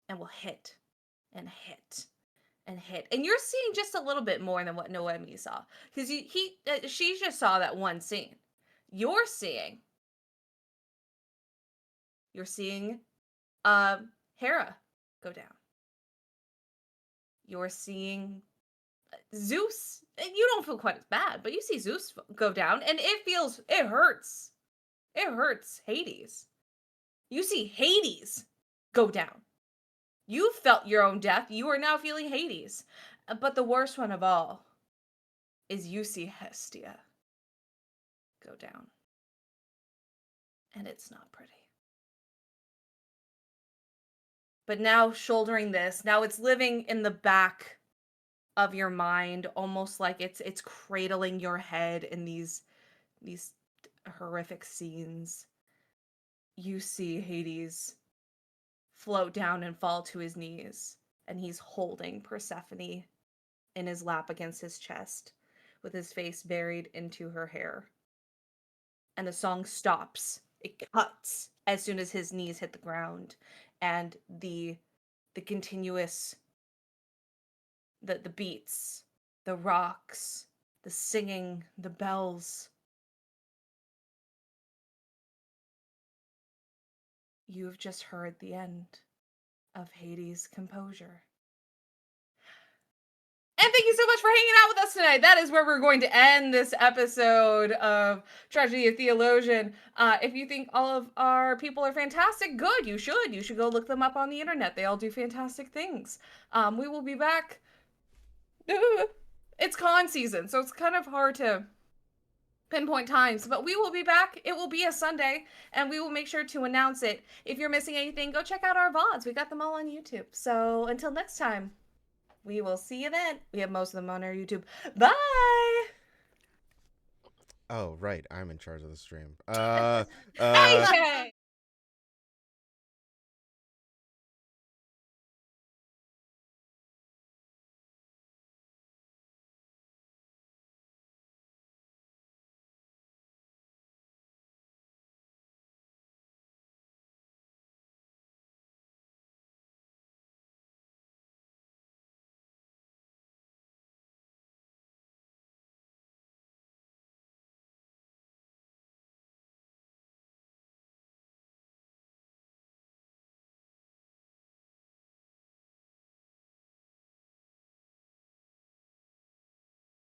and will hit and hit and hit. And you're seeing just a little bit more than what Noemi saw, because she just saw that one scene. You're seeing Hera go down. You're seeing Zeus, and you don't feel quite as bad, but you see Zeus go down, and it hurts. It hurts Hades. You see Hades go down. You felt your own death. You are now feeling Hades. But the worst one of all is you see Hestia go down. And it's not pretty. but now shouldering this, now it's living in the back of your mind, almost like it's cradling your head in these horrific scenes. You see Hades float down and fall to his knees, and he's holding Persephone in his lap against his chest, with his face buried into her hair. And the song stops. It cuts as soon as his knees hit the ground, and the continuous the beats, the rocks, the singing, the bells. You've just heard the end of Hades' composure. And thank you so much for hanging out with us tonight. That is where we're going to end this episode of Tragedy of Theologian. If you think all of our people are fantastic, good. You should. You should go look them up on the internet. They all do fantastic things. We will be back. It's con season, so it's kind of hard to pinpoint times, but we will be back. It will be a Sunday, and we will make sure to announce it. If you're missing anything, go check out our VODs. We got them all on YouTube. So until next time, we will see you then. We have most of them on our YouTube. Bye! Oh, right. I'm in charge of the stream. Okay.